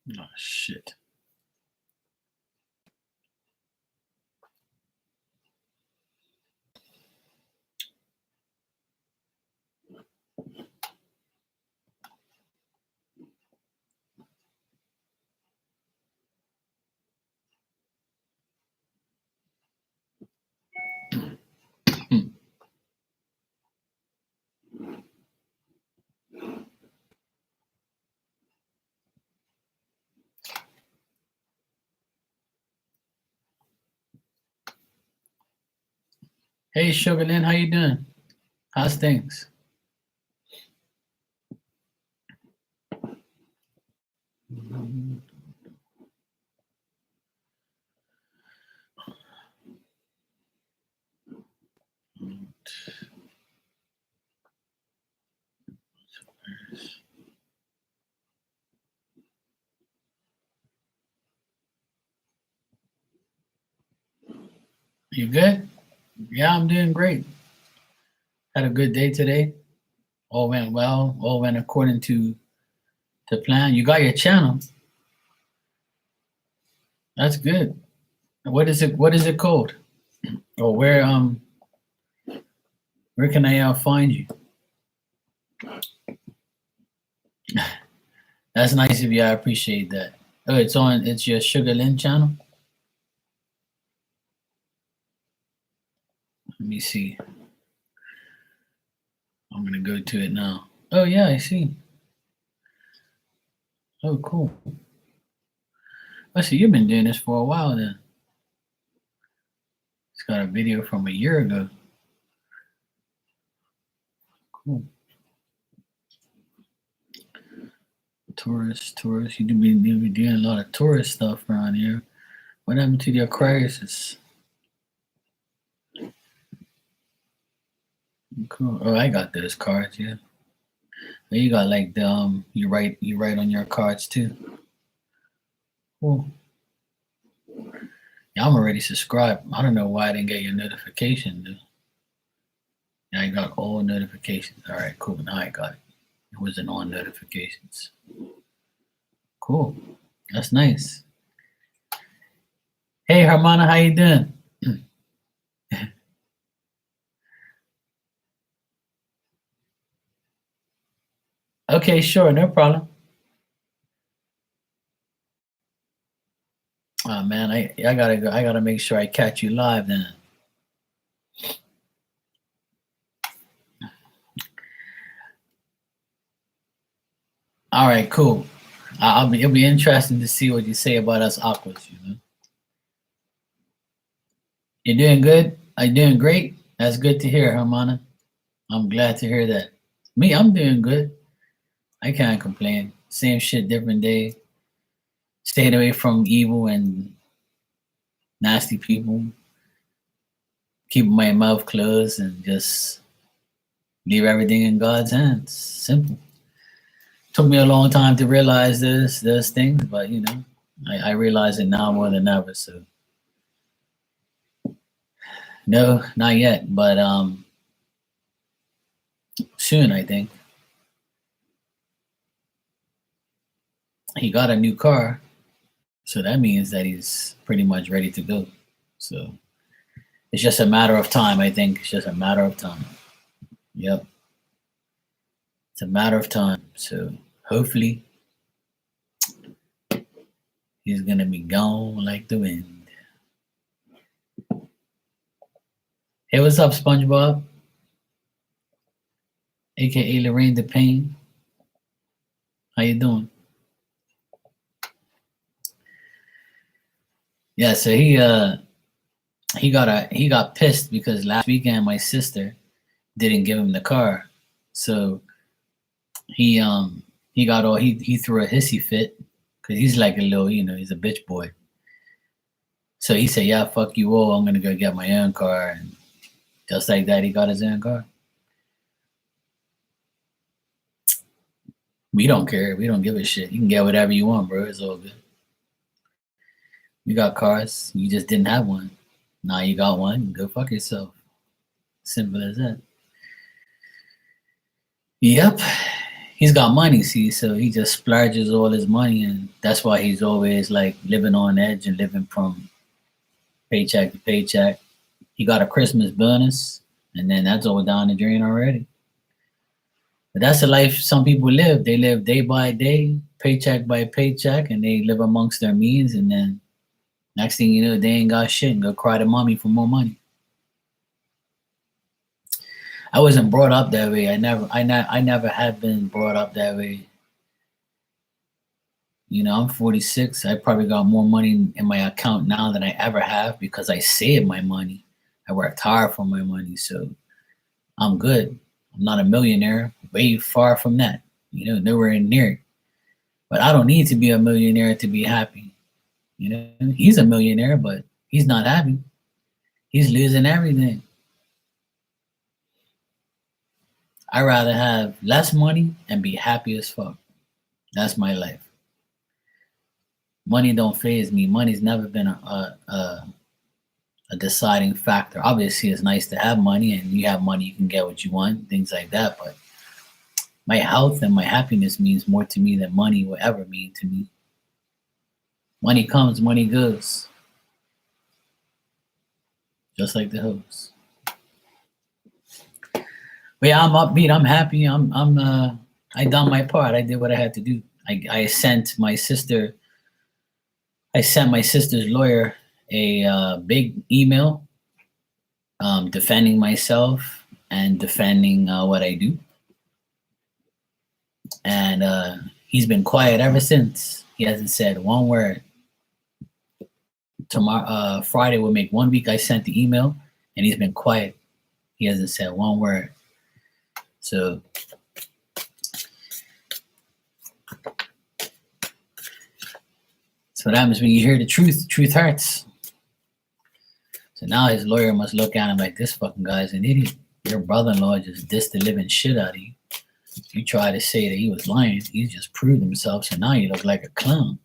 Oh shit. Hey Sugar Lynn, how you doing? How's things? You good? Yeah, I'm doing great. Had a good day today. All went well. All went according to plan. You got your channel. That's good. What is it? What is it called? Or where can I find you? That's nice of you. I appreciate that. Oh, it's on. It's your Sugar Lynn channel. Let me see. I'm gonna go to it now. Oh yeah, I see. Oh cool. I see you've been doing this for a while then. It's got a video from a year ago. Cool. Tourists. You do be doing a lot of tourist stuff around here. What happened to the Aquariuses? Cool. Oh, I got those cards. Yeah. You got like the you write on your cards too. Cool. Yeah, I'm already subscribed. I don't know why I didn't get your notification, dude. Yeah, I got all notifications. All right, cool. Now I got it. It wasn't on notifications. Cool. That's nice. Hey, Hermana, how you doing? Okay, sure, no problem. Oh man, I gotta go. I gotta make sure I catch you live then. All right, cool. It'll be interesting to see what you say about us aquas. You know, you're doing good. Are you doing great? That's good to hear, Hermana. I'm glad to hear that. Me, I'm doing good. I can't complain. Same shit, different day. Staying away from evil and nasty people. Keeping my mouth closed and just leave everything in God's hands. Simple. Took me a long time to realize those things, but you know, I realize it now more than ever. So no, not yet, but soon I think. He got a new car, so that means that he's pretty much ready to go. So it's just a matter of time, I think. It's just a matter of time. Yep. It's a matter of time. So hopefully he's gonna be gone like the wind. Hey, what's up, SpongeBob? AKA Lorraine the Pain. How you doing? Yeah, so he got pissed because last weekend my sister didn't give him the car. So he got all he threw a hissy fit because he's like a little, you know, he's a bitch boy. So he said, "Yeah, fuck you all. I'm gonna go get my own car." And just like that, he got his own car. We don't care. We don't give a shit. You can get whatever you want, bro. It's all good. We got cars. You just didn't have one. Now you got one. Go fuck yourself. Simple as that. Yep. he's got money, see, so he just splurges all his money, and that's why he's always like living on edge and living from paycheck to paycheck. He got a Christmas bonus, and then that's all down the drain already. But that's the life some people live. They live day by day, paycheck by paycheck, and they live amongst their means. And then next thing you know, they ain't got shit and go cry to mommy for more money. I wasn't brought up that way. I never had been brought up that way. You know, I'm 46. I probably got more money in my account now than I ever have because I saved my money. I worked hard for my money, so I'm good. I'm not a millionaire, way far from that. You know, nowhere near it. But I don't need to be a millionaire to be happy. You know, he's a millionaire, but he's not happy. He's losing everything. I'd rather have less money and be happy as fuck. That's my life. Money don't faze me. Money's never been a deciding factor. Obviously, it's nice to have money, and you have money, you can get what you want, things like that. But my health and my happiness means more to me than money will ever mean to me. Money comes, money goes, just like the hose. But yeah, I'm upbeat. I'm happy. I done my part. I did what I had to do. I sent my sister. I sent my sister's lawyer a big email defending myself and defending what I do. And he's been quiet ever since. He hasn't said one word. Tomorrow, Friday will make 1 week I sent the email, and he's been quiet. He hasn't said one word. So that's what happens when you hear the truth. The truth hurts. So now his lawyer must look at him like, this fucking guy's an idiot. Your brother-in-law just dissed the living shit out of you. You try to say that he was lying. He just proved himself. So now you look like a clown.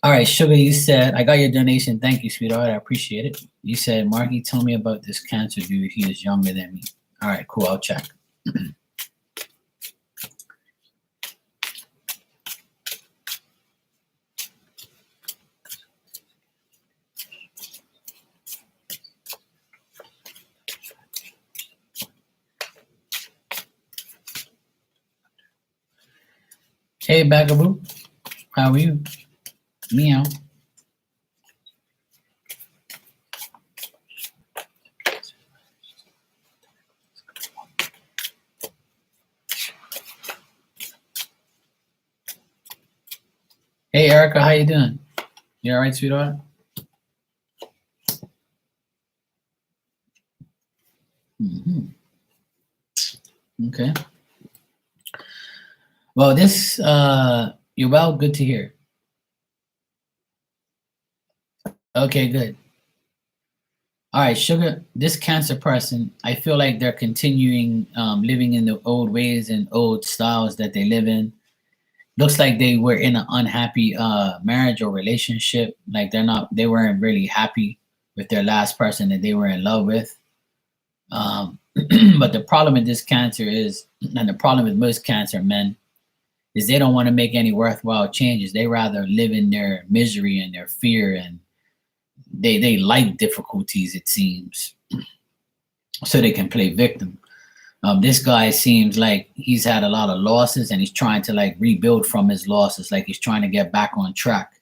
All right, Sugar, you said, I got your donation. Thank you, sweetheart. I appreciate it. You said, Marky, tell me about this cancer dude. He is younger than me. All right, cool. I'll check. Hey, Bagaboo. How are you? Meow. Hey, Erica, how you doing? You all right, sweetheart? Mm-hmm. Okay. Well, this, you're well, good to hear. Okay, good. All right, Sugar, this cancer person, I feel like they're continuing living in the old ways and old styles that they live in. Looks like they were in an unhappy marriage or relationship. Like they weren't really happy with their last person that they were in love with. But the problem with this cancer is, and the problem with most cancer men, is they don't want to make any worthwhile changes. They rather live in their misery and their fear, and they like difficulties, it seems, so they can play victim. This guy seems like he's had a lot of losses, and he's trying to like rebuild from his losses, like he's trying to get back on track.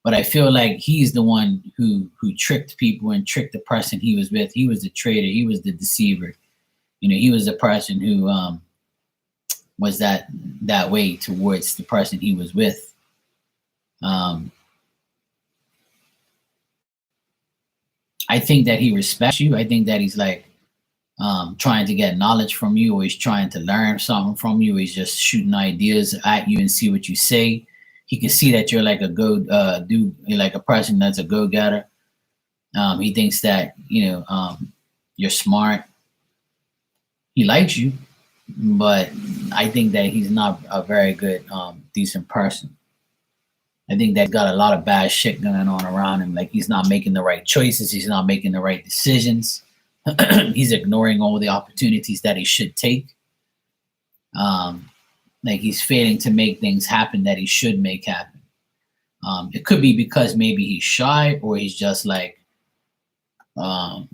But I feel like he's the one who tricked people and tricked the person he was with. He was the traitor. He was the deceiver. You know, he was the person who was that way towards the person he was with. I think that he respects you. I think that he's like trying to get knowledge from you, or he's trying to learn something from you. Or he's just shooting ideas at you and see what you say. He can see that you're like a dude, you're like a person that's a go-getter. He thinks that, you know, you're smart. He likes you, but I think that he's not a very good, decent person. I think that got a lot of bad shit going on around him. Like he's not making the right choices. He's not making the right decisions. He's ignoring all the opportunities that he should take. Um, like he's failing to make things happen that he should make happen. It could be because maybe he's shy or he's just like um,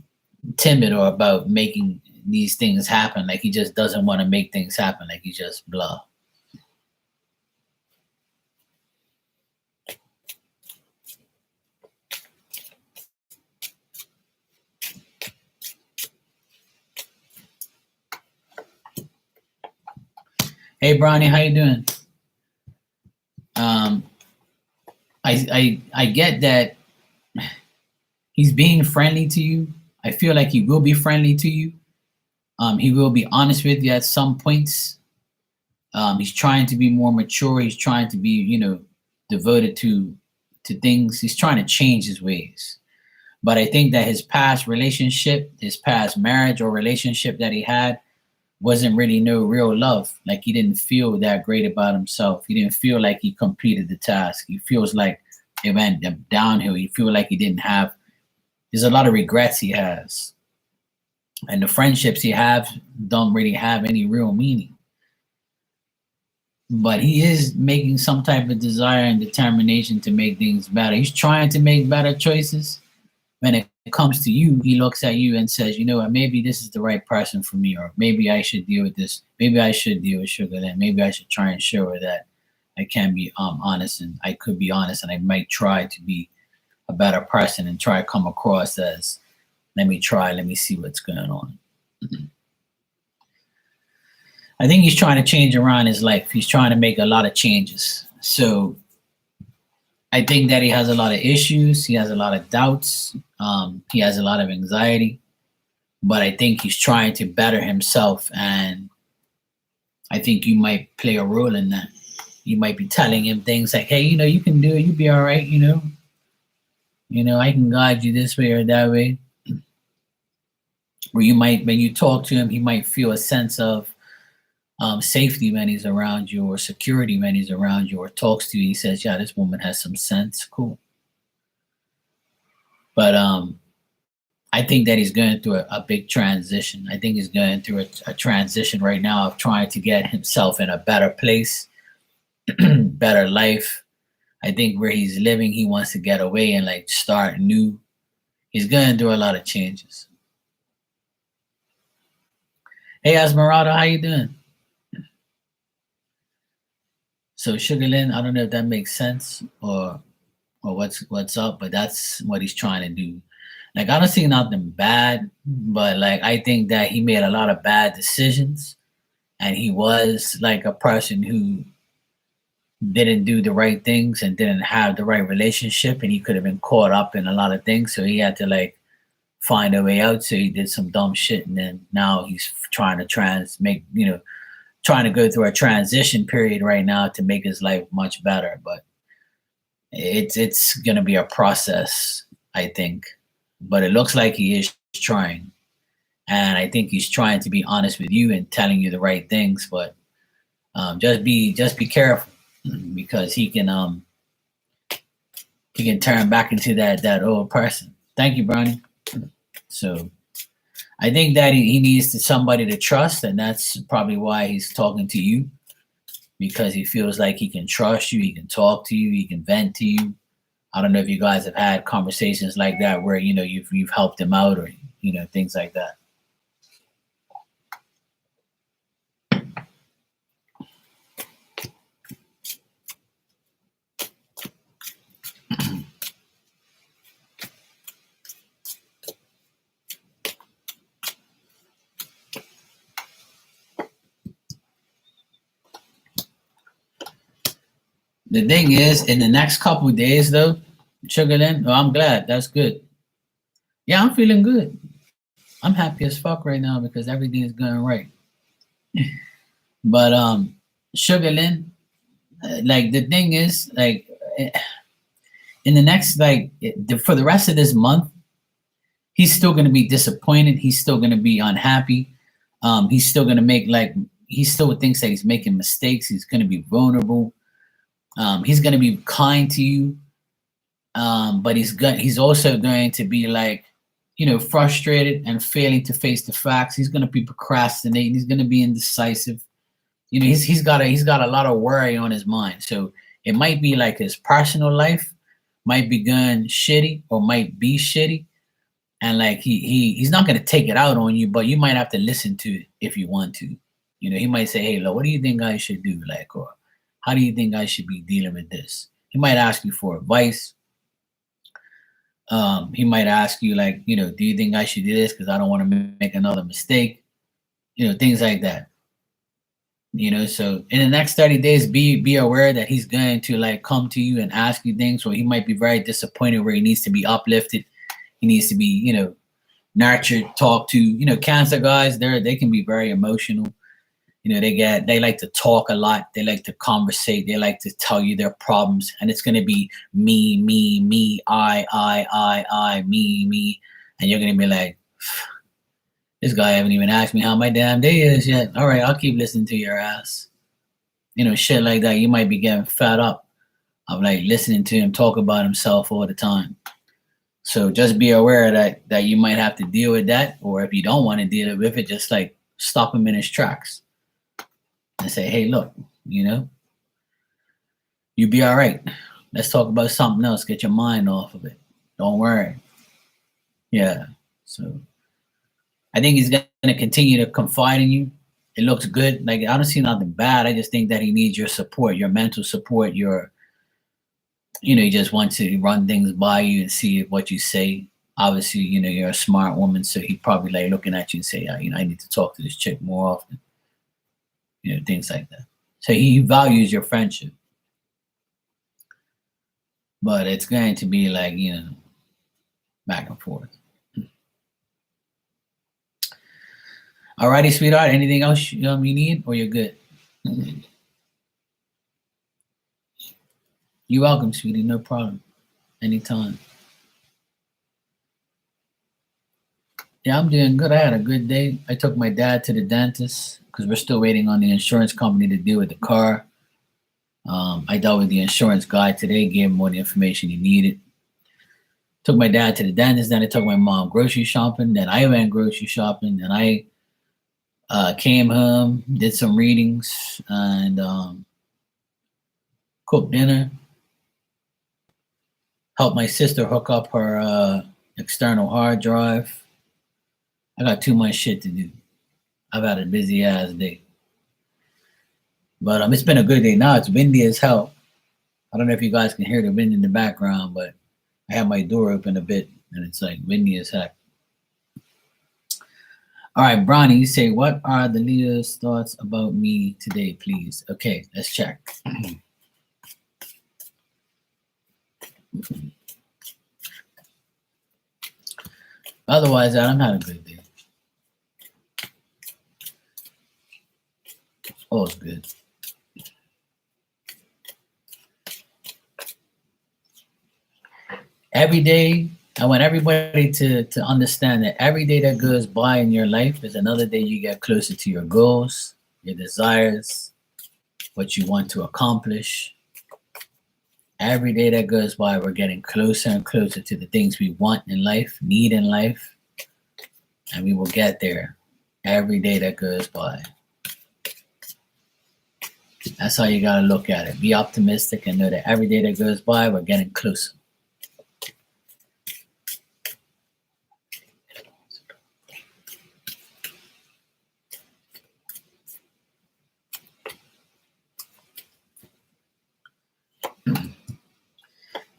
timid or about making these things happen. Like he just doesn't want to make things happen. Like he's just blah. Hey, Bronny, how you doing? Um, I get that he's being friendly to you. I feel like he will be friendly to you. He will be honest with you at some points. He's trying to be more mature. He's trying to be, devoted to things. He's trying to change his ways. But I think that his past relationship, his past marriage or relationship that he had, wasn't really no real love. Like he didn't feel that great about himself. He didn't feel like he completed the task. He feels like it went downhill. He feel like he didn't have. There's a lot of regrets he has, and the friendships he have don't really have any real meaning. But he is making some type of desire and determination to make things better. He's trying to make better choices. When it comes to you, he looks at you and says, you know what, maybe this is the right person for me, or maybe I should deal with this. Maybe I should deal with Sugar Land. Maybe I should try and show her that I can be honest, and I could be honest, and I might try to be a better person and try to come across as, let me see what's going on. I think he's trying to change around his life. He's trying to make a lot of changes. So I think that he has a lot of issues. He has a lot of doubts. He has a lot of anxiety. But I think he's trying to better himself. And I think you might play a role in that. You might be telling him things like, hey, you can do it. You'll be all right, I can guide you this way or that way. Or you might, when you talk to him, he might feel a sense of safety when he's around you, or security when he's around you, or talks to you. He says, yeah, this woman has some sense. Cool. But I think that he's going through a big transition. I think he's going through a transition right now of trying to get himself in a better place, better life. I think where he's living, he wants to get away and like start new. He's going through a lot of changes. Hey, Esmeralda, how you doing? So Sugar Lynn, I don't know if that makes sense or what's up, but that's what he's trying to do. Like I don't see nothing bad, but like I think that he made a lot of bad decisions, and he was like a person who didn't do the right things and didn't have the right relationship, and he could have been caught up in a lot of things. So he had to like find a way out. So he did some dumb shit, and then now he's trying to trying to go through a transition period right now to make his life much better. But it's gonna be a process, I think. But it looks like he is trying, and I think he's trying to be honest with you and telling you the right things. But just be careful, because he can turn back into that old person. Thank you, Bronny. So I think that he needs somebody to trust, and that's probably why he's talking to you, because he feels like he can trust you, he can talk to you, he can vent to you. I don't know if you guys have had conversations like that where you've helped him out, or things like that. The thing is, in the next couple of days, though, Sugar Lynn, oh, I'm glad. That's good. Yeah, I'm feeling good. I'm happy as fuck right now because everything is going right. But Sugar Lynn, like the thing is, like in the next for the rest of this month, he's still going to be disappointed. He's still going to be unhappy. He's still going to he still thinks that he's making mistakes. He's going to be vulnerable. He's going to be kind to you, but he's also going to be frustrated and failing to face the facts. He's going to be procrastinating. He's going to be indecisive. You know, he's got a lot of worry on his mind. So it might be like his personal life might be going shitty or might be shitty, and like he's not gonna take it out on you, but you might have to listen to it if you want to. You know, he might say, "Hey, look, what do you think I should do?" Like, or how do you think I should be dealing with this? He might ask you for advice. He might ask you like, you know, do you think I should do this because I don't want to make another mistake? You know, things like that. You know, so in the next 30 days, be aware that he's going to like come to you and ask you things, or he might be very disappointed where he needs to be uplifted. He needs to be, you know, nurtured, talked to. You know, cancer guys, they can be very emotional. You know, they like to talk a lot. They like to conversate. They like to tell you their problems, and it's gonna be me, I, me, and you're gonna be like, this guy haven't even asked me how my damn day is yet. All right, I'll keep listening to your ass. You know, shit like that. You might be getting fed up of like listening to him talk about himself all the time. So just be aware that you might have to deal with that, or if you don't want to deal with it, just like stop him in his tracks and say, "Hey, look, you know, you be all right. Let's talk about something else. Get your mind off of it. Don't worry." Yeah. So I think he's gonna continue to confide in you. It looks good. Like I don't see nothing bad. I just think that he needs your support, your mental support, your you know, he just wants to run things by you and see what you say. Obviously, you know, you're a smart woman, so he probably like looking at you and say, you know, I need to talk to this chick more often. You know, things like that. So he values your friendship, but it's going to be like, you know, back and forth. Alrighty, sweetheart. Anything else you need, or you're good? You're welcome, sweetie. No problem. Anytime. Yeah, I'm doing good. I had a good day. I took my dad to the dentist because we're still waiting on the insurance company to deal with the car. I dealt with the insurance guy today, gave him all the information he needed. Took my dad to the dentist, then I took my mom grocery shopping, then I went grocery shopping, then I came home, did some readings, and cooked dinner. Helped my sister hook up her external hard drive. I got too much shit to do. I've had a busy ass day. But it's been a good day. Now it's windy as hell. I don't know if you guys can hear the wind in the background, but I have my door open a bit and it's like windy as heck. All right, Bronny, you say, what are the leader's thoughts about me today, please? Okay, let's check. Otherwise, Adam had a good day. Oh, it's good. Every day, I want everybody to understand that every day that goes by in your life is another day you get closer to your goals, your desires, what you want to accomplish. Every day that goes by, we're getting closer and closer to the things we want in life, need in life, and we will get there every day that goes by. That's how you got to look at it. Be optimistic and know that every day that goes by, we're getting closer.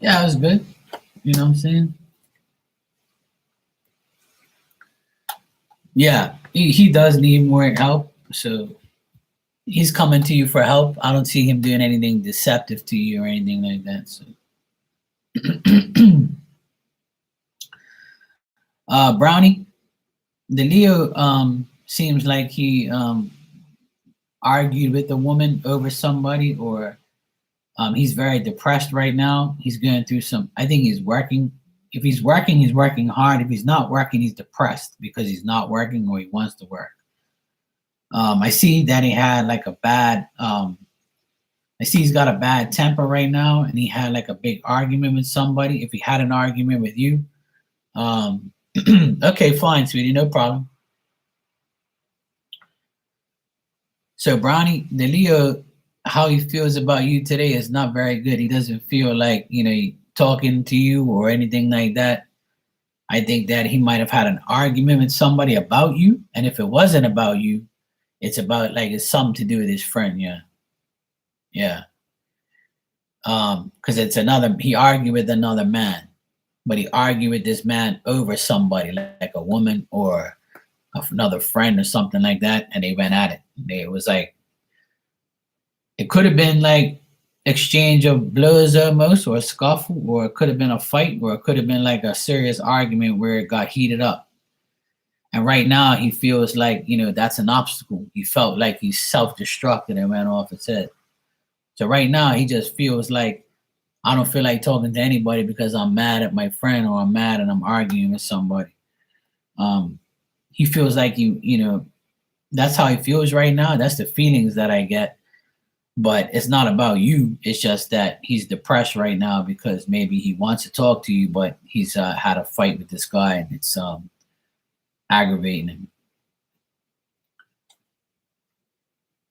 Yeah, it was good. You know what I'm saying? Yeah, he does need more help. So he's coming to you for help. I don't see him doing anything deceptive to you or anything like that. So, Brownie, the Leo seems like he argued with a woman over somebody, or he's very depressed right now. He's going through some. I think he's working. If he's working, he's working hard. If he's not working, he's depressed because he's not working or he wants to work. I see that he had like a bad. I see he's got a bad temper right now, and he had like a big argument with somebody. If he had an argument with you, okay, fine, sweetie, no problem. So Brownie, the Leo, how he feels about you today is not very good. He doesn't feel like, talking to you or anything like that. I think that he might have had an argument with somebody about you. And if it wasn't about you, it's about like it's something to do with his friend. Yeah. Yeah. Because it's another, he argued with another man, but he argued with this man over somebody, like a woman or another friend or something like that. And they went at it. It was like, it could have been like exchange of blows almost, or a scuffle, or it could have been a fight, or it could have been like a serious argument where it got heated up. And right now he feels like, that's an obstacle. He felt like he self-destructed and went off his head. So right now he just feels like, I don't feel like talking to anybody because I'm mad at my friend, or I'm mad and I'm arguing with somebody. Um, he feels like that's how he feels right now. That's the feelings that I get. But it's not about you. It's just that he's depressed right now because maybe he wants to talk to you, but he's had a fight with this guy and it's aggravating him.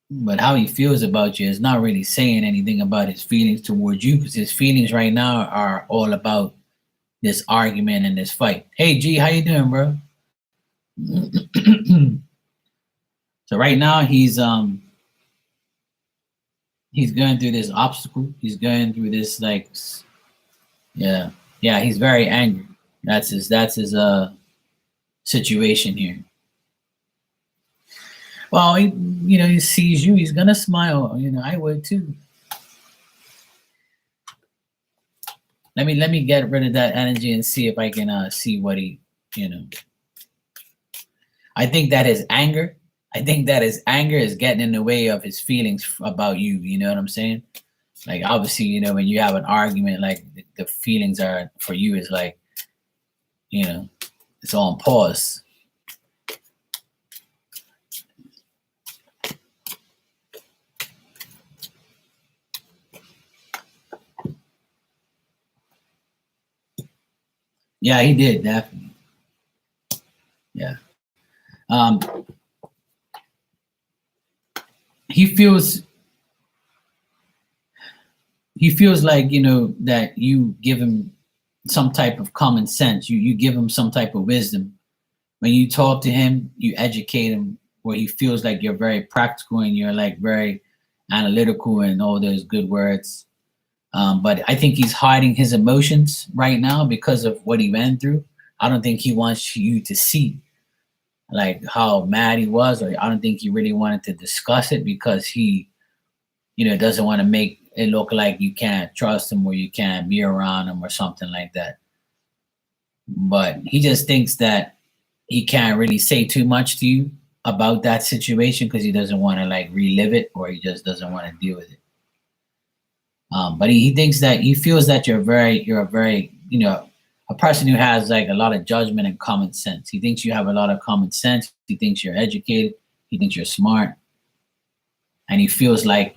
But how he feels about you is not really saying anything about his feelings towards you, because his feelings right now are all about this argument and this fight. Hey G, how you doing, bro? So right now he's going through this obstacle. He's going through this like, yeah, yeah. He's very angry. That's his situation here. Well, he sees you. He's gonna smile. I would too. Let me get rid of that energy and see if I can see what he. You know, I think that his anger. I think that his anger is getting in the way of his feelings about you. You know what I'm saying? Like obviously, when you have an argument, like the feelings are for you is like, it's on pause. Yeah, he did definitely. Yeah. Um, he feels he feels like that you give him some type of common sense. You give him some type of wisdom. When you talk to him, you educate him where he feels like you're very practical and you're like very analytical and all those good words. But I think he's hiding his emotions right now because of what he went through. I don't think he wants you to see like how mad he was, or I don't think he really wanted to discuss it because he, doesn't want to make it look like you can't trust him or you can't be around him or something like that. But he just thinks that he can't really say too much to you about that situation because he doesn't want to like relive it, or he just doesn't want to deal with it. But he thinks that he feels that you're a very, a person who has like a lot of judgment and common sense. He thinks you have a lot of common sense. He thinks you're educated. He thinks you're smart. And he feels like,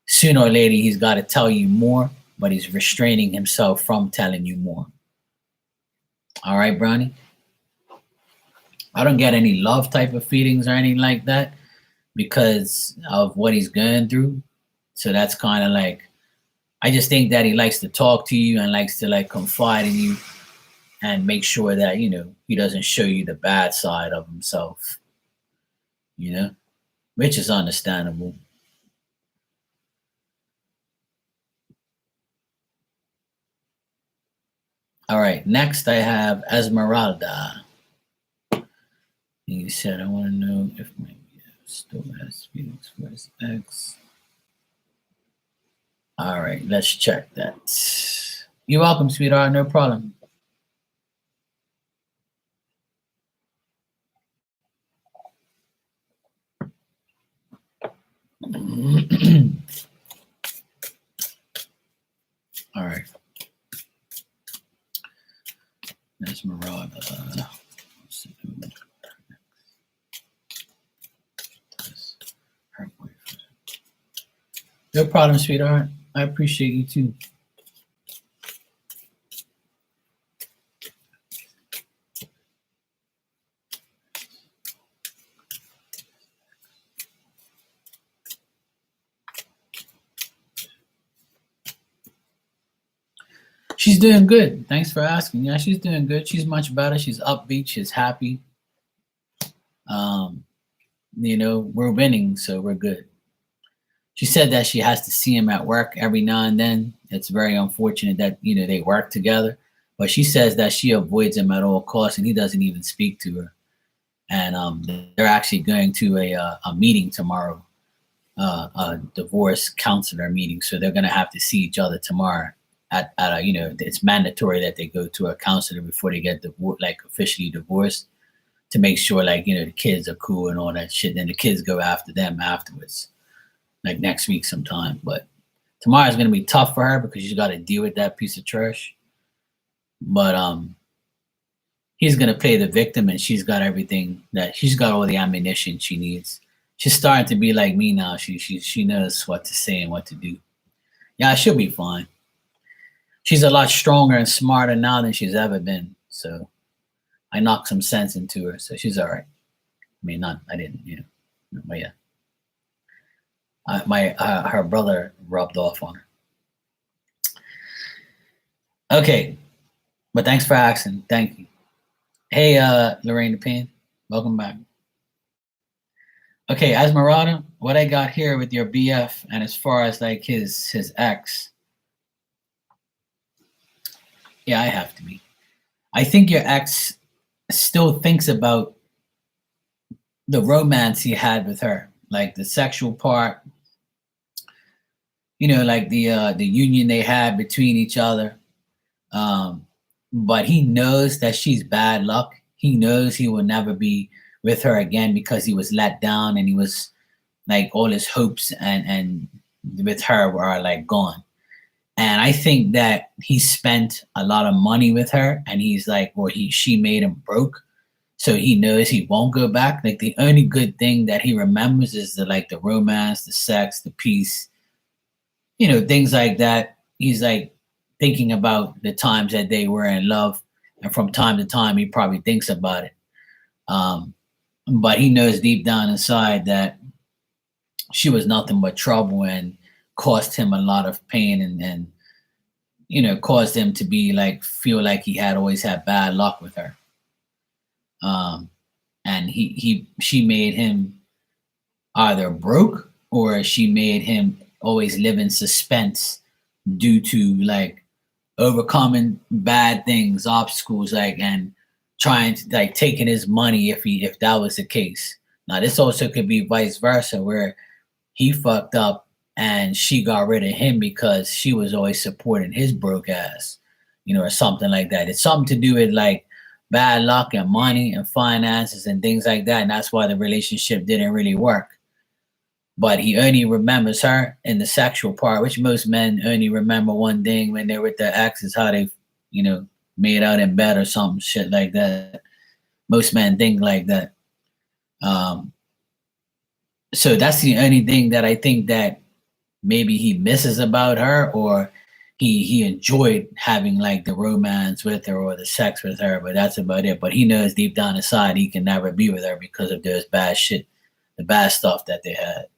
sooner or later he's got to tell you more, but he's restraining himself from telling you more. All right, Brownie? I don't get any love type of feelings or anything like that because of what he's going through. So that's kind of like, I just think that he likes to talk to you and likes to like confide in you and make sure that, he doesn't show you the bad side of himself, which is understandable. All right, next I have Esmeralda. He said, I want to know if my still has feelings for his ex. All right, let's check that. You're welcome, sweetheart. No problem. All right, Esmeralda. Her boyfriend. No problem, sweetheart. I appreciate you too. She's doing good. Thanks for asking. Yeah, she's doing good. She's much better. She's upbeat. She's happy. Um, we're winning, so we're good. She said that she has to see him at work every now and then. It's very unfortunate that they work together, but she says that she avoids him at all costs, and he doesn't even speak to her. And they're actually going to a meeting tomorrow, a divorce counselor meeting. So they're going to have to see each other tomorrow. At a, it's mandatory that they go to a counselor before they get like officially divorced, to make sure the kids are cool and all that shit. Then the kids go after them afterwards, like next week sometime. But tomorrow is going to be tough for her because she's got to deal with that piece of trash. But he's going to play the victim, and she's got all the ammunition she needs. She's starting to be like me now. She knows what to say and what to do. Yeah, she'll be fine. She's a lot stronger and smarter now than she's ever been. So I knocked some sense into her, so she's all right. I mean, I didn't, but yeah. Her brother rubbed off on her. Okay, but thanks for asking. Thank you. Hey, Lorraine the Pain, welcome back. Okay, Esmeralda, what I got here with your BF, and as far as like his ex, yeah, I have to be. I think your ex still thinks about the romance he had with her, like the sexual part, like the union they had between each other. But he knows that she's bad luck. He knows he will never be with her again because he was let down, and he was like all his hopes and with her are like gone. And I think that he spent a lot of money with her, and he's like, or she made him broke. So he knows he won't go back. Like the only good thing that he remembers is the romance, the sex, the peace, things like that. He's like thinking about the times that they were in love. And from time to time, he probably thinks about it. But he knows deep down inside that she was nothing but trouble and caused him a lot of pain and caused him to be like, feel like he had always had bad luck with her. And she made him either broke, or she made him always live in suspense due to like overcoming bad things, obstacles, like, and trying to like taking his money if that was the case. Now this also could be vice versa, where he fucked up and she got rid of him because she was always supporting his broke ass, or something like that. It's something to do with like bad luck and money and finances and things like that. And that's why the relationship didn't really work. But he only remembers her in the sexual part, which most men only remember one thing when they're with their ex, is how they, made out in bed or some shit like that. Most men think like that. So that's the only thing that I think that maybe he misses about her, or he enjoyed having like the romance with her or the sex with her, but that's about it. But he knows deep down inside he can never be with her because of those bad shit, the bad stuff that they had.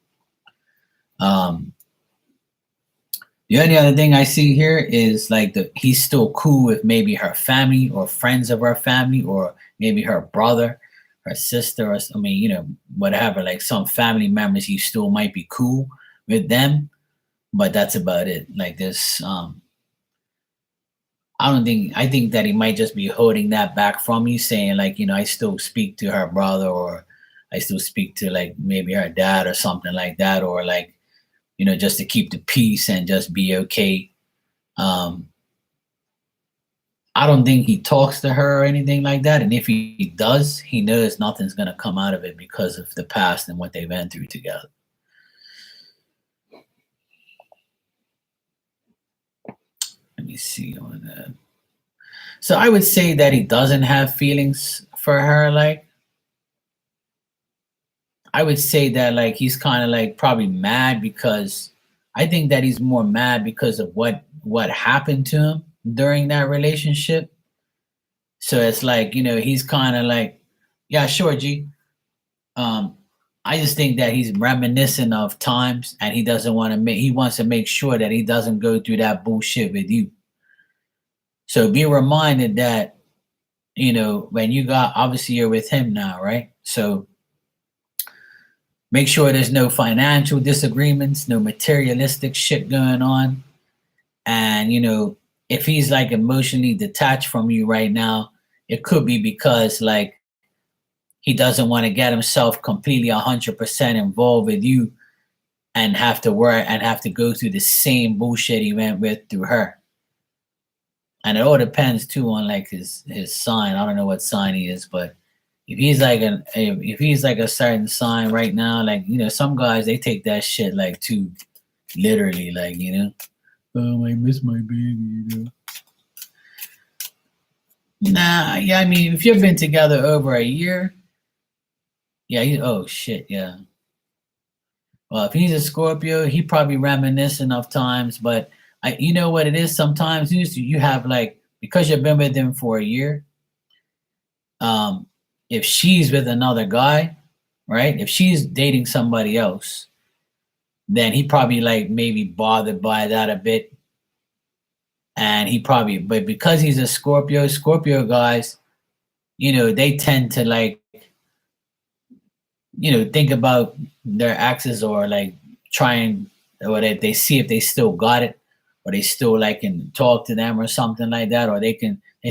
The only other thing I see here is like he's still cool with maybe her family or friends of her family, or maybe her brother, her sister, or whatever, like some family members he still might be cool with them, but that's about it. Like this, I think that he might just be holding that back from me, saying like, I still speak to her brother, or I still speak to like maybe her dad or something like that, or like, just to keep the peace and just be okay. I don't think he talks to her or anything like that. And if he does, he knows nothing's going to come out of it because of the past and what they went through together. Let me see on that. So I would say that he doesn't have feelings for her. Like, I would say that like he's kind of like probably mad, because I think that he's more mad because of what happened to him during that relationship. So it's like, he's kind of like, yeah, sure, G. I just think that he's reminiscent of times, and he doesn't want to he wants to make sure that he doesn't go through that bullshit with you. So be reminded that, when you got, obviously you're with him now, right? So make sure there's no financial disagreements, no materialistic shit going on. And, if he's like emotionally detached from you right now, it could be because like he doesn't want to get himself completely 100% involved with you and have to work and have to go through the same bullshit he went with through her. And it all depends too on like his sign. I don't know what sign he is, but if he's like a certain sign right now, like some guys they take that shit like too literally, like oh, I miss my baby. Nah, yeah, I mean, if you've been together over a year, yeah, oh shit, yeah. Well, if he's a Scorpio, he probably reminiscent of times, but you know what it is. Sometimes you have like because you've been with him for a year. Um, if she's with another guy, right? If she's dating somebody else, then he probably like maybe bothered by that a bit, and but because he's a Scorpio guys, they tend to like think about their exes or like try and or they see if they still got it or they still like can talk to them or something like that, or they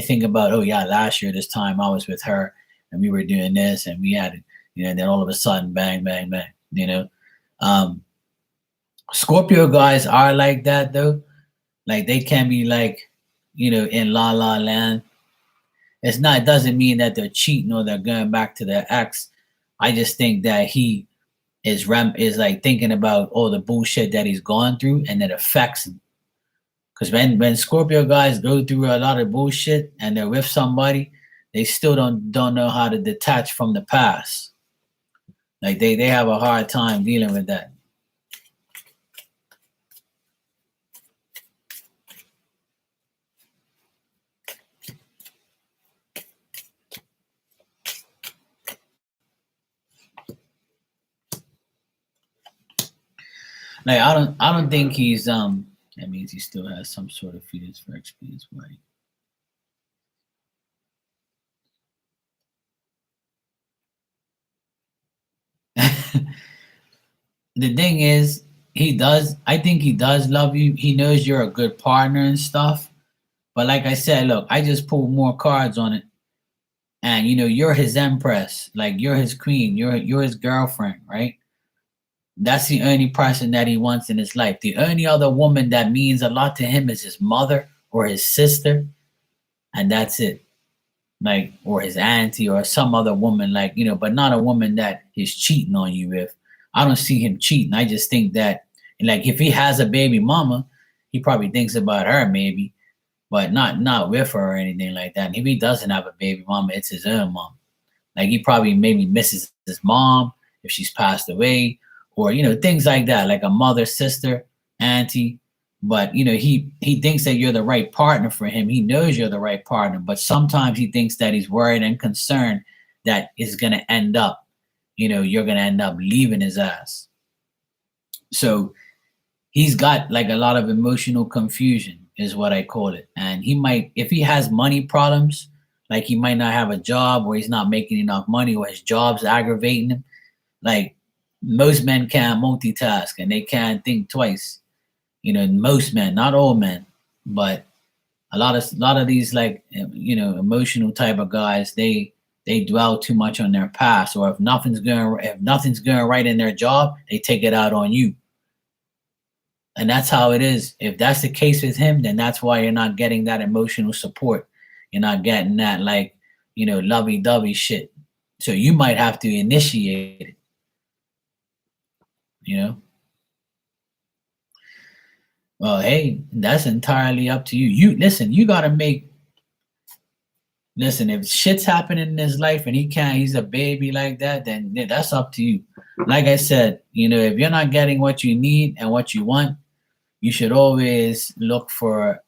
think about, oh yeah, last year this time I was with her and we were doing this and we had it, and then all of a sudden bang bang bang. um Scorpio guys are like that though, like they can be like in la la land. It doesn't mean that they're cheating or they're going back to their ex. I just think that he is like thinking about all the bullshit that he's gone through and that affects him. Because when Scorpio guys go through a lot of bullshit and they're with somebody, they still don't know how to detach from the past. Like they have a hard time dealing with that. Like I don't think he's that means he still has some sort of feelings for experience, right? The thing is, I think he does love you. He knows you're a good partner and stuff. But like I said, look, I just pulled more cards on it. And you're his empress, like you're his queen, you're his girlfriend, right? That's the only person that he wants in his life. The only other woman that means a lot to him is his mother or his sister, and that's it. Like, or his auntie or some other woman, like, but not a woman that he's cheating on you with. I don't see him cheating. I just think that, like, if he has a baby mama, he probably thinks about her maybe, but not with her or anything like that. And if he doesn't have a baby mama, it's his own mom. Like he probably maybe misses his mom if she's passed away, or things like that, like a mother, sister, auntie. But he thinks that you're the right partner for him. He knows you're the right partner, but sometimes he thinks that he's worried and concerned that it's gonna end up, you're gonna end up leaving his ass. So he's got like a lot of emotional confusion is what I call it. And he might, if he has money problems, like he might not have a job or he's not making enough money or his job's aggravating him. Like most men can't multitask and they can't think twice. Most men, not all men, but a lot of these like emotional type of guys, they dwell too much on their past, or if nothing's going right in their job, they take it out on you. And that's how it is. If that's the case with him, then that's why you're not getting that emotional support. You're not getting that like, lovey-dovey shit. So you might have to initiate it, you know? Well, hey, that's entirely up to you. You listen, you gotta listen, if shit's happening in his life and he's a baby like that, then yeah, that's up to you. Like I said, if you're not getting what you need and what you want, you should always look for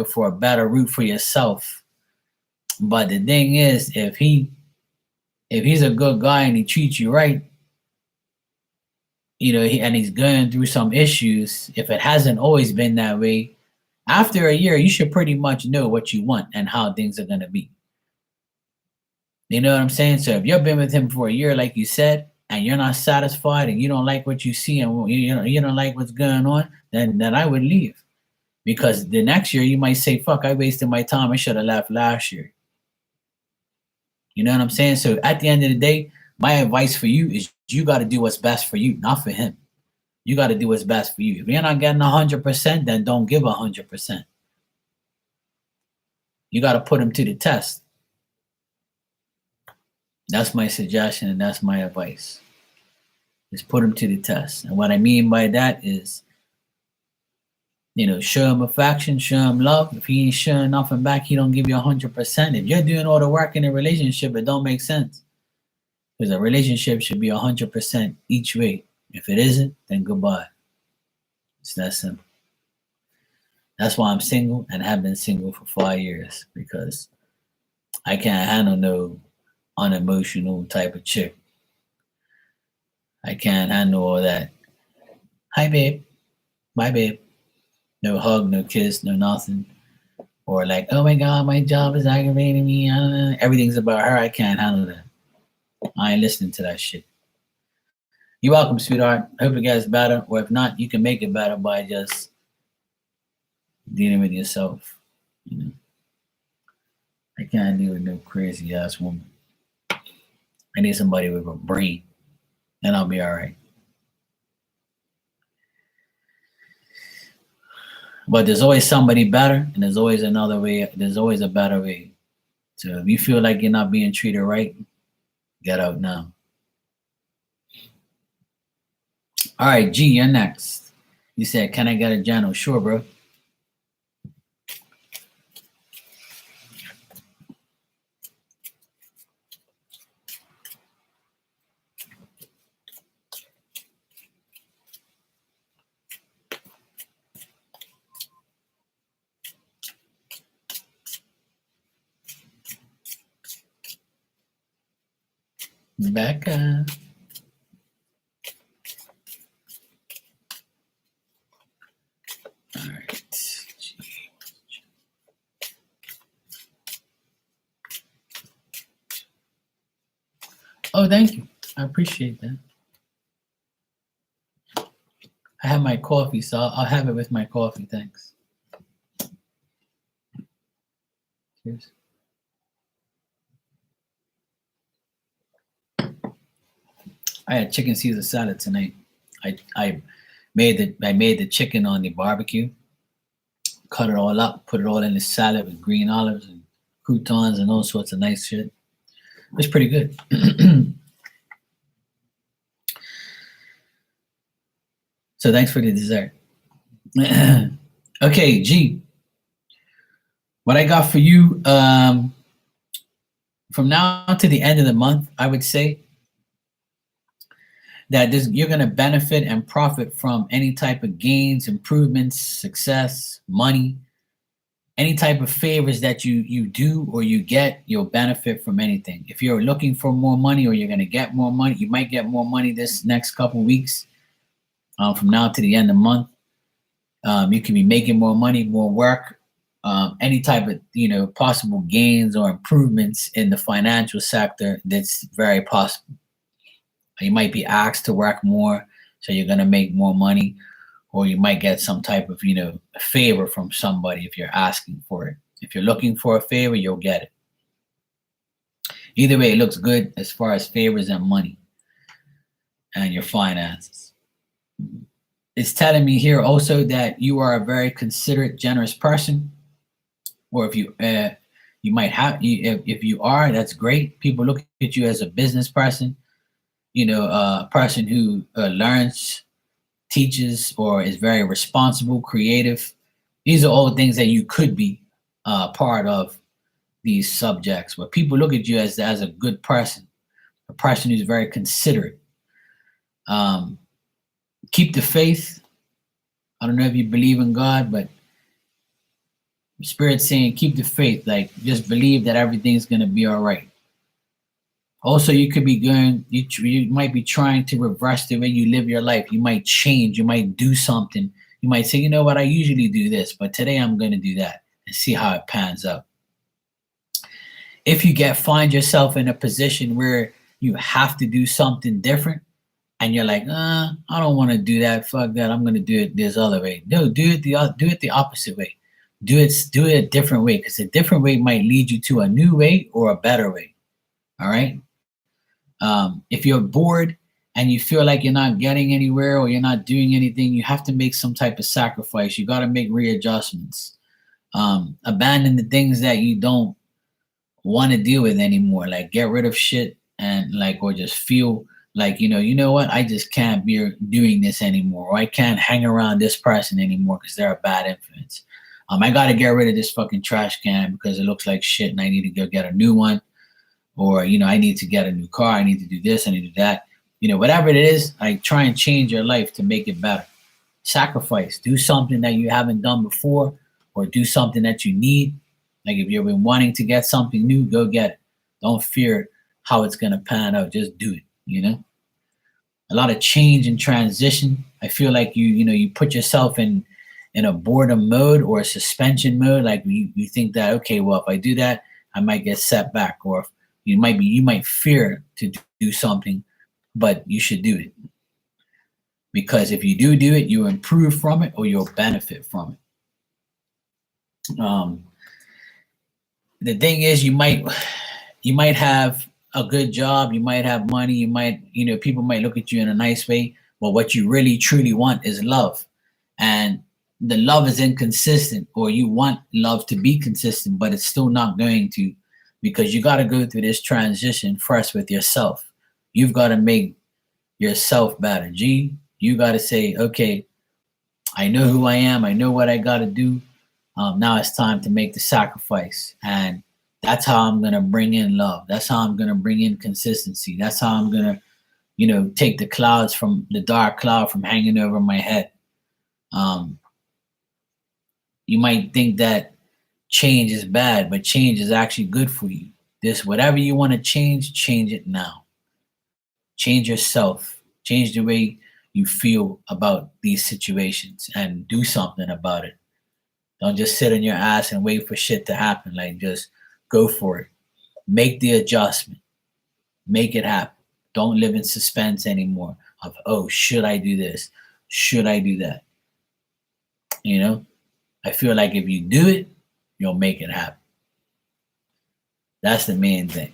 for a better route for yourself. But the thing is, if he's a good guy and he treats you right, and he's going through some issues, if it hasn't always been that way, After a year, you should pretty much know what you want and how things are going to be. You know what I'm saying? So if you've been with him for a year, like you said, and you're not satisfied and you don't like what you see and you don't like what's going on, then I would leave. Because the next year you might say, fuck, I wasted my time. I should have left last year. You know what I'm saying? So at the end of the day, my advice for you is you got to do what's best for you, not for him. You got to do what's best for you. If you're not getting 100%, then don't give 100%. You got to put him to the test. That's my suggestion and that's my advice. Just put him to the test. And what I mean by that is, show him affection, show him love. If he ain't showing nothing back, he don't give you 100%. If you're doing all the work in a relationship, it don't make sense. Because a relationship should be 100% each way. If it isn't, then goodbye. It's that simple. That's why I'm single and have been single for 5 years, because I can't handle no unemotional type of chick. I can't handle all that. Hi, babe. Bye, babe. No hug, no kiss, no nothing. Or like, oh my God, my job is aggravating me. Everything's about her. I can't handle that. I ain't listening to that shit. You're welcome, sweetheart. Hope it gets better. Or if not, you can make it better by just dealing with yourself. I can't deal with no crazy ass woman. I need somebody with a brain, and I'll be all right. But there's always somebody better, and there's always another way. There's always a better way. So if you feel like you're not being treated right, get out now. All right, G, you're next. You said, can I get a journal? Sure, bro. Becca. All right. Oh, thank you. I appreciate that. I have my coffee, so I'll have it with my coffee. Thanks. Cheers. I had chicken Caesar salad tonight. I made the chicken on the barbecue, cut it all up, put it all in the salad with green olives and croutons and all sorts of nice shit. It was pretty good. So thanks for the dessert. Okay, G. What I got for you from now to the end of the month, I would say that you're going to benefit and profit from any type of gains, improvements, success, money, any type of favors that you do or you get. You'll benefit from anything. If you're looking for more money or you're going to get more money, you might get more money this next couple weeks from now to the end of the month. You can be making more money, more work, any type of possible gains or improvements in the financial sector. That's very possible. You might be asked to work more, so you're going to make more money, or you might get some type of, favor from somebody if you're asking for it. If you're looking for a favor, you'll get it. Either way, it looks good as far as favors and money and your finances. It's telling me here also that you are a very considerate, generous person, or if you might have, if you are, that's great. People look at you as a business person. A person who learns, teaches, or is very responsible, creative. These are all things that you could be part of these subjects, where people look at you as a good person, a person who's very considerate. Keep the faith. I don't know if you believe in God, but Spirit's saying keep the faith. Like, just believe that everything's going to be all right. Also, you could be you might be trying to reverse the way you live your life. You might change. You might do something. You might say, you know what, I usually do this, but today I'm going to do that and see how it pans out. If you find yourself in a position where you have to do something different and you're like, I don't want to do that. Fuck that. I'm going to do it this other way. No, do it the opposite way. Do it a different way, because a different way might lead you to a new way or a better way. All right. If you're bored and you feel like you're not getting anywhere or you're not doing anything, you have to make some type of sacrifice. You got to make readjustments. Abandon the things that you don't want to deal with anymore. Like, get rid of shit, and like, or just feel like, you know what, I just can't be doing this anymore, or I can't hang around this person anymore because they're a bad influence. I got to get rid of this fucking trash can because it looks like shit and I need to go get a new one. Or, I need to get a new car. I need to do this. I need to do that. Whatever it is, like, try and change your life to make it better. Sacrifice. Do something that you haven't done before, or do something that you need. Like, if you've been wanting to get something new, go get it. Don't fear how it's going to pan out. Just do it, A lot of change and transition. I feel like you put yourself in a boredom mode or a suspension mode. Like, you think that, okay, well, if I do that, I might get set back, or you might fear to do something, but you should do it. Because if you do it, you improve from it or you'll benefit from it. The thing is, you might have a good job, you might have money, you might, people might look at you in a nice way, but what you really truly want is love. And the love is inconsistent, or you want love to be consistent, but it's still not going to, because you got to go through this transition first with yourself. You've got to make yourself better. You got to say, okay, I know who I am. I know what I got to do. Now it's time to make the sacrifice. And that's how I'm going to bring in love. That's how I'm going to bring in consistency. That's how I'm going to, take the dark cloud from hanging over my head. You might think that change is bad, but change is actually good for you. Whatever you want to change it now. Change yourself. Change the way you feel about these situations and do something about it. Don't just sit on your ass and wait for shit to happen. Like, just go for it. Make the adjustment. Make it happen. Don't live in suspense anymore of, oh, should I do this? Should I do that? I feel like if you do it, you'll make it happen. That's the main thing.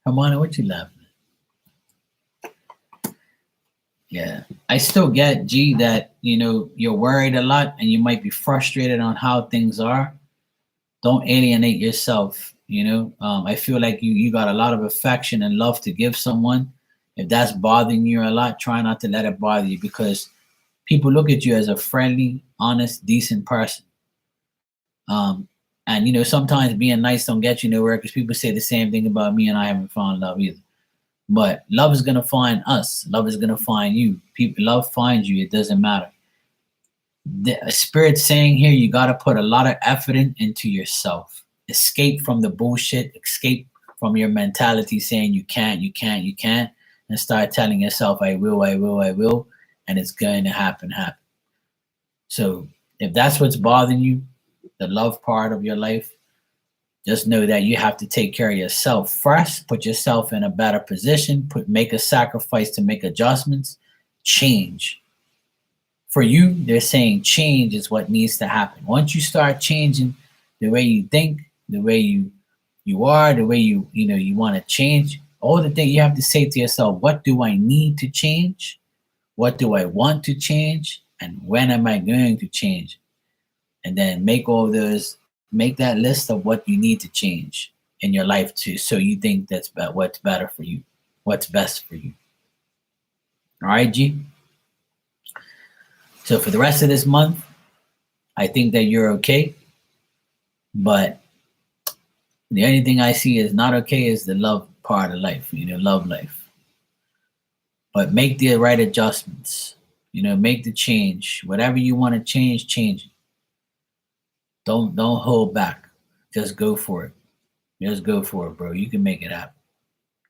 Hermana, what you laughing at? Yeah. I still get, G, that, you're worried a lot and you might be frustrated on how things are. Don't alienate yourself. I feel like you got a lot of affection and love to give someone. If that's bothering you a lot, try not to let it bother you, because people look at you as a friendly, honest, decent person. And sometimes being nice don't get you nowhere, because people say the same thing about me, and I haven't found love either. But love is gonna find us. Love is gonna find you. Love finds you. It doesn't matter. The Spirit saying here, you gotta put a lot of effort into yourself. Escape from the bullshit. Escape from your mentality saying you can't, and start telling yourself, I will, and it's going to happen. So if that's what's bothering you, the love part of your life, just know that you have to take care of yourself first. Put yourself in a better position. Make a sacrifice to make adjustments. Change. For you, they're saying change is what needs to happen. Once you start changing the way you think, the way you are, the way you want to change, all the things you have to say to yourself, what do I need to change? What do I want to change? And when am I going to change? And then make that list of what you need to change in your life too. So you think that's about what's better for you, what's best for you. All right, G? So for the rest of this month, I think that you're okay. But the only thing I see is not okay is the love part of life, love life. But make the right adjustments, make the change. Whatever you want to change it. Don't hold back. Just go for it. Just go for it, bro. You can make it happen.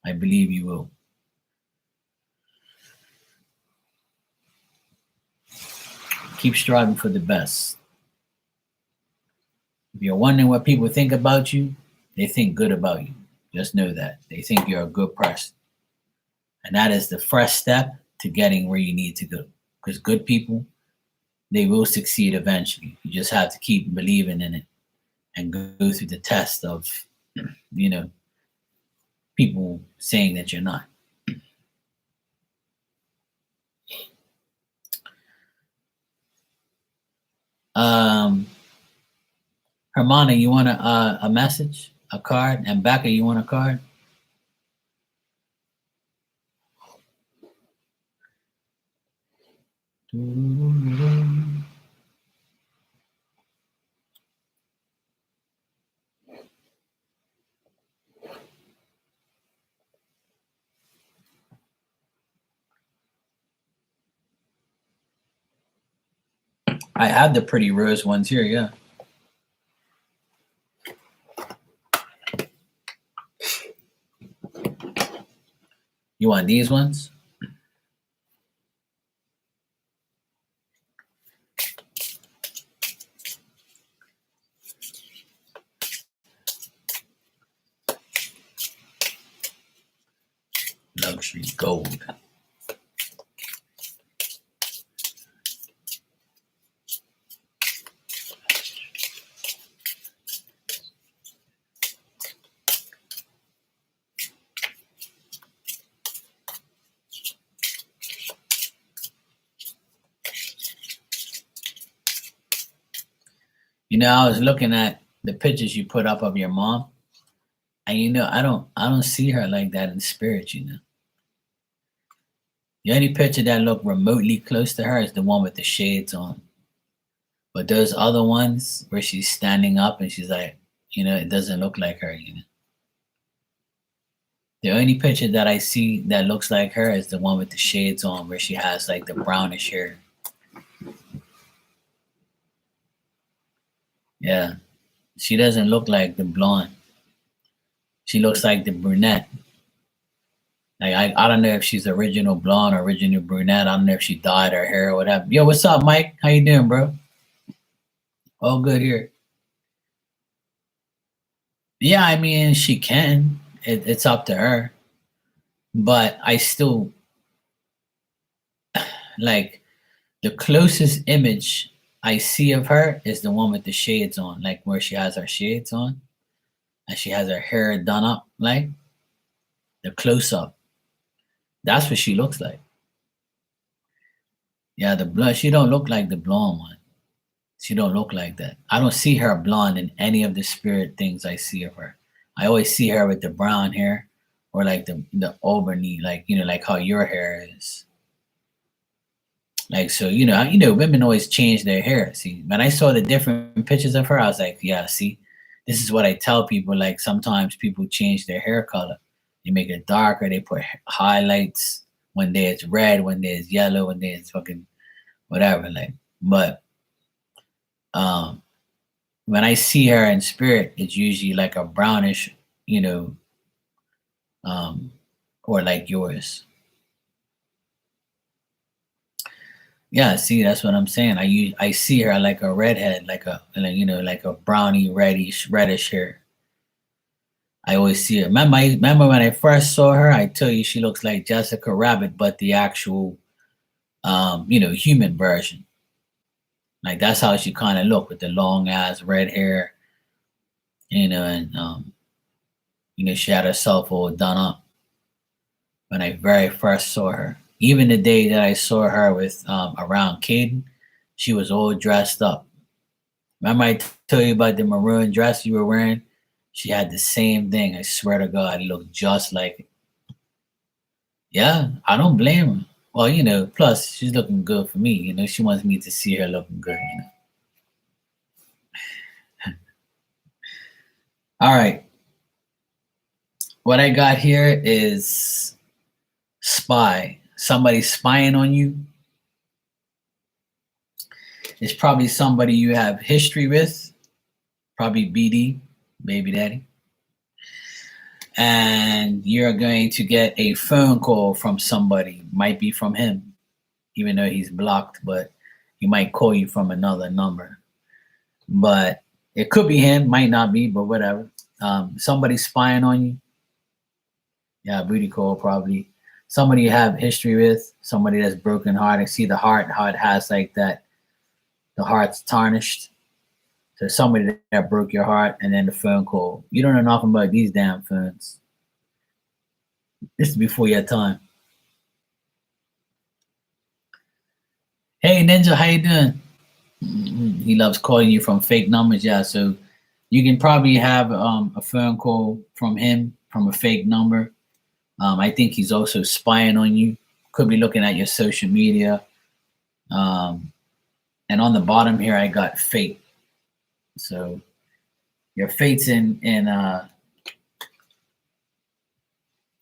I believe you will. Keep striving for the best. If you're wondering what people think about you, they think good about you. Just know that. They think you're a good person. And that is the first step to getting where you need to go. Because good people, they will succeed eventually. You just have to keep believing in it and go through the test of, you know, people saying that you're not. Um, Hermana, you want a message, a card, and Becca, you want a card? I have the pretty rose ones here, yeah. You want these ones? Luxury gold. You know, I was looking at the pictures you put up of your mom, and you know, I don't see her like that in spirit, you know. The only picture that looked remotely close to her is the one with the shades on. But those other ones where she's standing up and she's like, you know, it doesn't look like her, you know. The only picture that I see that looks like her is the one with the shades on where she has like the brownish hair. Yeah. She doesn't look like the blonde. She looks like the brunette. Like I don't know if she's original blonde or original brunette. I don't know if she dyed her hair or whatever. Yo, what's up, Mike? How you doing, bro? All good here. Yeah, I mean she can. It's up to her. But I still like the closest image I see of her is the one with the shades on, like where she has her shades on and she has her hair done up, like the close up. That's what she looks like. Yeah, the blonde. She don't look like the blonde one. She don't look like that. I don't see her blonde in any of the spirit things I see of her. I always see her with the brown hair or like the auburny, like you know, like how your hair is. Like so, women always change their hair. See, when I saw the different pictures of her, I was like, yeah, see, this is what I tell people. Like sometimes people change their hair color. They make it darker. They put highlights when there's red, when there's yellow, when there's fucking whatever. Like, but um, when I see her in spirit, it's usually like a brownish, you know, um, or like yours. Yeah, see, that's what I'm saying. I see her like a redhead, like a brownie reddish hair. I always see her. Remember when I first saw her? I tell you she looks like Jessica Rabbit, but the actual human version. Like that's how she kind of looked with the long ass red hair, and she had herself all done up when I very first saw her. Even the day that I saw her with around Caden, she was all dressed up. Remember I told you about the maroon dress you were wearing? She had the same thing. I swear to God, it looked just like it. Yeah, I don't blame her. Well, plus she's looking good for me. She wants me to see her looking good. All right. What I got here is spy. Somebody spying on you. It's probably somebody you have history with. Probably BD, baby daddy. and you're going to get a phone call from somebody. Might be from him, even though he's blocked, but he might call you from another number. But it could be him, might not be, but whatever. Somebody spying on you. Yeah, booty call probably. Somebody you have history with, somebody that's broken heart. I see the heart, how it has like that, the heart's tarnished. So somebody that broke your heart, and then the phone call. You don't know nothing about these damn phones. This is before your time. Hey Ninja, how you doing? He loves calling you from fake numbers, yeah. So you can probably have a phone call from him from a fake number. I think he's also spying on you. Could be looking at your social media. Um, and on the bottom here, I got fate. So your fate's in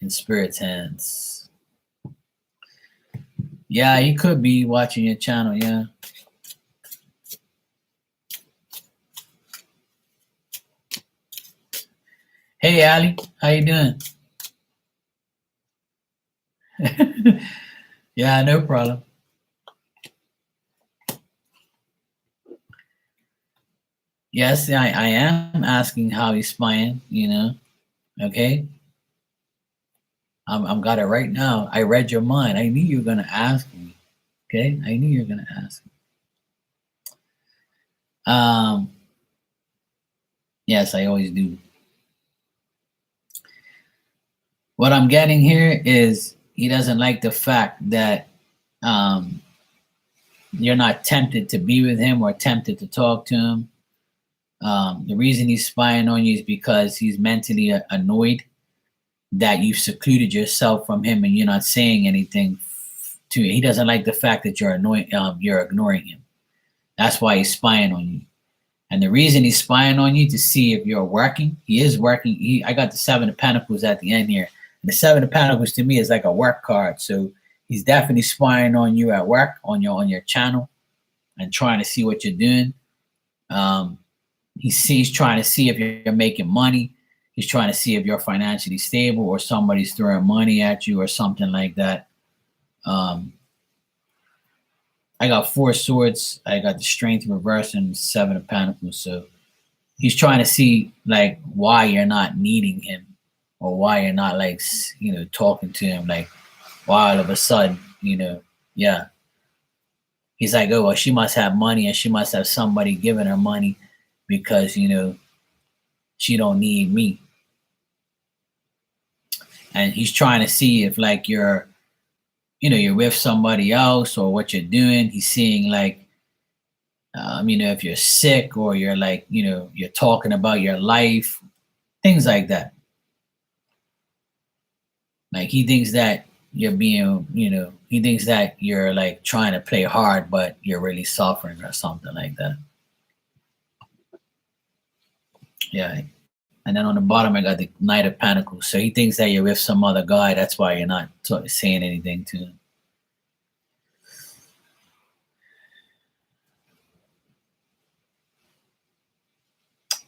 spirit's hands. Yeah, he could be watching your channel. Yeah. Hey Ali, how you doing? Yeah, no problem. Yes, I am asking how he's spying, you know. Okay. I'm got it right now. I read your mind. I knew you were gonna ask me. Okay. I knew you were gonna ask me. Um, yes, I always do. What I'm getting here is he doesn't like the fact that um you're not tempted to be with him or tempted to talk to him. The reason he's spying on you is because he's mentally annoyed that you've secluded yourself from him and you're not saying anything to him. He doesn't like the fact that you're ignoring him. That's why he's spying on you. And the reason he's spying on you to see if you're working, he is working. I got the Seven of Pentacles at the end here. And the Seven of Pentacles to me is like a work card. So he's definitely spying on you at work, on your channel, and trying to see what you're doing. He's trying to see if you're making money. He's trying to see if you're financially stable or somebody's throwing money at you or something like that. I got Four Swords. I got the Strength reverse and Seven of Pentacles. So he's trying to see like why you're not needing him or why you're not like talking to him, like why all of a sudden yeah. He's like, oh well, she must have money and she must have somebody giving her money because she don't need me. And he's trying to see if like you're with somebody else or what you're doing. He's seeing like if you're sick or you're like you're talking about your life, things like that. Like he thinks that you're being he thinks that you're like trying to play hard but you're really suffering or something like that. Yeah. And then on the bottom, I got the Knight of Pentacles. So he thinks that you're with some other guy. That's why you're not saying anything to him.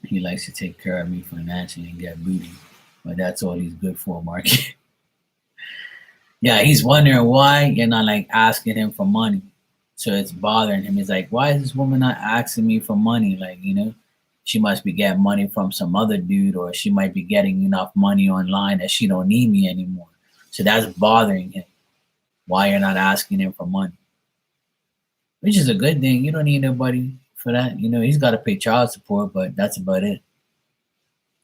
He likes to take care of me financially and get booty. But that's all he's good for, Mark. Yeah, he's wondering why you're not like asking him for money. So it's bothering him. He's like, why is this woman not asking me for money? Like, she must be getting money from some other dude, or she might be getting enough money online that she don't need me anymore. So that's bothering him. Why you're not asking him for money? Which is a good thing. You don't need nobody for that. He's got to pay child support, but that's about it.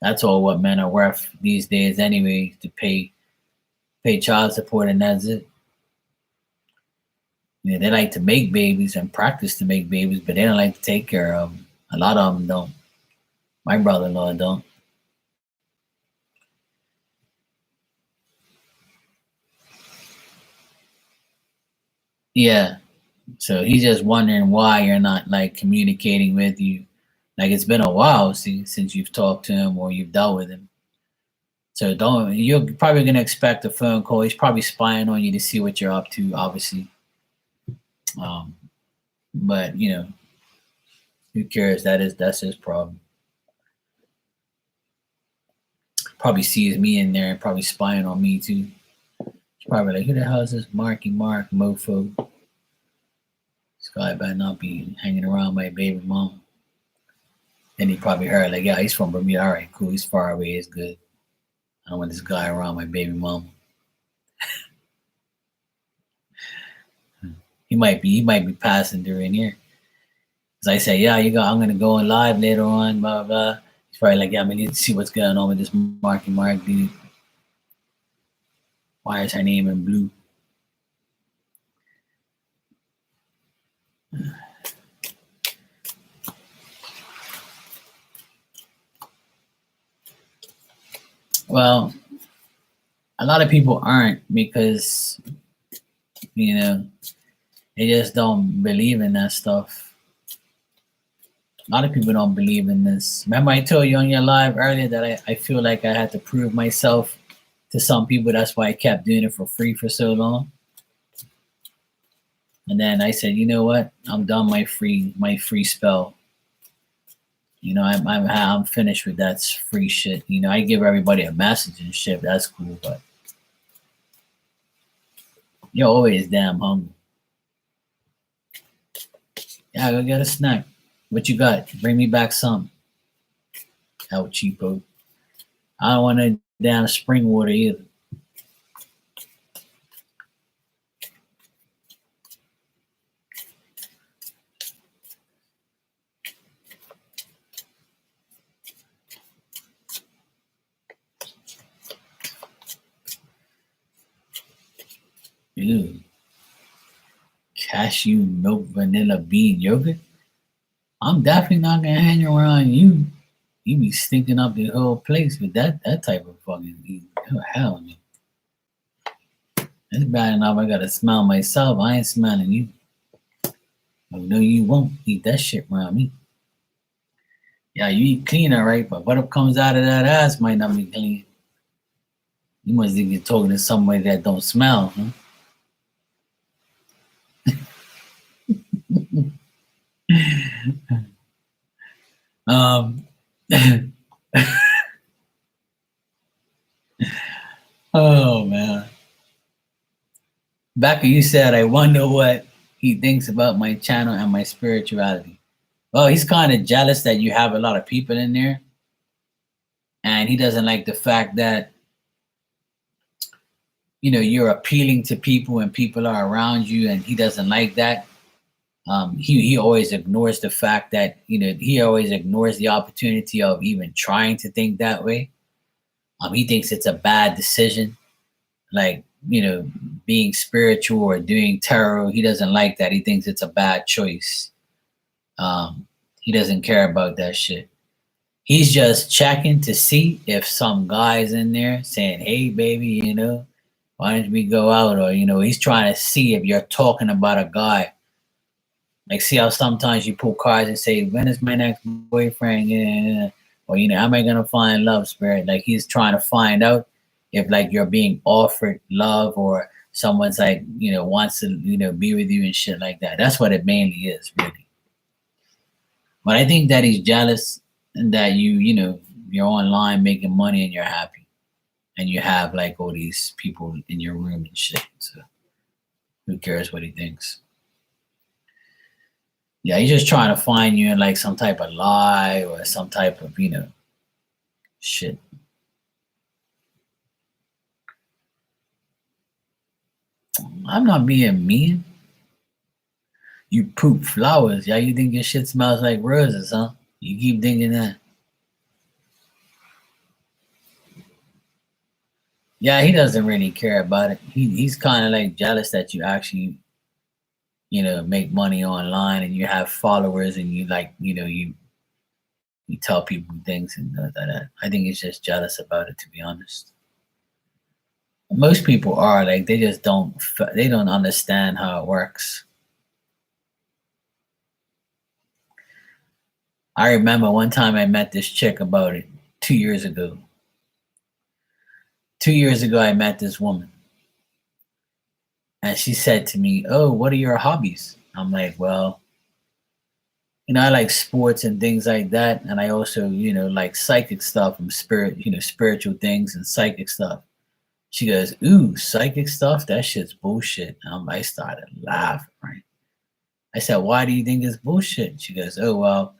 That's all what men are worth these days anyway, to pay child support, and that's it. They like to make babies and practice to make babies, but they don't like to take care of them. A lot of them don't. My brother-in-law don't. Yeah. So he's just wondering why you're not like communicating with you. Like it's been a while since you've talked to him or you've dealt with him. So you're probably gonna expect a phone call. He's probably spying on you to see what you're up to, obviously. But who cares? That's his problem. Probably sees me in there and probably spying on me too. She's probably like, who the hell is this Marky Mark mofo? This guy better not be hanging around my baby mom. Then he probably heard like, yeah, he's from Bermuda. All right, cool. He's far away. It's good. I don't want this guy around my baby mom. He might be passing through in here. Cause I say, yeah, I'm gonna go on live later on, blah blah. He's probably like, yeah, I need to see what's going on with this Marky Mark dude. Why is her name in blue? Well, a lot of people aren't because they just don't believe in that stuff. A lot of people don't believe in this. Remember I told you on your live earlier that I feel like I had to prove myself to some people. That's why I kept doing it for free for so long. And then I said, you know what? I'm done my free spell. I'm finished with that free shit. I give everybody a message and shit. That's cool, but you're always damn hungry. Yeah, go get a snack. What you got? Bring me back some. El cheapo. I don't want no damn spring water either. Ew. Cashew milk vanilla bean yogurt? I'm definitely not gonna hang around you. You be stinking up the whole place with that type of fucking oh, hell no. It's bad enough I gotta smell myself. I ain't smelling you. Oh no, you won't eat that shit around me. Yeah, you eat clean, alright, but what comes out of that ass might not be clean. You must think you're talking to somebody that don't smell, huh? Oh man. Back when you said, I wonder what he thinks about my channel and my spirituality. Well, he's kind of jealous that you have a lot of people in there. And he doesn't like the fact that, you're appealing to people and people are around you, and he doesn't like that. He always ignores the fact that, he always ignores the opportunity of even trying to think that way. He thinks it's a bad decision. Like, being spiritual or doing tarot, he doesn't like that. He thinks it's a bad choice. He doesn't care about that shit. He's just checking to see if some guy's in there saying, hey, baby, why don't we go out? Or, he's trying to see if you're talking about a guy. Like, see how sometimes you pull cards and say, when is my next boyfriend? Yeah. Or, am I going to find love, spirit? Like, he's trying to find out if, like, you're being offered love or someone's, like, wants to, be with you and shit like that. That's what it mainly is, really. But I think that he's jealous and that you're online making money and you're happy. And you have, like, all these people in your room and shit. So who cares what he thinks? Yeah, he's just trying to find you in, like, some type of lie or some type of, shit. I'm not being mean. You poop flowers. Yeah, you think your shit smells like roses, huh? You keep thinking that. Yeah, he doesn't really care about it. He's kind of like jealous that you actually, make money online and you have followers and you like, you tell people things and that. I think he's just jealous about it, to be honest. Most people are like they just don't understand how it works. I remember one time I met this chick about it 2 years ago. 2 years ago, I met this woman. And she said to me, oh, what are your hobbies? I'm like, well, I like sports and things like that, and I also, like psychic stuff and spiritual things and psychic stuff. She goes, "Ooh, psychic stuff? That shit's bullshit." I started laughing, right? I said, "Why do you think it's bullshit?" She goes, "Oh well,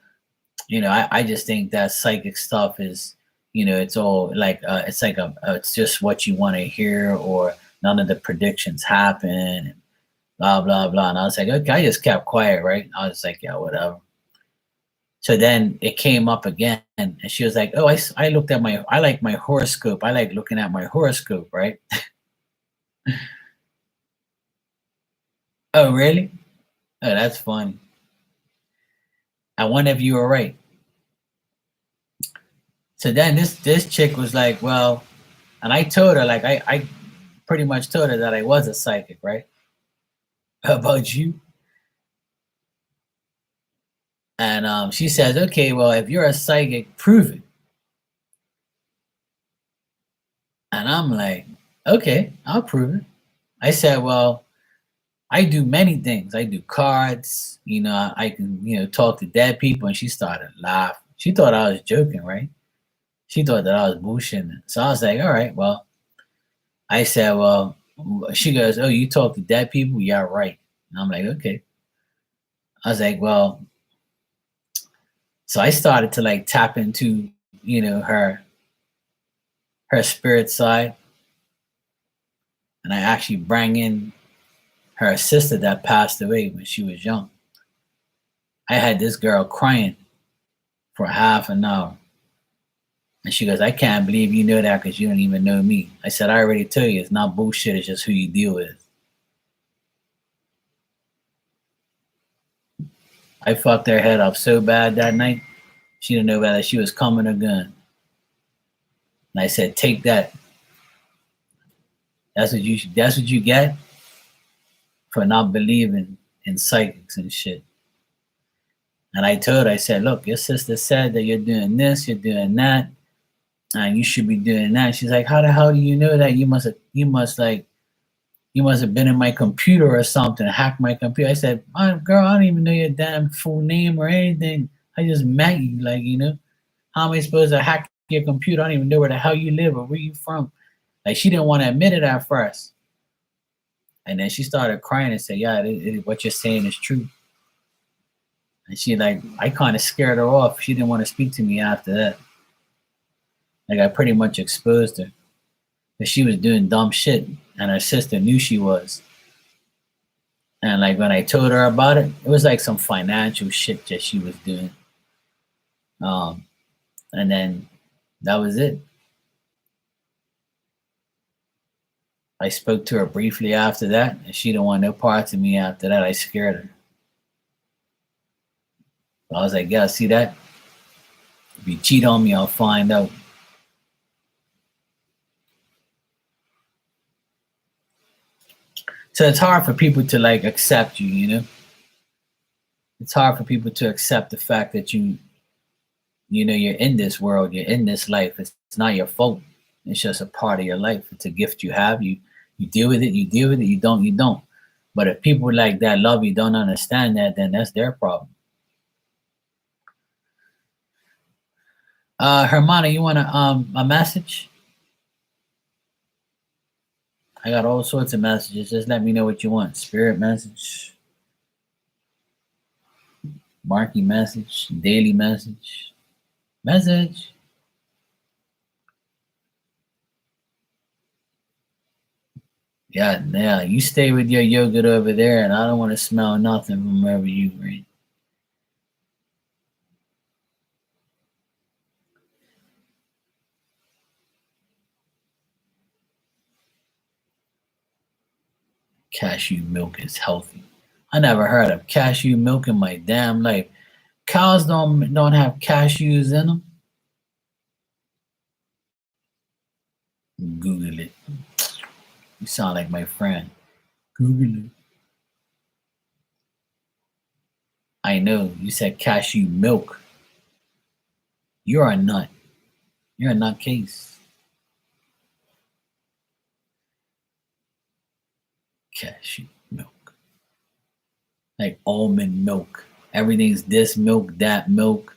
I just think that psychic stuff is, it's all like, it's like it's just what you want to hear, or none of the predictions happen, and blah blah blah." And I was like, okay, I just kept quiet, right? I was like, yeah, whatever. So then it came up again, and she was like, "Oh, I looked at I like my horoscope. I like looking at my horoscope, right?" "Oh, really? Oh, that's funny. I wonder if you were right." So then this chick was like, "Well," and I told her, like, I pretty much told her that I was a psychic, right? "How about you?" And she says, "Okay, well, if you're a psychic, prove it." And I'm like, "Okay, I'll prove it." I said, "Well, I do many things. I do cards. I can, talk to dead people." And she started laughing. She thought I was joking, right? She thought that I was bullshitting. So I was like, "All right, well," I said, "Well," she goes, "Oh, you talk to dead people? Yeah, right." And I'm like, "Okay." I was like, "Well," so I started to like tap into, her spirit side, and I actually bring in her sister that passed away when she was young. I had this girl crying for half an hour. And she goes, "I can't believe you know that because you don't even know me." I said, "I already tell you, it's not bullshit. It's just who you deal with." I fucked her head up so bad that night, she didn't know whether she was coming or going. And I said, "Take that. That's what you get for not believing in psychics and shit." And I told her, I said, "Look, your sister said that you're doing this, you're doing that, and you should be doing that." She's like, "How the hell do you know that? You must have been in my computer or something, hacked my computer." I said, "Girl, I don't even know your damn full name or anything. I just met you. Like, how am I supposed to hack your computer? I don't even know where the hell you live or where you from." Like, she didn't want to admit it at first. And then she started crying and said, "Yeah, what you're saying is true." And she, like, I kind of scared her off. She didn't want to speak to me after that. Like, I pretty much exposed her. But she was doing dumb shit. And her sister knew she was. And like when I told her about it, it was like some financial shit that she was doing. Um, and then that was it. I spoke to her briefly after that, and she didn't want no parts of me after that. I scared her. I was like, "Yeah, see that? If you cheat on me, I'll find out." So it's hard for people to like accept you, It's hard for people to accept the fact that you're in this world, you're in this life. It's not your fault. It's just a part of your life. It's a gift you have. You deal with it, you deal with it, you don't. But if people like that love you don't understand that, then that's their problem. Hermana, you want a message? I got all sorts of messages. Just let me know what you want. Spirit message, marky message, daily message. Message. Yeah, yeah. You stay with your yogurt over there, and I don't want to smell nothing from wherever you read. Cashew milk is healthy. I never heard of cashew milk in my damn life. Cows don't have cashews in them. Google it. You sound like my friend. Google it. I know you said cashew milk. You're a nut. You're a nutcase. Cashew milk, like almond milk. Everything's this milk, that milk.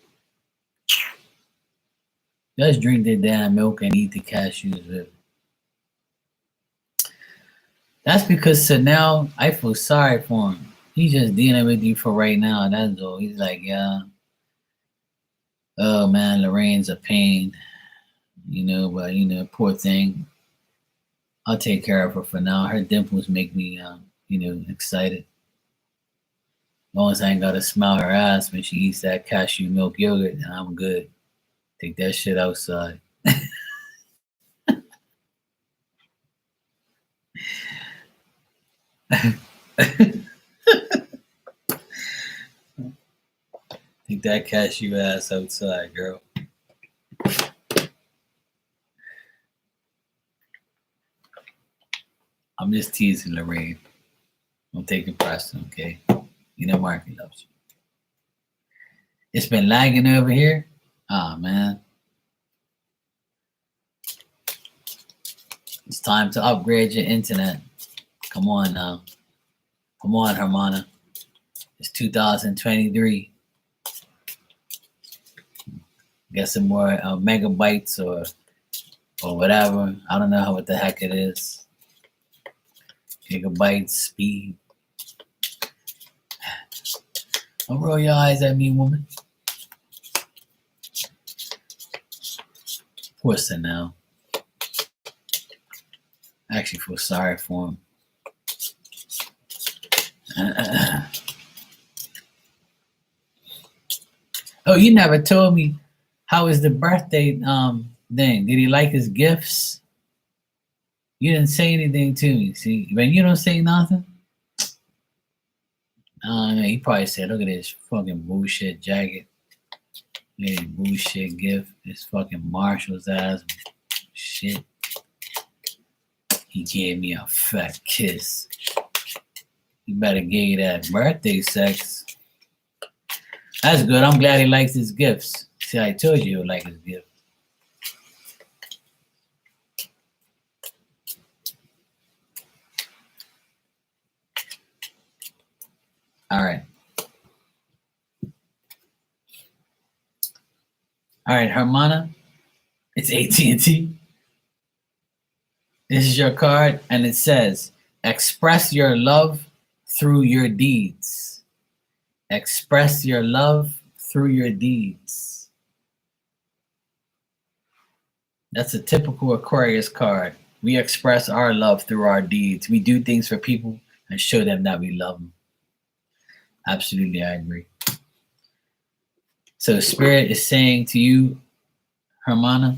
Just drink the damn milk and eat the cashews with it. That's because so now I feel sorry for him. He's just dealing with you for right now. That's all. He's like, yeah, oh man, Lorraine's a pain, but poor thing. I'll take care of her for now. Her dimples make me, excited. As long as I ain't gotta smell her ass when she eats that cashew milk yogurt, then I'm good. Take that shit outside. Take that cashew ass outside, girl. I'm just teasing Lorraine. Don't take it personal, okay? You know Marky loves you. It's been lagging over here. Ah, man. It's time to upgrade your internet. Come on now. Come on, Hermana. It's 2023. Get some more megabytes or whatever. I don't know what the heck it is. Gigabytes speed. Don't roll your eyes at me, woman. Poor now. I actually feel sorry for him. Oh, you never told me how was the birthday thing? Did he like his gifts? You didn't say anything to me. See, when you don't say nothing, he probably said, "Look at this fucking bullshit jacket. Look at this bullshit gift. This fucking Marshall's ass shit. He gave me a fat kiss. You better give you that birthday sex." That's good. I'm glad he likes his gifts. See, I told you he would like his gift. All right. All right, Hermana. It's AT&T. This is your card, and it says, express your love through your deeds. Express your love through your deeds. That's a typical Aquarius card. We express our love through our deeds. We do things for people and show them that we love them. Absolutely, I agree. So Spirit is saying to you, Hermana,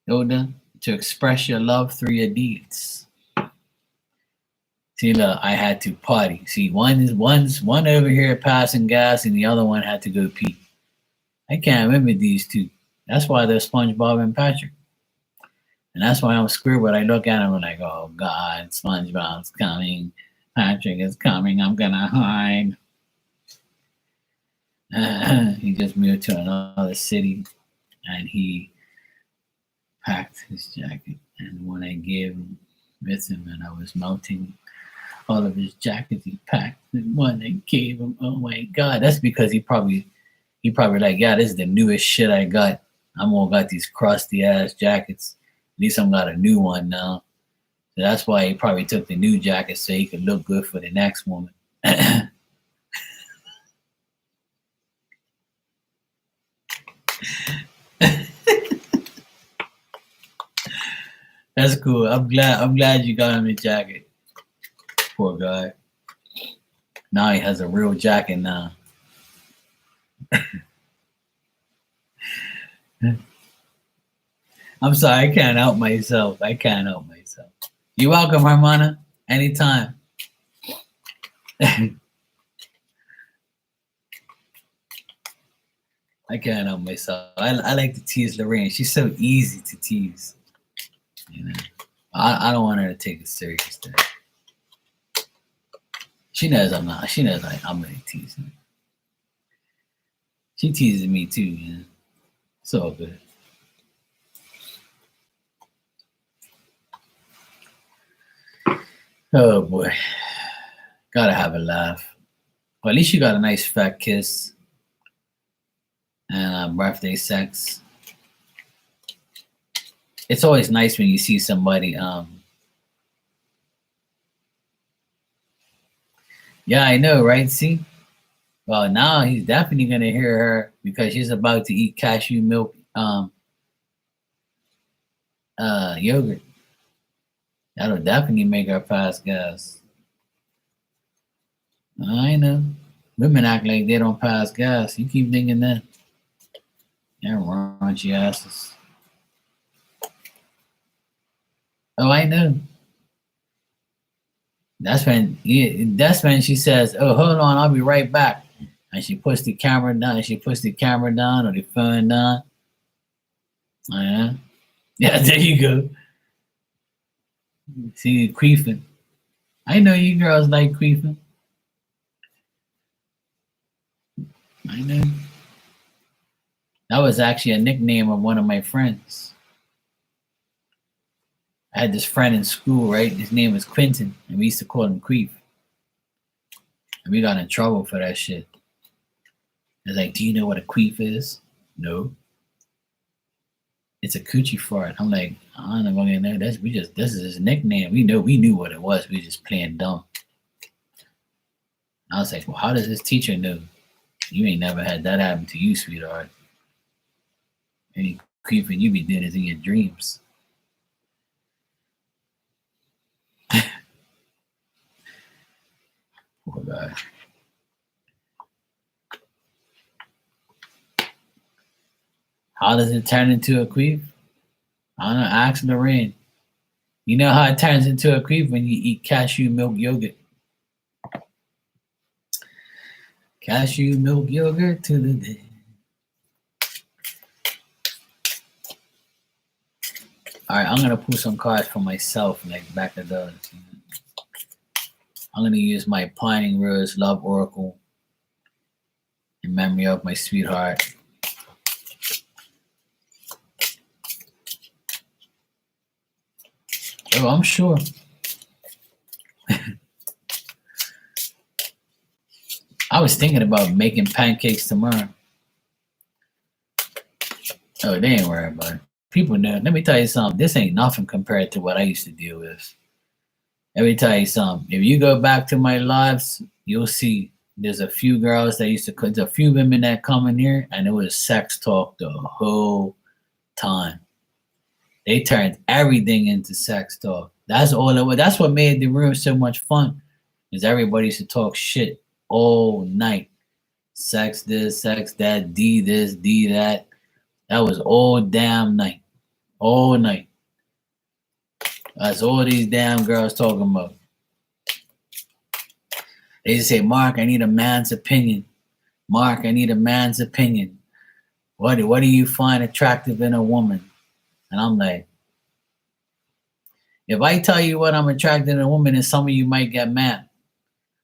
Yoda, to express your love through your deeds. See, look, I had to party. See, one over here passing gas, and the other one had to go pee. I can't remember these two. That's why they're SpongeBob and Patrick. And that's why I'm screwed when I look at them and like, oh God, SpongeBob's coming. Patrick is coming. I'm gonna hide. He just moved to another city and he packed his jacket. And when I gave him with him and I was melting all of his jackets, he packed the one I gave him. Oh my God. That's because he probably like, yeah, this is the newest shit I got. I'm all got these crusty ass jackets. At least I'm got a new one now. So that's why he probably took the new jacket so he could look good for the next woman. That's cool. I'm glad you got him a jacket. Poor guy. Now he has a real jacket now. I'm sorry, I can't help myself. You're welcome, Hermana. Anytime. I can't help myself. I like to tease Lorraine. She's so easy to tease. You know, I don't want her to take it serious. Though. She knows I'm not. She knows I'm really teasing her. She teases me too. You know, it's all good. Oh boy, gotta have a laugh. Well, at least you got a nice fat kiss and birthday sex. It's always nice when you see somebody. Yeah, I know, right? See, well, now he's definitely gonna hear her because she's about to eat cashew milk, yogurt. That'll definitely make her pass gas. I know. Women act like they don't pass gas. You keep thinking that. Yeah, raunchy asses. Oh, I know. That's when she says, "Oh, hold on, I'll be right back." And she puts the camera down. She puts the camera down or the phone down. Yeah, yeah. There you go. See, queefing. I know you girls like queefing. I know. That was actually a nickname of one of my friends. I had this friend in school, right? His name was Quentin, and we used to call him Queef. And we got in trouble for that shit. It's like, do you know what a queef is? No. It's a coochie fart. I'm like, I don't know. This is his nickname. We knew what it was. We just playing dumb. I was like, well, how does this teacher know? You ain't never had that happen to you, sweetheart. Any queefing you be doing is in your dreams. Poor guy. How does it turn into a queef? I don't know. Ask Lorraine. You know how it turns into a queef when you eat cashew milk yogurt. Cashew milk yogurt to the day. All right, I'm gonna pull some cards for myself, like back of those. I'm gonna use my Pining Rose Love Oracle in memory of my sweetheart. Oh, I'm sure. I was thinking about making pancakes tomorrow. Oh, they ain't worried about it. People know. Let me tell you something. This ain't nothing compared to what I used to deal with. Let me tell you something. If you go back to my lives, you'll see there's a few girls that used to, there's a few women that come in here, and it was sex talk the whole time. They turned everything into sex talk. That's all it was. That's what made the room so much fun, is everybody used to talk shit all night. Sex this, sex that, D this, D that. That was all damn night. All night. That's all these damn girls talking about. They just say, Mark, I need a man's opinion. Mark, I need a man's opinion. What do you find attractive in a woman? And I'm like, if I tell you what I'm attracted in a woman, and some of you might get mad.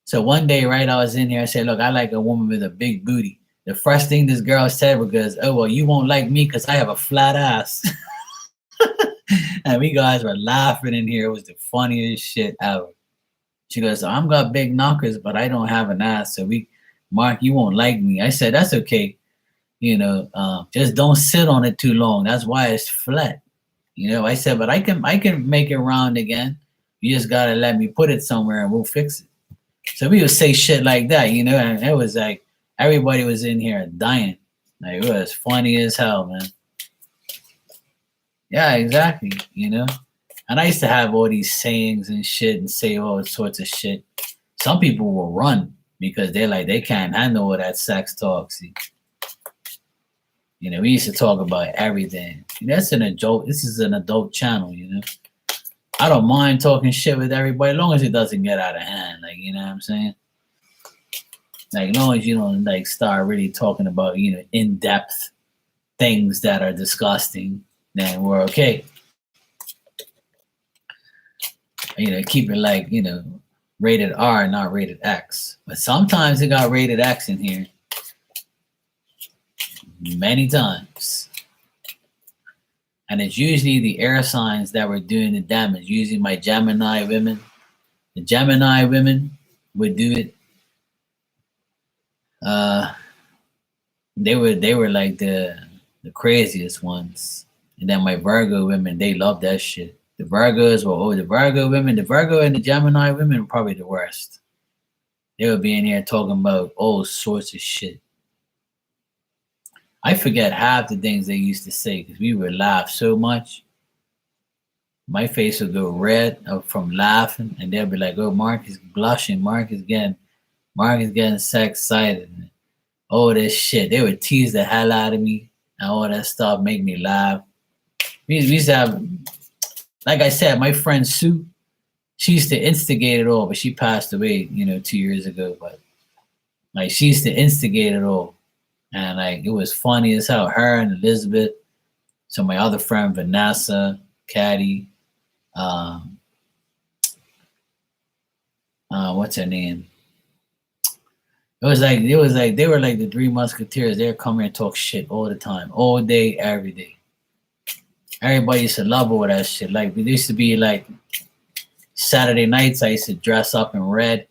So one day, right, I was in here, I said, look, I like a woman with a big booty. The first thing this girl said was, oh, well, you won't like me because I have a flat ass. And we guys were laughing in here. It was the funniest shit ever. She goes, I'm got big knockers, but I don't have an ass. So Mark, you won't like me. I said, that's okay. Just don't sit on it too long. That's why it's flat. I said, but I can make it round again. You just gotta let me put it somewhere and we'll fix it. So we would say shit like that, and it was like everybody was in here dying. Like it was funny as hell, man. Yeah, exactly. And I used to have all these sayings and shit and say all sorts of shit. Some people will run because they can't handle all that sex talk. See, we used to talk about everything. This is an adult channel, I don't mind talking shit with everybody as long as it doesn't get out of hand. Like, you know what I'm saying? Like, as long as you don't start really talking about, in-depth things that are disgusting, then we're okay. Keep it rated R, not rated X. But sometimes it got rated X in here. Many times. And it's usually the air signs that were doing the damage. Usually my Gemini women. The Gemini women would do it. Uh, they were like the craziest ones. And then my Virgo women, they love that shit. The Virgos were the Virgo women, the Virgo and the Gemini women were probably the worst. They would be in here talking about all sorts of shit. I forget half the things they used to say because we would laugh so much. My face would go red from laughing, and they'll be like, "Oh, Mark is blushing. Mark is getting so excited." And all this shit. They would tease the hell out of me, and all that stuff make me laugh. We used to have, like I said, my friend Sue. She used to instigate it all, but she passed away, 2 years ago. But like she used to instigate it all, and like it was funny as hell. Her and Elizabeth. So my other friend Vanessa, Caddy, um, what's her name? It was like they were like the Three Musketeers. They'd come here and talk shit all the time, all day, every day. Everybody used to love all that shit. Like it used to be like Saturday nights. I used to dress up in red,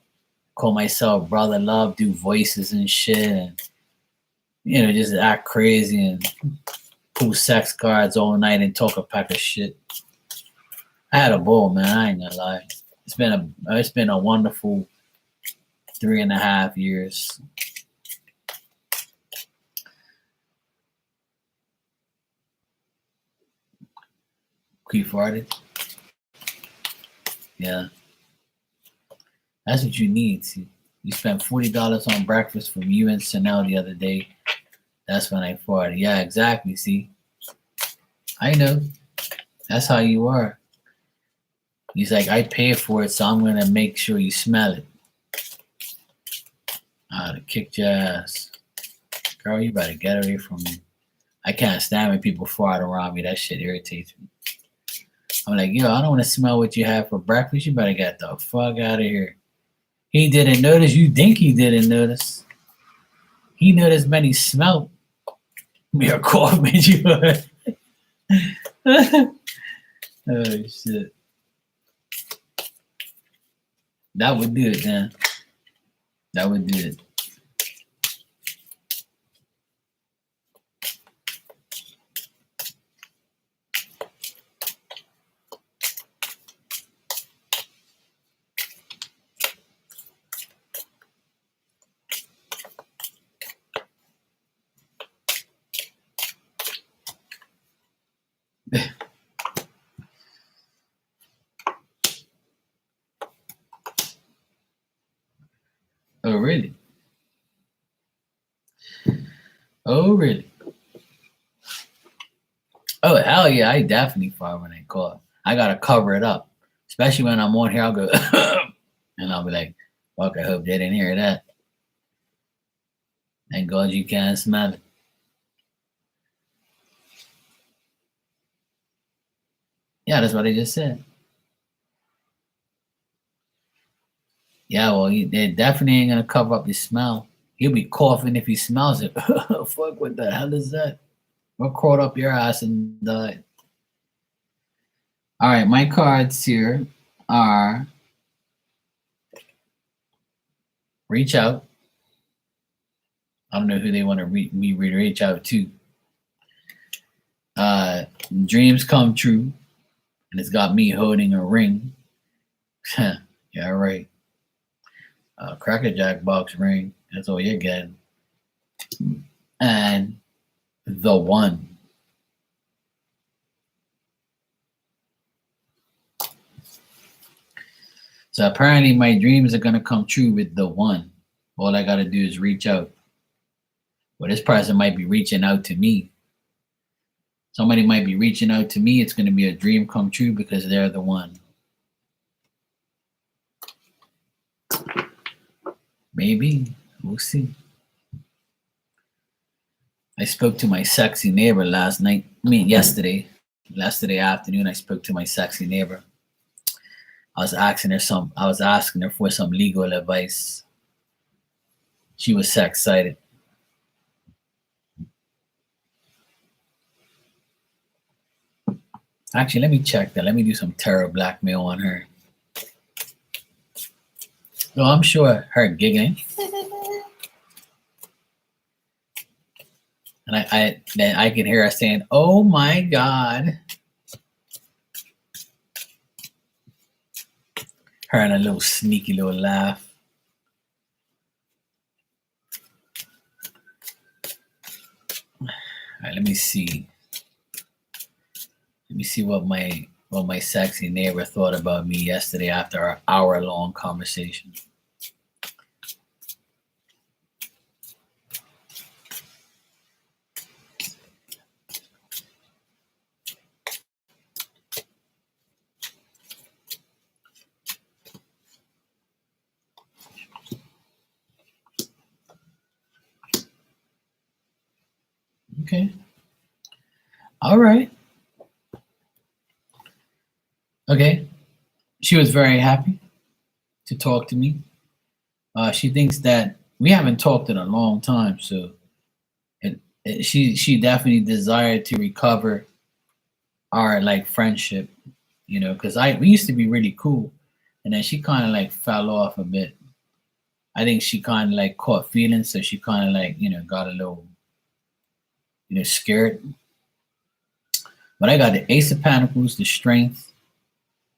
call myself Brother Love, do voices and shit, and just act crazy and pull sex cards all night and talk a pack of shit. I had a ball, man. I ain't gonna lie. It's been a wonderful 3.5 years. Quick farted. Yeah, that's what you need. See, you spent $40 on breakfast from you and Sanel the other day. That's when I farted. Yeah, exactly. See, I know. That's how you are. He's like, I paid for it, so I'm gonna make sure you smell it. I'd have kicked your ass. Girl, you better get away from me. I can't stand when people fart around me. That shit irritates me. I'm like, yo, I don't want to smell what you have for breakfast. You better get the fuck out of here. He didn't notice. You think he didn't notice. He noticed when he smelled. Your cough made you. Oh, shit. That would do it, man. That would do it. Oh, really? Oh, really? Oh, hell yeah. I definitely fart when I cough. I got to cover it up. Especially when I'm on here, I'll go, and I'll be like, fuck, I hope they didn't hear that. Thank God you can't smell it. Yeah, that's what I just said. Yeah, well, they definitely ain't going to cover up his smell. He'll be coughing if he smells it. Fuck, what the hell is that? What crawled up your ass and died? All right, my cards here are reach out. I don't know who they want to reach out to. Dreams come true, and it's got me holding a ring. Yeah, right. Cracker Jack box ring. That's all you're getting. And the one. So apparently my dreams are gonna come true with the one. All I gotta do is reach out. Well, this person might be reaching out to me. Somebody might be reaching out to me. It's gonna be a dream come true because they're the one. Maybe. We'll see. I spoke to my sexy neighbor last night. Yesterday. Yesterday afternoon, I spoke to my sexy neighbor. I was asking her for some legal advice. She was so excited. Actually, let me check that. Let me do some terror blackmail on her. No, I'm sure her giggling. then I can hear her saying, "Oh my God," her and a little sneaky little laugh. All right, let me see. Let me see what my sexy neighbor thought about me yesterday after our hour-long conversation. Okay. All right. Okay. She was very happy to talk to me. She thinks that we haven't talked in a long time, so she definitely desired to recover our like friendship, because I we used to be really cool, and then she kind of like fell off a bit. I think she kind of like caught feelings, so she kind of like got a little scared. But I got the Ace of Pentacles, the Strength,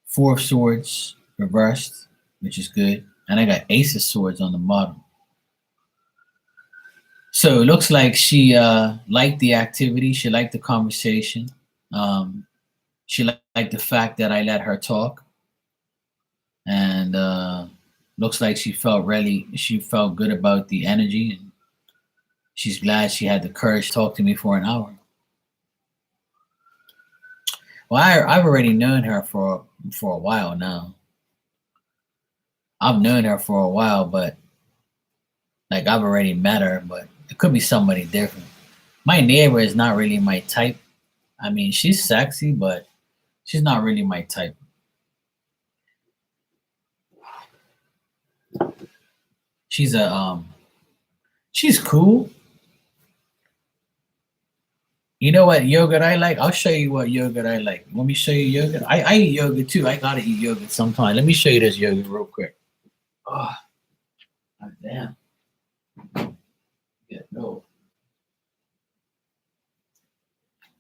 Four of Swords reversed, which is good, and I got Ace of Swords on the bottom. So it looks like she liked the activity. She liked the conversation. She liked the fact that I let her talk, and looks like she felt good about the energy, and she's glad she had the courage to talk to me for an hour. Well, I've already known her for a while now. I've known her for a while, but like I've already met her, but it could be somebody different. My neighbor is not really my type. I mean, she's sexy, but she's not really my type. She's she's cool. You know what yogurt I like? I'll show you what yogurt I like. Let me show you yogurt. I eat yogurt too. I gotta eat yogurt sometime. Let me show you this yogurt real quick. Oh, God damn. Yeah, no.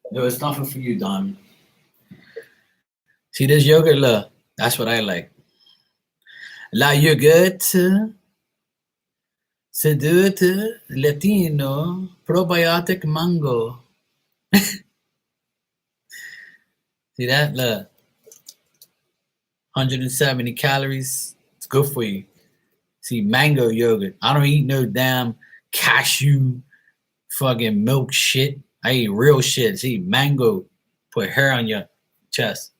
No, it's nothing for you, Don. See this yogurt? Look, that's what I like. La yogurt, seduce Latino, probiotic mango. See that? Look, 170 calories. It's good for you. See, mango yogurt. I don't eat no damn cashew fucking milk shit. I eat real shit. See, mango. Put hair on your chest.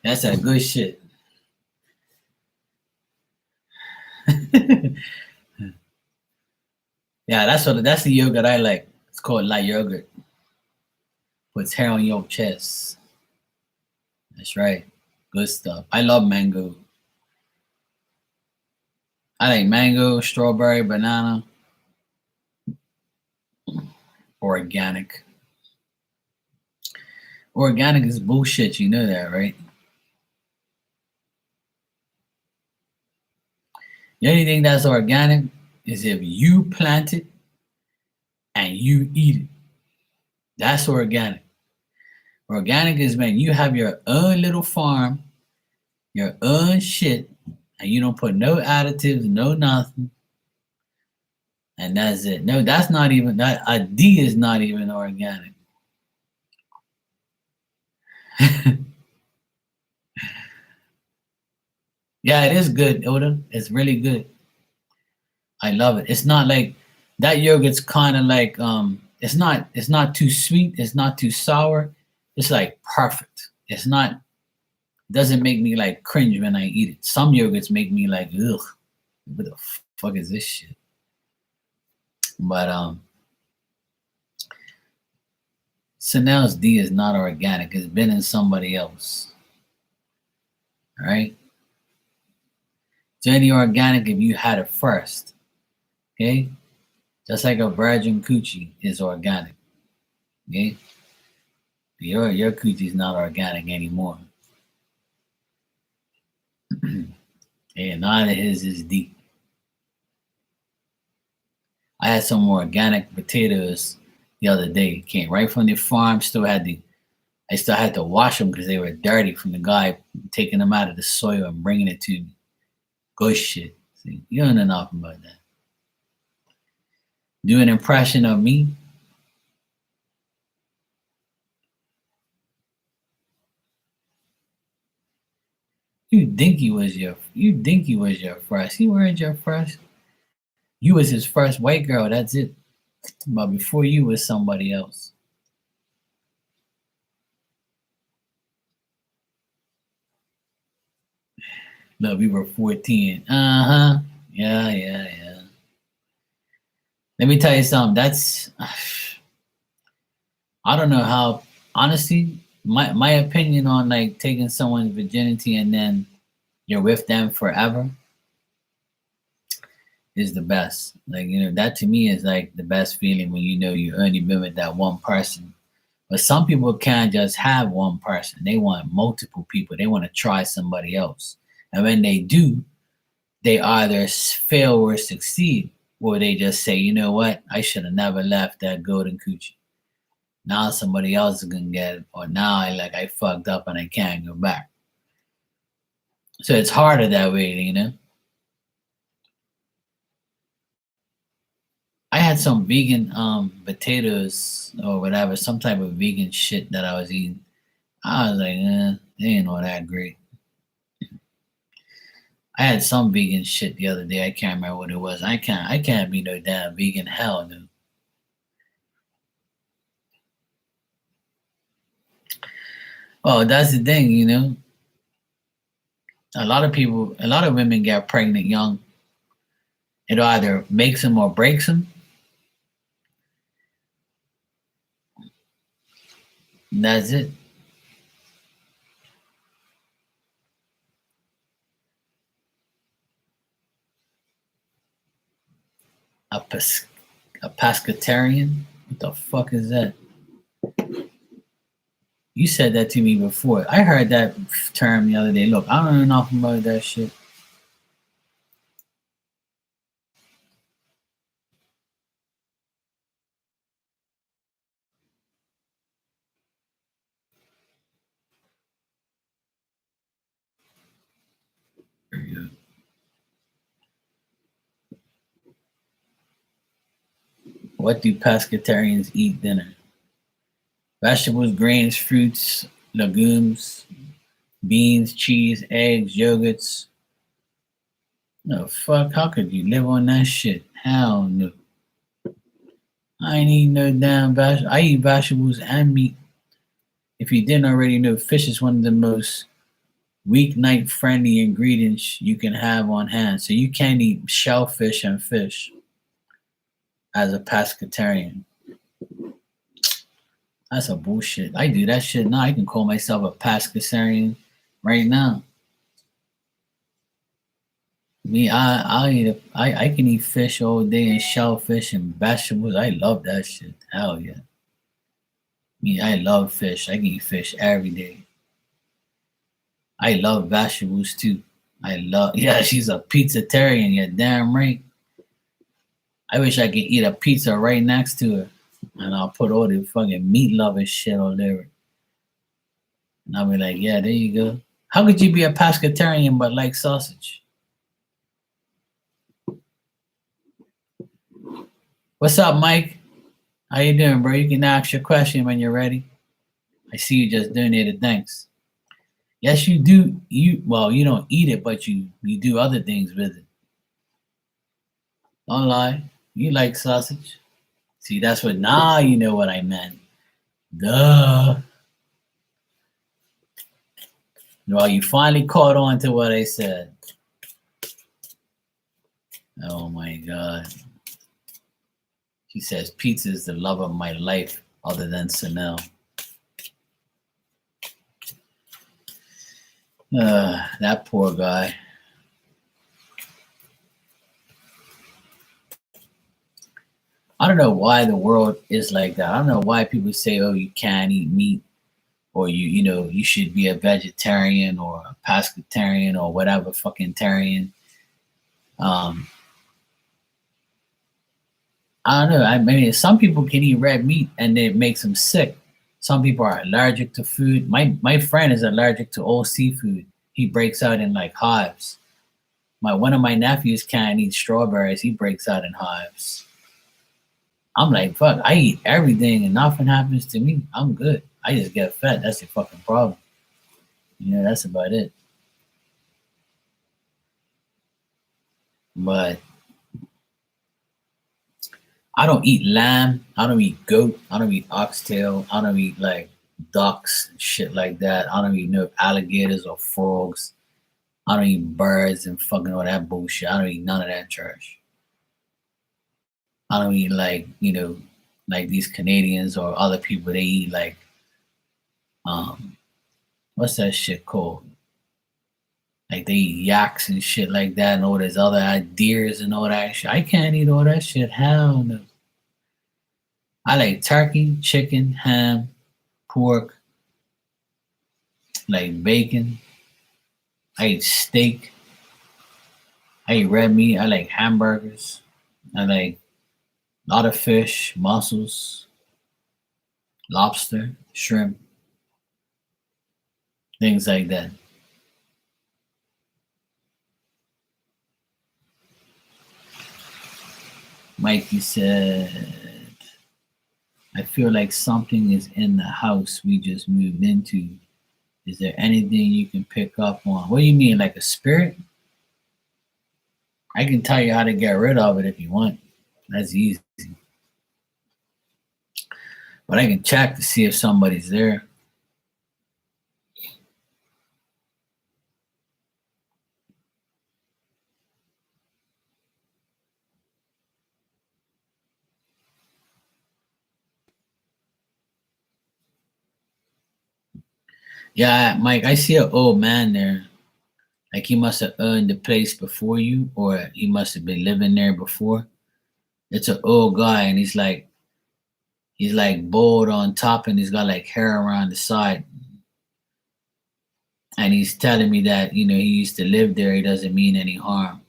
That's that good shit. Yeah, that's the yogurt I like. It's called light yogurt. Puts hair on your chest. That's right. Good stuff. I love mango. I like mango, strawberry, banana, organic. Organic is bullshit. You know that, right? The only thing that's organic is if you plant it and you eat it. That's organic. Organic is when you have your own little farm, your own shit, and you don't put no additives, no nothing, and that's it. No, that's not even that. A D is not even organic. Yeah, it is good, Oda. It's really good. I love it. It's not like that yogurt's kind of like it's not too sweet, it's not too sour. It's like perfect. It's not doesn't make me like cringe when I eat it. Some yogurts make me like ugh. What the fuck is this shit? But Chanel's D is not organic. It's been in somebody else. All right. It's only organic if you had it first. Okay? Just like a virgin coochie is organic. Okay? Your coochie is not organic anymore. And none of his is deep. I had some organic potatoes the other day. Came right from the farm. I still had to wash them because they were dirty from the guy taking them out of the soil and bringing it to me. Good shit. See, you don't know nothing about that. Do an impression of me. You think he was your first. He weren't your first. You was his first white girl, that's it. But before you was somebody else. No, we were 14. Uh-huh. Yeah, yeah, yeah. Let me tell you something. That's I don't know how honestly, my opinion on like taking someone's virginity and then you're with them forever is the best. Like, that to me is like the best feeling when you know you only been with that one person. But some people can't just have one person. They want multiple people. They want to try somebody else. And when they do, they either fail or succeed, or they just say, you know what, I should have never left that golden coochie. Now somebody else is gonna get it, or now I fucked up and I can't go back. So it's harder that way. I had some vegan potatoes or whatever, some type of vegan shit that I was eating. I was like, they ain't all that great. I had some vegan shit the other day. I can't remember what it was. I can't be no damn vegan. Hell no. Well, that's the thing. A lot of women get pregnant young. It either makes them or breaks them. And that's it. A, pes- a pescatarian? What the fuck is that? You said that to me before. I heard that term the other day. Look, I don't know nothing about that shit. What do pescatarians eat dinner? Vegetables, grains, fruits, legumes, beans, cheese, eggs, yogurts. No, fuck, how could you live on that shit? Hell no. I ain't eating no damn vegetables. I eat vegetables and meat. If you didn't already know, fish is one of the most weeknight friendly ingredients you can have on hand. So you can't eat shellfish and fish as a pescatarian. That's a bullshit. I do that shit now. I can call myself a pescatarian right now. Me, I can eat fish all day and shellfish and vegetables. I love that shit. Hell yeah. Me, I love fish. I can eat fish every day. I love vegetables too. Yeah, she's a pizzatarian. You're damn right. I wish I could eat a pizza right next to her, and I'll put all the fucking meat loving shit all over it. And I'll be like, yeah, there you go. How could you be a pescatarian but like sausage? What's up, Mike? How you doing, bro? You can ask your question when you're ready. I see you just donated. Thanks. Yes, you do. You don't eat it, but you do other things with it. Don't lie. You like sausage. See, that's what now you know what I meant. Duh. Well, you finally caught on to what I said. Oh my god. She says pizza is the love of my life other than Sanel. That poor guy. I don't know why the world is like that. I don't know why people say, oh, you can't eat meat or you should be a vegetarian or a pescatarian or whatever fucking tarian. Um, I don't know. I mean, some people can eat red meat and it makes them sick. Some people are allergic to food. My friend is allergic to all seafood. He breaks out in like hives. My One of my nephews can't eat strawberries. He breaks out in hives. I'm like, fuck. I eat everything and nothing happens to me. I'm good. I just get fat. That's the fucking problem. That's about it. But I don't eat lamb. I don't eat goat. I don't eat oxtail. I don't eat like ducks and shit like that. I don't eat no alligators or frogs. I don't eat birds and fucking all that bullshit. I don't eat none of that trash. I don't eat like these Canadians or other people. They eat like um what's that shit called? Like they eat yaks and shit like that and all this other deers and all that shit. I can't eat all that shit. Hell no. I like turkey, chicken, ham, pork, like bacon. I eat steak. I eat red meat. I like hamburgers. I like a lot of fish, mussels, lobster, shrimp, things like that. Mikey said, I feel like something is in the house we just moved into. Is there anything you can pick up on? What do you mean, like a spirit? I can tell you how to get rid of it if you want. That's easy. But I can check to see if somebody's there. Yeah, Mike, I see an old man there. Like he must have owned the place before you, or he must have been living there before. It's an old guy, and he's like bald on top, and he's got like hair around the side. And he's telling me that he used to live there. He doesn't mean any harm.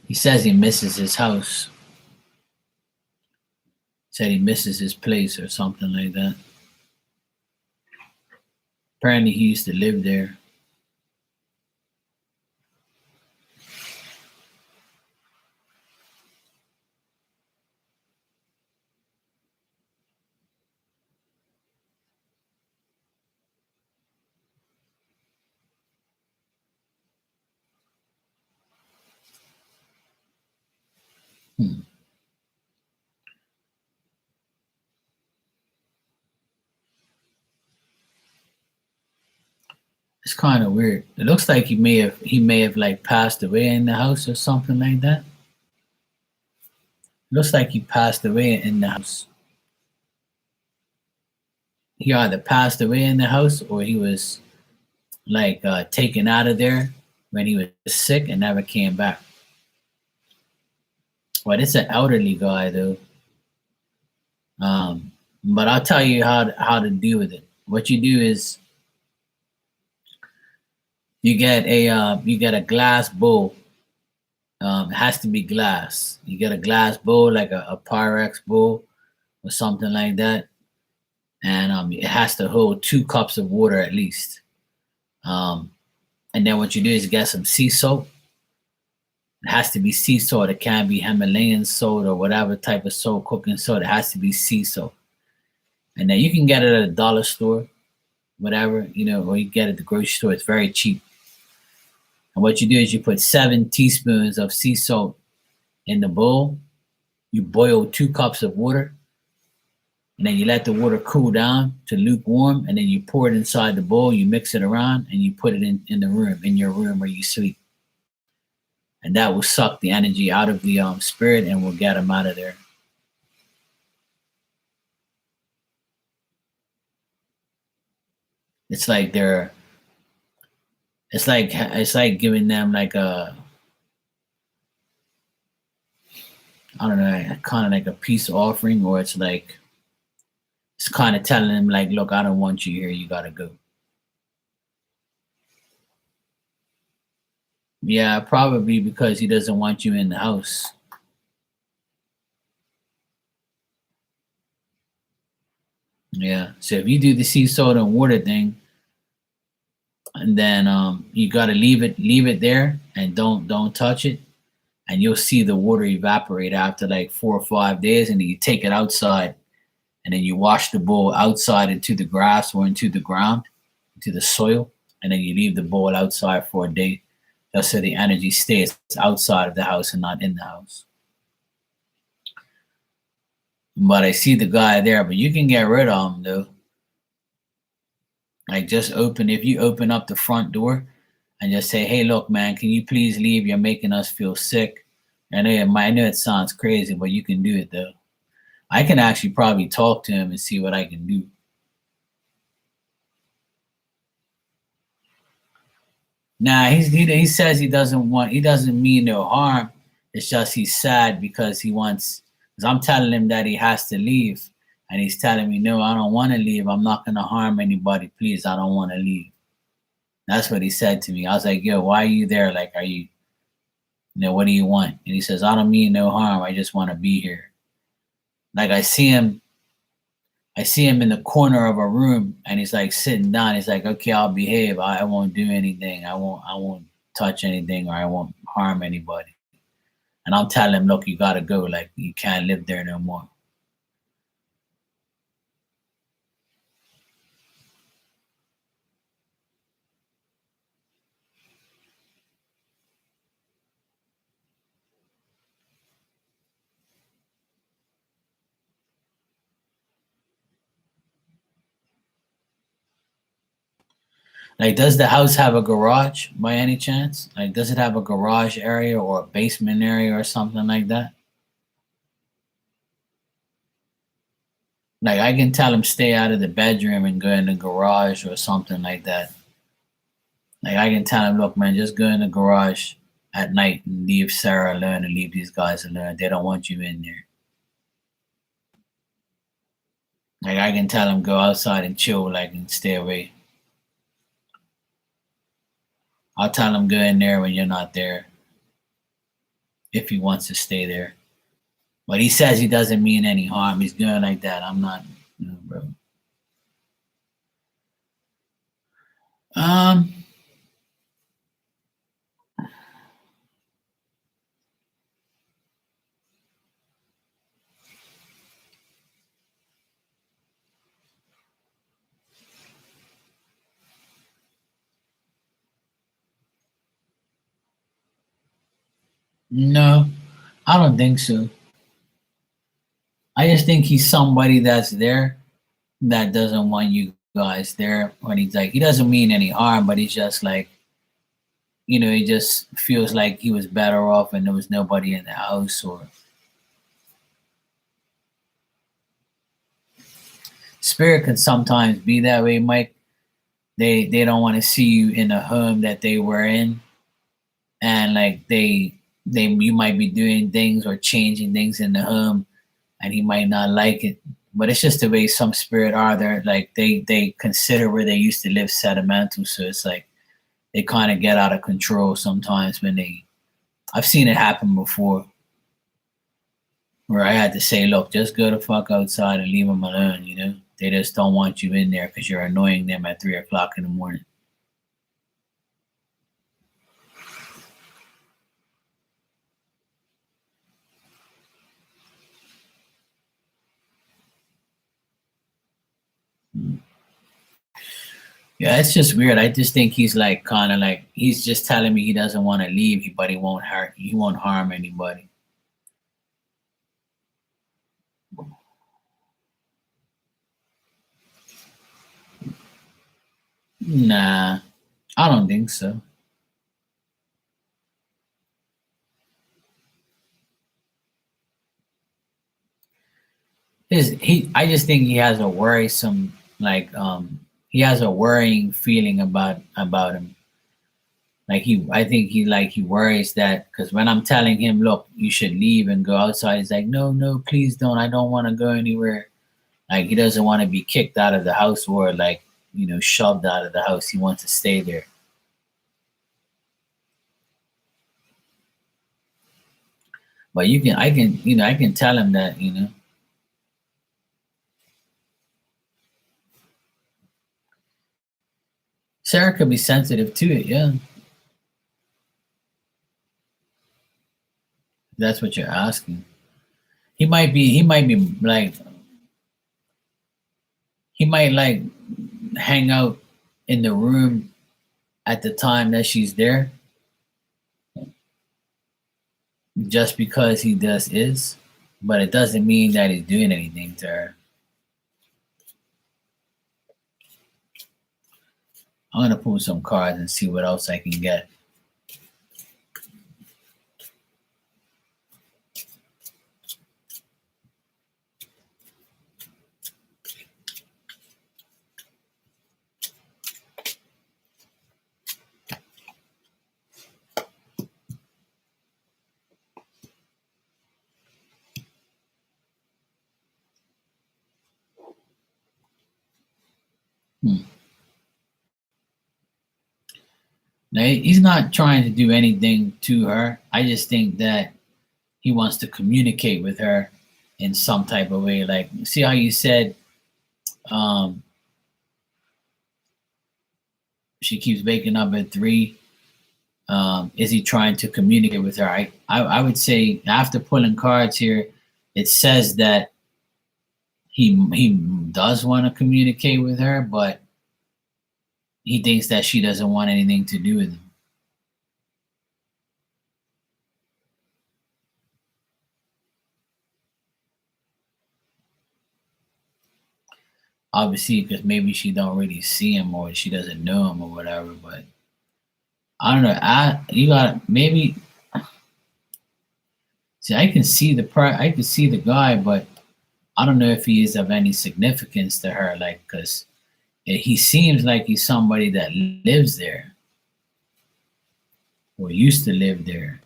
He says he misses his house. Said he misses his place or something like that. Apparently, he used to live there. Hmm. It's kind of weird. It looks like he may have like passed away in the house or something like that. Looks like he passed away in the house. He either passed away in the house or he was like taken out of there when he was sick and never came back. But it's an elderly guy though. But I'll tell you how to deal with it. What you do is you get a glass bowl. It has to be glass. You get a glass bowl like a Pyrex bowl or something like that, and it has to hold 2 cups of water at least. Um, and then what you do is get some sea salt. It has to be sea salt. It can't be Himalayan salt or whatever type of salt, cooking salt. It has to be sea salt. And then you can get it at a dollar store, whatever, or you get it at the grocery store. It's very cheap. And what you do is you put 7 teaspoons of sea salt in the bowl. You boil 2 cups of water, and then you let the water cool down to lukewarm, and then you pour it inside the bowl. You mix it around, and you put it in your room where you sleep. and that will suck the energy out of the spirit and will get them out of there. It's like they're it's like giving them like a, I don't know, kind of like a peace offering, or it's kind of telling them like, look, I don't want you here, you gotta go. Yeah, probably because he doesn't want you in the house. Yeah. So if you do the sea salt and water thing, and then you gotta leave it there and don't touch it, and you'll see the water evaporate after like 4 or 5 days, and then you take it outside, and then you wash the bowl outside into the grass or into the ground, into the soil, and then you leave the bowl outside for a day, just so the energy stays outside of the house and not in the house. But I see the guy there, but you can get rid of him though. Like just open if you open up the front door and just say, "Hey, look, man, can you please leave? You're making us feel sick." I know it sounds crazy, but you can do it though. I can actually probably talk to him and see what I can do. Nah, he says he doesn't mean no harm. It's just he's sad because he wants. Because I'm telling him that he has to leave, and he's telling me, "No, I don't want to leave. I'm not gonna harm anybody. Please, I don't want to leave." That's what he said to me. I was like, "Yo, why are you there? Like, are you, what do you want?" And he says, "I don't mean no harm. I just want to be here." Like I see him in the corner of a room, and he's like sitting down. He's like, "Okay, I'll behave. I won't do anything. I won't touch anything, or I won't harm anybody." And I'm telling him, "Look, you gotta go. Like, you can't live there no more." Like, does the house have a garage by any chance? Like, does it have a garage area or a basement area or something like that? Like, I can tell him stay out of the bedroom and go in the garage or something like that. Like, I can tell him, look, man, just go in the garage at night and leave Sarah alone and leave these guys alone. They don't want you in there. Like, I can tell him go outside and chill, like, and stay away. I'll tell him go in there when you're not there if he wants to stay there. But he says he doesn't mean any harm. He's going like that. I'm not, bro. Um, no, I don't think so. I just think he's somebody that's there that doesn't want you guys there. When he's like, he doesn't mean any harm, but he's just like, he just feels like he was better off and there was nobody in the house. Or spirit can sometimes be that way, Mike. They don't want to see you in a home that they were in, and like they you might be doing things or changing things in the home, and he might not like it. But it's just the way some spirit are. There, like they consider where they used to live sentimental, so it's like they kind of get out of control sometimes when they. I've seen it happen before, where I had to say, "Look, just go the fuck outside and leave them alone." They just don't want you in there because you're annoying them at 3 o'clock in the morning. Yeah, it's just weird. I just think he's like kind of like he's just telling me he doesn't want to leave, but he won't hurt. He won't harm anybody. Nah, I don't think so. I just think he has a worrisome, like, he has a worrying feeling about him. Like I think he worries that, because when I'm telling him, look, you should leave and go outside, he's like, no, no, please don't. I don't want to go anywhere. Like he doesn't want to be kicked out of the house, or like, shoved out of the house. He wants to stay there. But I can tell him that. Sarah could be sensitive to it. Yeah, that's what you're asking. He might be like, he might like hang out in the room at the time that she's there, just because he does is, but it doesn't mean that he's doing anything to her. I'm gonna pull some cards and see what else I can get. Hmm. Now, he's not trying to do anything to her. I just think that he wants to communicate with her in some type of way. Like, see how you said, um, she keeps waking up at 3. Is he trying to communicate with her? I would say, after pulling cards here, it says that he does want to communicate with her, but he thinks that she doesn't want anything to do with him. Obviously, because maybe she don't really see him, or she doesn't know him, or whatever. But I don't know. You got maybe. See, I can see the guy, but I don't know if he is of any significance to her. Like, because he seems like he's somebody that lives there, or used to live there.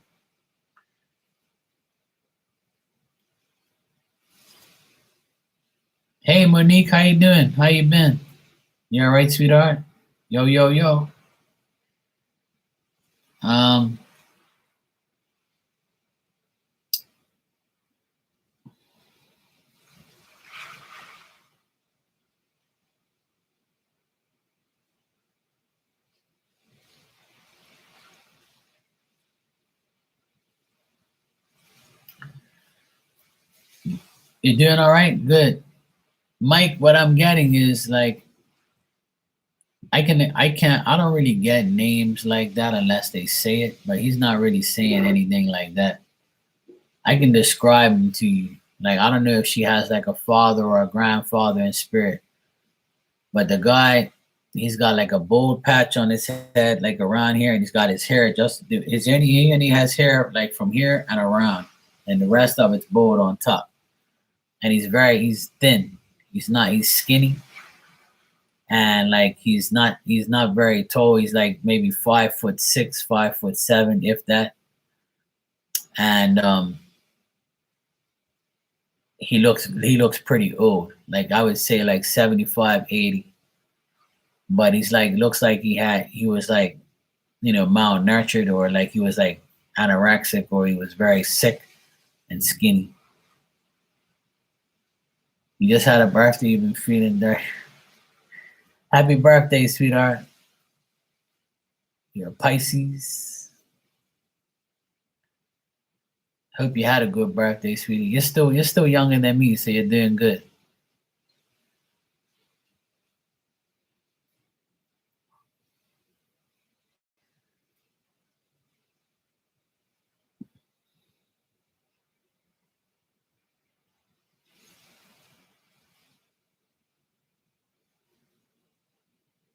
Hey, Monique, how you doing? How you been? You all right, sweetheart? Yo, yo, yo. Um, you doing all right? Good. Mike, what I'm getting is like, I don't really get names like that unless they say it, but he's not really saying anything like that. I can describe him to you. Like, I don't know if she has like a father or a grandfather in spirit, but the guy, he's got like a bald patch on his head, like around here, and he's got his hair just his and he has hair like from here and around, and the rest of it's bald on top. And he's thin. He's skinny, and like he's not very tall. He's like maybe 5'6", 5'7", if that. And he looks pretty old. Like I would say like 75, 80. But he's like, looks like he was like, malnourished, or like he was like anorexic, or he was very sick and skinny. You just had a birthday, you've been feeling there. Happy birthday, sweetheart. You're a Pisces. Hope you had a good birthday, sweetie. You're still younger than me, so you're doing good.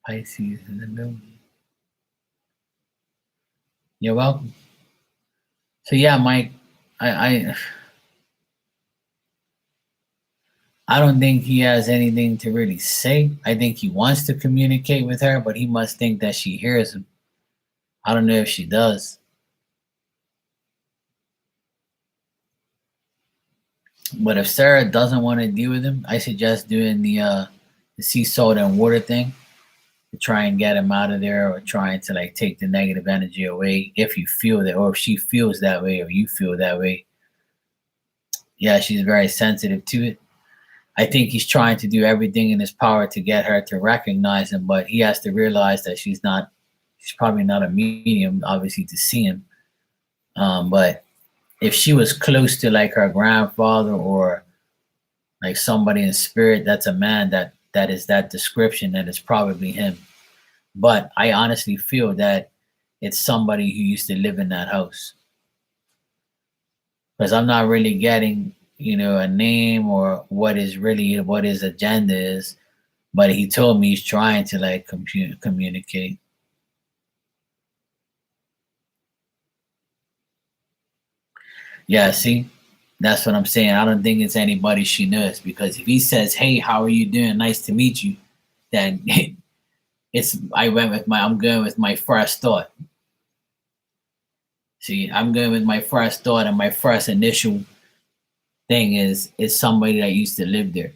Pisces in the building. You're welcome. So yeah, Mike, I I don't think he has anything to really say. I think he wants to communicate with her, but he must think that she hears him. I don't know if she does. But if Sarah doesn't want to deal with him, I suggest doing the sea salt and water thing to try and get him out of there, or trying to like take the negative energy away if you feel that, or if she feels that way or you feel that way. Yeah, she's very sensitive to it. I think he's trying to do everything in his power to get her to recognize him, but he has to realize that she's probably not a medium, obviously, to see him. But if she was close to like her grandfather or like somebody in spirit, that's a man that is that description, that is probably him. But I honestly feel that it's somebody who used to live in that house, because I'm not really getting, a name or what his agenda is. But he told me he's trying to like communicate. Yeah, see, that's what I'm saying. I don't think it's anybody she knows, because if he says, "Hey, how are you doing? Nice to meet you," then I'm going with my first thought. See, I'm going with my first thought, and my first initial thing is somebody that used to live there,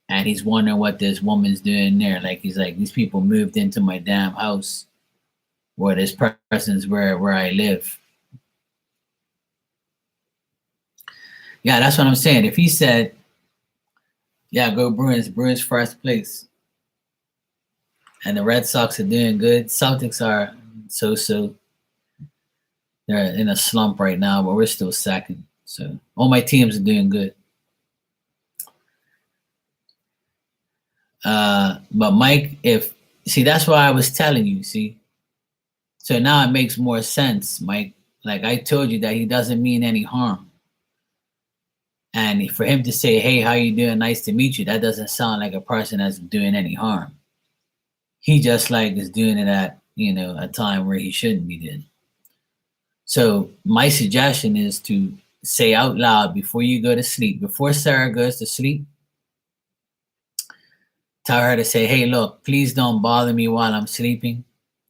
and he's wondering what this woman's doing there. Like he's like, these people moved into my damn house, where this person's where I live. Yeah, that's what I'm saying. If he said, "Yeah, go Bruins, Bruins first place," and the Red Sox are doing good, Celtics are so. They're in a slump right now, but we're still second. So all my teams are doing good. But Mike, if see, that's why I was telling you. See, so now it makes more sense, Mike. Like I told you that he doesn't mean any harm, and for him to say, "Hey, how you doing? Nice to meet you," that doesn't sound like a person that's doing any harm. He just like is doing it at a time where he shouldn't be doing. So my suggestion is to say out loud before you go to sleep, before Sarah goes to sleep, tell her to say, "Hey, look, please don't bother me while I'm sleeping.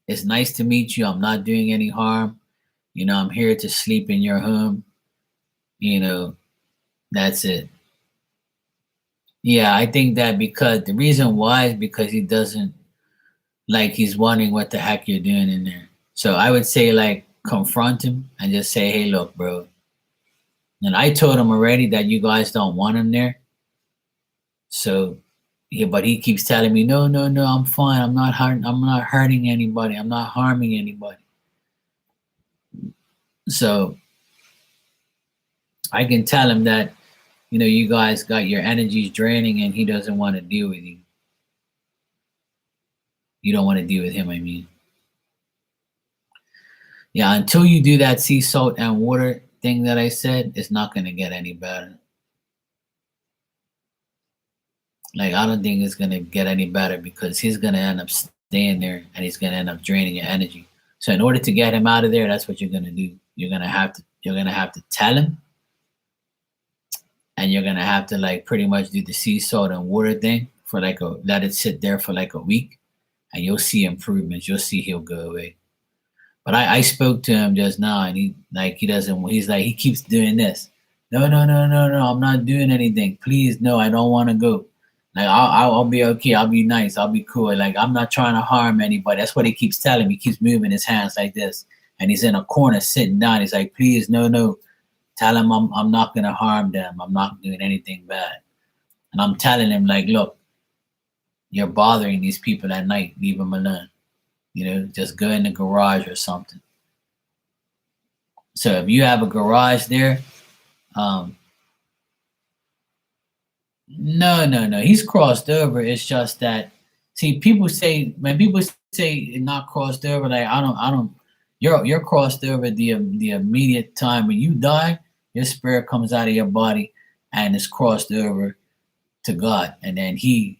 It's nice to meet you. I'm not doing any harm. I'm here to sleep in your home. You know, that's it." Yeah, I think that, because the reason why is because he doesn't, like, he's wondering what the heck you're doing in there. So I would say, like, confront him and just say, "Hey, look, bro." And I told him already that you guys don't want him there. So, yeah, but he keeps telling me, "No, no, no, I'm fine. I'm not hurting anybody. I'm not harming anybody." So I can tell him that, you guys got your energies draining, and he doesn't want to deal with you. You don't want to deal with him, I mean. Yeah, until you do that sea salt and water thing that I said, it's not going to get any better. Like, I don't think it's going to get any better, because he's going to end up staying there, and he's going to end up draining your energy. So in order to get him out of there, that's what you're going to do. You're going to have to tell him, and you're going to have to like pretty much do the sea salt and water thing for like let it sit there for like a week, and you'll see improvements. You'll see he'll go away. But I spoke to him just now, and he doesn't. He's like, he keeps doing this. "No, no, no, no, no. I'm not doing anything. Please, no. I don't want to go. Like, I'll be okay. I'll be nice. I'll be cool. Like, I'm not trying to harm anybody." That's what he keeps telling me. He keeps moving his hands like this, and he's in a corner sitting down. He's like, "Please, no, no. Tell him I'm not gonna harm them. I'm not doing anything bad." And I'm telling him, like, "Look, you're bothering these people at night. Leave them alone. Just go in the garage or something." So if you have a garage there, um, no, no, no, he's crossed over. It's just that, see, people say, when people say not crossed over, like, I don't. You're crossed over the immediate time when you die. Your spirit comes out of your body and is crossed over to God, and then He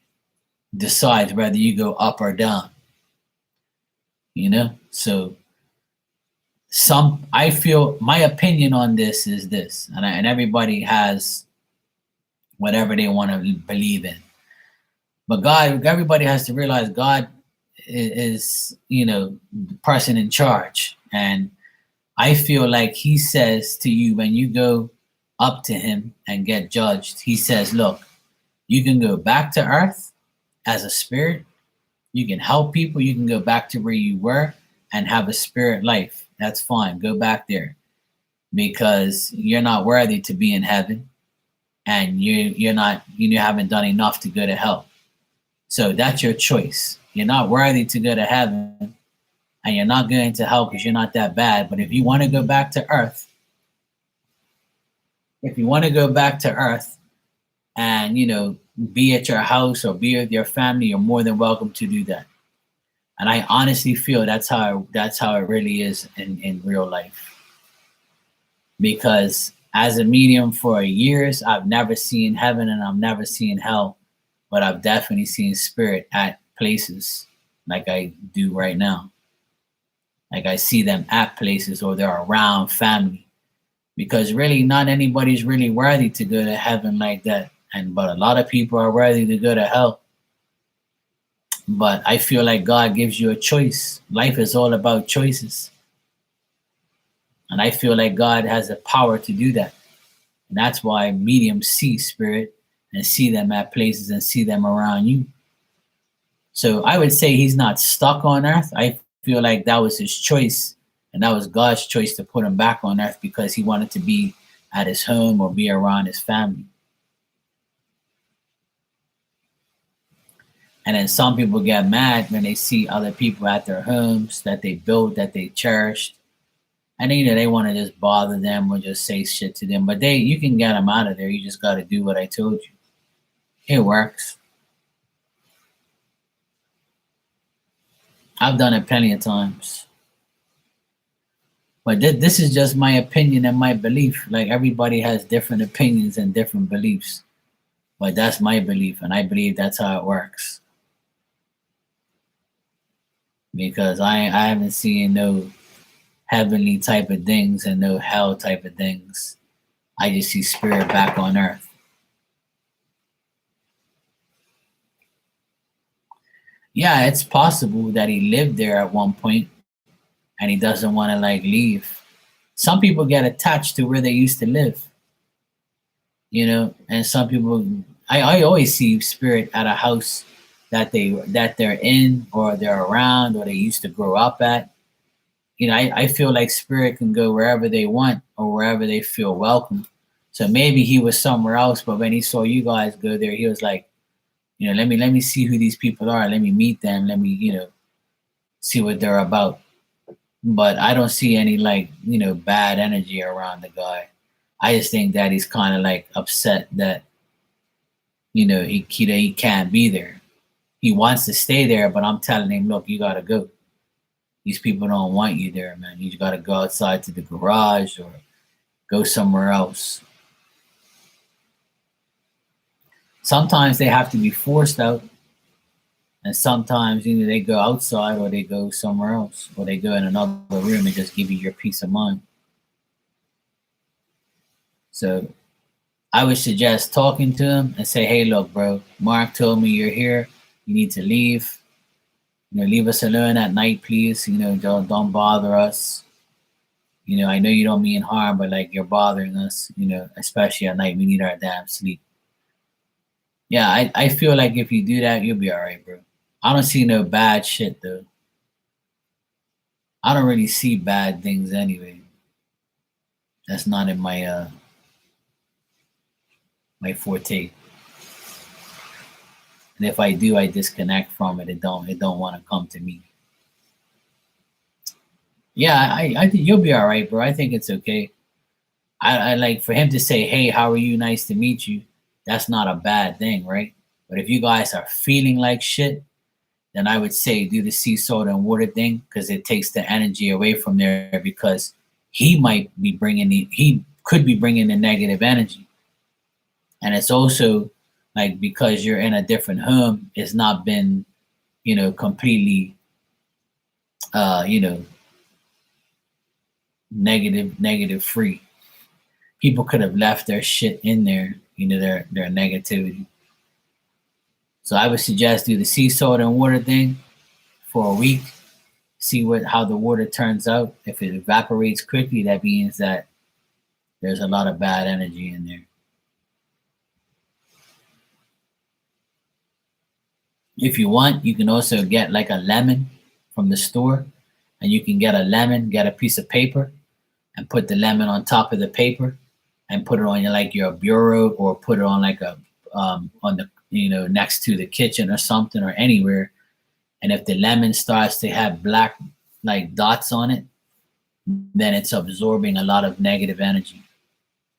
decides whether you go up or down. So I feel, my opinion on this is this, and everybody has whatever they want to believe in. But God, everybody has to realize God is, the person in charge. And I feel like he says to you when you go up to him and get judged, he says, look, you can go back to earth as a spirit. You can help people. You can go back to where you were and have a spirit life. That's fine. Go back there because you're not worthy to be in heaven, and you're not, you haven't done enough to go to hell. So that's your choice. You're not worthy to go to heaven, and you're not going to hell because you're not that bad. But if you want to go back to earth, and be at your house or be with your family, you're more than welcome to do that. And I honestly feel that's how it really is in real life. Because as a medium for years, I've never seen heaven and I've never seen hell, but I've definitely seen spirit at places like I do right now. Like I see them at places or they're around family. Because really not anybody's really worthy to go to heaven like that. But a lot of people are worthy to go to hell. But I feel like God gives you a choice. Life is all about choices. And I feel like God has the power to do that. And that's why mediums see spirit and see them at places and see them around you. So I would say he's not stuck on earth. I feel like that was his choice. And that was God's choice to put him back on earth because he wanted to be at his home or be around his family. And then some people get mad when they see other people at their homes that they built, that they cherished. And they want to just bother them or just say shit to them. But you can get them out of there. You just got to do what I told you. It works. I've done it plenty of times. But this is just my opinion and my belief. Like everybody has different opinions and different beliefs. But that's my belief. And I believe that's how it works. Because I haven't seen no heavenly type of things and no hell type of things. I just see spirit back on earth. Yeah, it's possible that he lived there at one point and he doesn't want to like leave. Some people get attached to where they used to live, and some people, I always see spirit at a house that they're in or they're around or they used to grow up at. I feel like spirit can go wherever they want or wherever they feel welcome. So maybe he was somewhere else, but when he saw you guys go there, he was like, let me see who these people are. Let me meet them. Let me, see what they're about. But I don't see any like, bad energy around the guy. I just think that he's kind of like upset that, he can't be there. He wants to stay there, but I'm telling him, look, you gotta go. These people don't want you there, man. You gotta go outside to the garage or go somewhere else. Sometimes they have to be forced out, and sometimes they go outside or they go somewhere else or they go in another room and just give you your peace of mind. So I would suggest talking to him and say, hey, look, bro, Mark told me you're here. You need to leave. Leave us alone at night, please. Don't bother us. I know you don't mean harm, but like you're bothering us, especially at night. We need our damn sleep. Yeah, I feel like if you do that, you'll be all right, bro. I don't see no bad shit, though. I don't really see bad things anyway. That's not in my my forte. And if I do, I disconnect from it. It don't want to come to me. Yeah, I think you'll be all right, bro. I think it's okay. I like for him to say, "Hey, how are you? Nice to meet you." That's not a bad thing, right? But if you guys are feeling like shit, then I would say do the sea salt and water thing because it takes the energy away from there. Because he could be bringing the negative energy, and it's also like because you're in a different home, it's not been, completely, negative free. People could have left their shit in there, their negativity. So I would suggest do the sea salt and water thing for a week. See how the water turns out. If it evaporates quickly, that means that there's a lot of bad energy in there. If you want, you can also get like a lemon from the store, and you can get a piece of paper, and put the lemon on top of the paper, and put it on your bureau, or put it on on the next to the kitchen or something, or anywhere. And if the lemon starts to have black dots on it, then it's absorbing a lot of negative energy,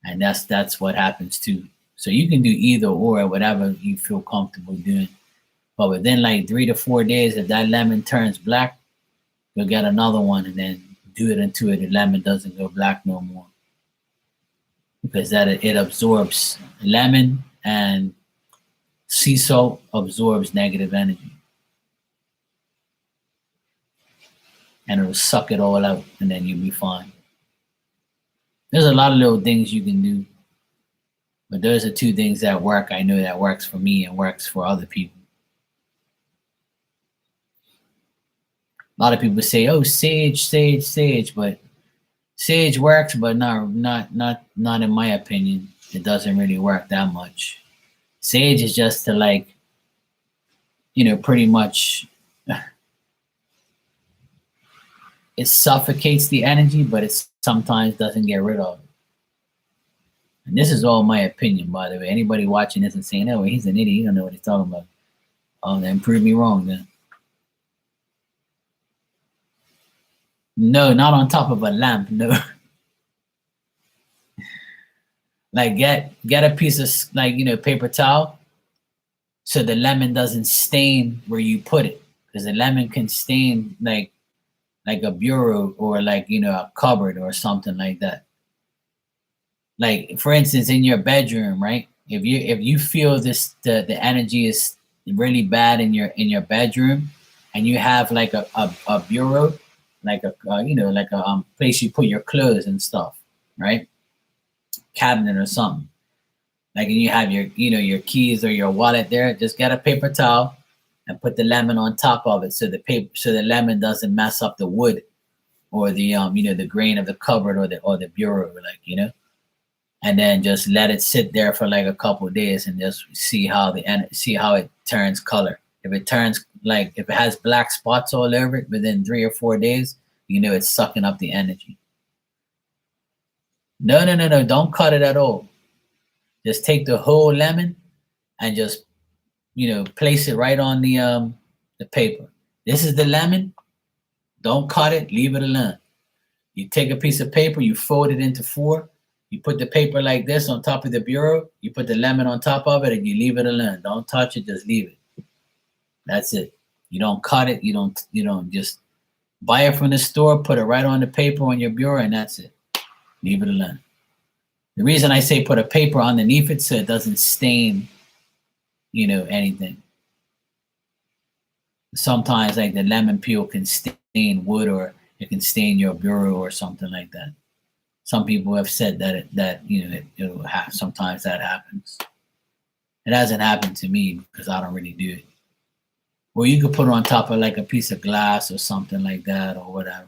and that's what happens too. So you can do either or, whatever you feel comfortable doing. But within 3 to 4 days, if that lemon turns black, you'll get another one, and then do it until the lemon doesn't go black no more, because it absorbs lemon, and sea salt absorbs negative energy, and it'll suck it all out, and then you'll be fine. There's a lot of little things you can do, but those are two things that work. I know that works for me and works for other people. A lot of people say, "Oh, sage, but sage works, but not in my opinion. It doesn't really work that much. Sage is just to pretty much it suffocates the energy, but it sometimes doesn't get rid of it. And this is all my opinion, by the way. Anybody watching this and saying, "Oh, he's an idiot, he don't know what he's talking about," oh, then prove me wrong then. No, not on top of a lamp. No. Get a piece of paper towel, so the lemon doesn't stain where you put it, because the lemon can stain like a bureau, or a cupboard or something like that. Like, for instance, in your bedroom, right? If you feel the energy is really bad in your bedroom, and you have a bureau, like a place you put your clothes and stuff, right? Cabinet or something. And you have your keys or your wallet there, just get a paper towel and put the lemon on top of it, so the lemon doesn't mess up the wood, or the the grain of the cupboard, or the bureau, and then just let it sit there for a couple of days, and just see how it turns color. If it has black spots all over it within 3 or 4 days, it's sucking up the energy. No, don't cut it at all. Just take the whole lemon and just place it right on the paper. This is the lemon. Don't cut it. Leave it alone. You take a piece of paper, you fold it into 4. You put the paper like this on top of the bureau. You put the lemon on top of it, and you leave it alone. Don't touch it. Just leave it. That's it. You don't cut it. You don't just buy it from the store. Put it right on the paper on your bureau, and that's it. Leave it alone. The reason I say put a paper underneath it, so it doesn't stain, anything. Sometimes the lemon peel can stain wood, or it can stain your bureau or something like that. Some people have said that sometimes that happens. It hasn't happened to me, because I don't really do it. Or you could put it on top of a piece of glass or something like that, or whatever.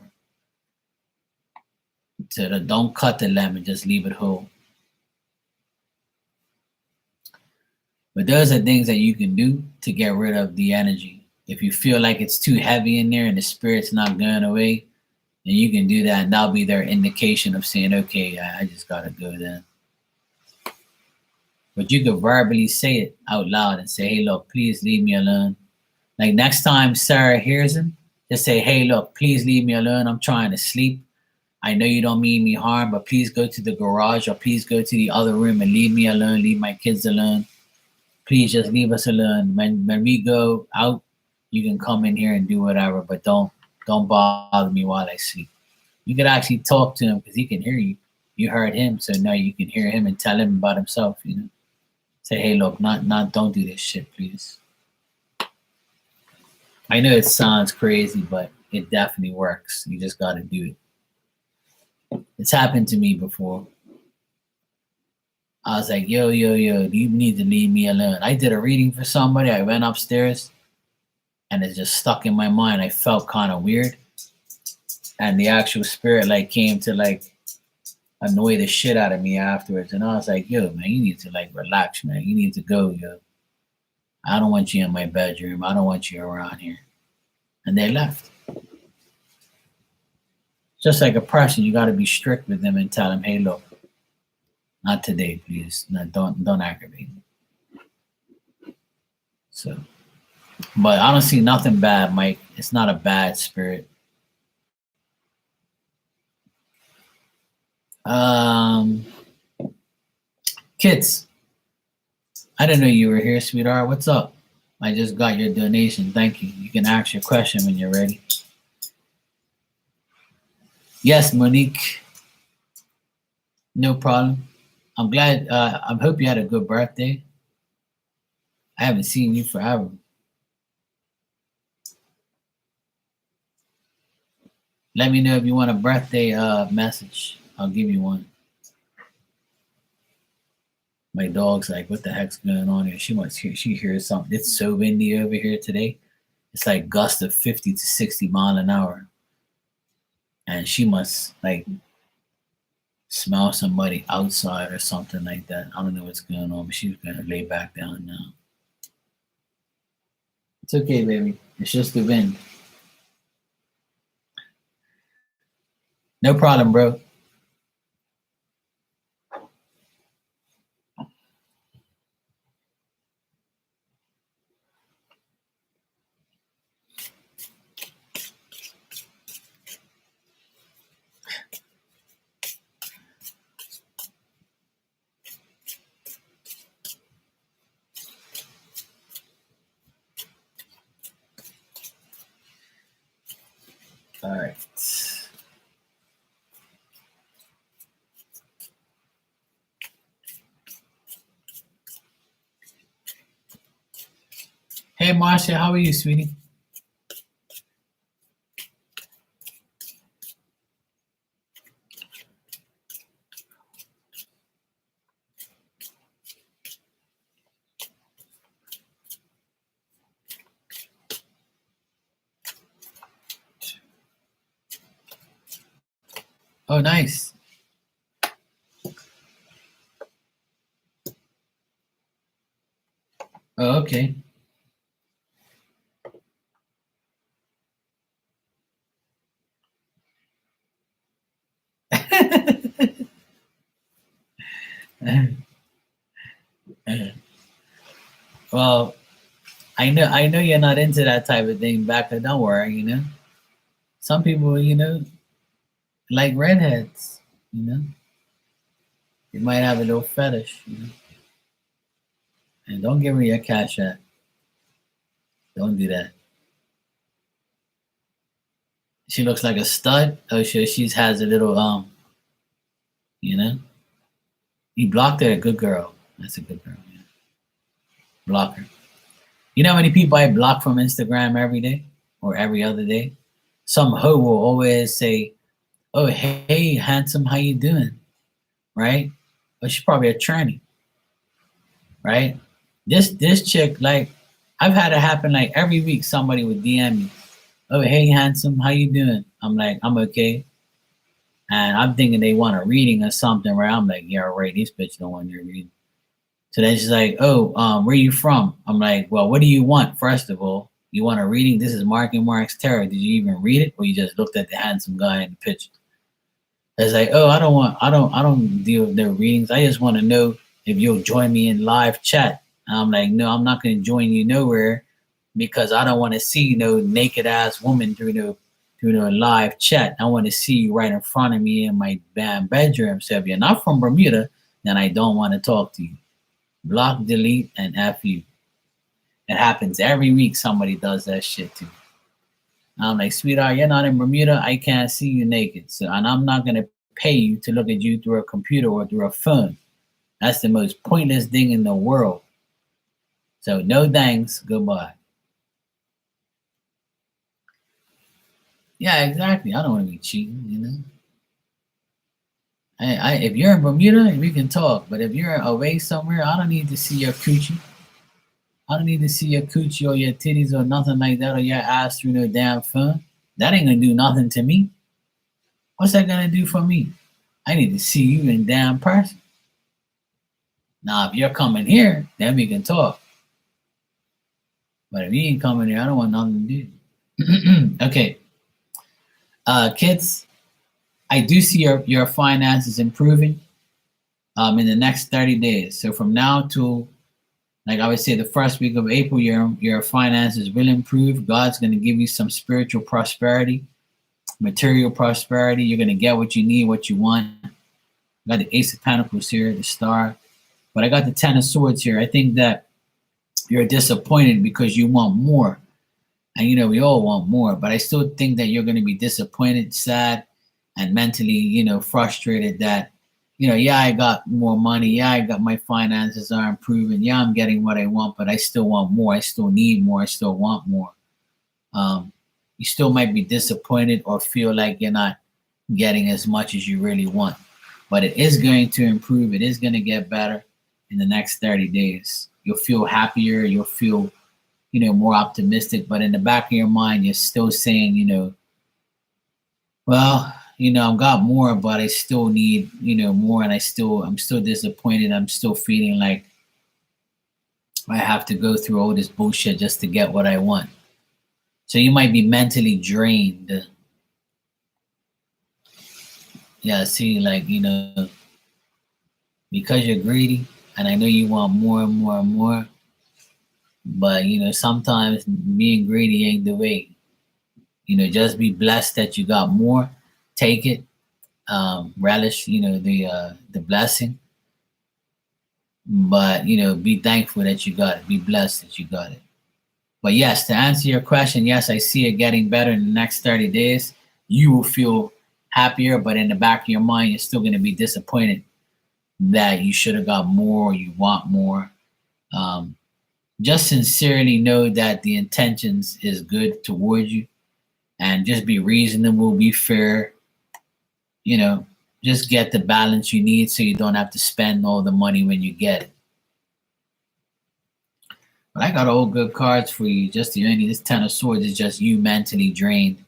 So don't cut the lemon, just leave it whole. But those are things that you can do to get rid of the energy. If you feel like it's too heavy in there and the spirit's not going away, then you can do that, and that'll be their indication of saying, "Okay, I just gotta go then." But you could verbally say it out loud and say, "Hey, look, please leave me alone." Next time Sarah hears him, just say, "Hey, look, please leave me alone. I'm trying to sleep. I know you don't mean me harm, but please go to the garage, or please go to the other room and leave me alone. Leave my kids alone. Please just leave us alone. When we go out, you can come in here and do whatever, but don't bother me while I sleep." You could actually talk to him, because he can hear you. You heard him, so now you can hear him and tell him about himself. Say, "Hey, look, don't do this shit, please." I know it sounds crazy, but it definitely works. You just got to do it. It's happened to me before. I was like, yo, yo, yo, you need to leave me alone. I did a reading for somebody. I went upstairs and it just stuck in my mind. I felt kind of weird. And the actual spirit like came to like annoy the shit out of me afterwards. And I was like, yo, man, you need to like relax, man. You need to go, yo. I don't want you in my bedroom. I don't want you around here. And they left. Just like a person, you got to be strict with them and tell them, hey, look, not today, please. No, don't aggravate me. So, but I don't see nothing bad, Mike. It's not a bad spirit. Um, Kids, I didn't know you were here, sweetheart. What's up? I just got your donation. Thank you. You can ask your question when you're ready. Yes, Monique. No problem. I'm glad. I hope you had a good birthday. I haven't seen you forever. Let me know if you want a birthday message. I'll give you one. My dog's like, what the heck's going on here? She hears something. It's so windy over here today. It's like gusts of 50 to 60 mile an hour. And she must like smell somebody outside or something like that. I don't know what's going on, but she's gonna lay back down now. It's okay, baby. It's just the wind. No problem, bro. All right. Hey, Marcia, how are you, sweetie? Oh, nice. Oh, okay. Well, I know you're not into that type of thing, Becca. Don't worry, Some people, like redheads, you know. They might have a little fetish. And don't give her your cash app. Don't do that. She looks like a stud. Oh, she's has a little you know. You blocked her, a good girl. That's a good girl. Yeah. Block her. You know how many people I block from Instagram every day or every other day? Some hoe will always say, "Oh, hey, handsome, how you doing?" Right? But she's probably a tranny, right? This chick, like, I've had it happen like every week. Somebody would DM me, "Oh, hey, handsome, how you doing?" I'm like, "I'm okay," and I'm thinking they want a reading or something. Where I'm like, "Yeah, right, these bitch don't want your reading." So then she's like, "Oh, where you from?" I'm like, "Well, what do you want? First of all, you want a reading? This is Mark and Mark's tarot. Did you even read it, or you just looked at the handsome guy in the picture?" It's like, "Oh, I don't deal with their readings. I just want to know if you'll join me in live chat." And I'm like, "No, I'm not going to join you nowhere because I don't want to see no naked ass woman through the live chat. I want to see you right in front of me in my damn bedroom. So if you're not from Bermuda, then I don't want to talk to you. Block, delete, and F you." It happens every week. Somebody does that shit too. I'm like, "Sweetheart, you're not in Bermuda. I can't see you naked. So, and I'm not gonna pay you to look at you through a computer or through a phone. That's the most pointless thing in the world. So no thanks. Goodbye." Yeah, exactly. I don't want to be cheating. If you're in Bermuda, we can talk. But if you're away somewhere, I don't need to see your coochie. I don't need to see your coochie or your titties or nothing like that or your ass through no damn phone. That ain't gonna do nothing to me. What's that gonna do for me? I need to see you in damn person. Now, if you're coming here, then we can talk. But if you ain't coming here, I don't want nothing to do. Okay. Kids, I do see your finances improving in the next 30 days. So from now to, like I would say, the first week of April, your finances will improve. God's going to give you some spiritual prosperity, material prosperity. You're going to get what you need, what you want. I got the Ace of Pentacles here, the Star, but I got the Ten of Swords here. I think that you're disappointed because you want more. And we all want more, but I still think that you're going to be disappointed, sad, and mentally, frustrated that, yeah, I got more money. Yeah, I got my finances are improving. Yeah, I'm getting what I want, but I still want more. I still need more. I still want more. You still might be disappointed or feel like you're not getting as much as you really want, but it is going to improve. It is going to get better in the next 30 days. You'll feel happier. You'll feel, more optimistic, but in the back of your mind, you're still saying, well, I've got more, but I still need, more, and I'm still disappointed. I'm still feeling like I have to go through all this bullshit just to get what I want. So you might be mentally drained. Yeah, see, like, because you're greedy, and I know you want more and more and more, but sometimes being greedy ain't the way. Just be blessed that you got more. Take it, relish, the blessing. But be thankful that you got it. Be blessed that you got it. But yes, to answer your question, yes, I see it getting better in the next 30 days. You will feel happier, but in the back of your mind, you're still going to be disappointed that you should have got more. Or you want more. Just sincerely know that the intentions is good towards you, and just be reasonable, be fair, just get the balance you need so you don't have to spend all the money when you get it. But I got all good cards for you. Just this Ten of Swords is just you mentally drained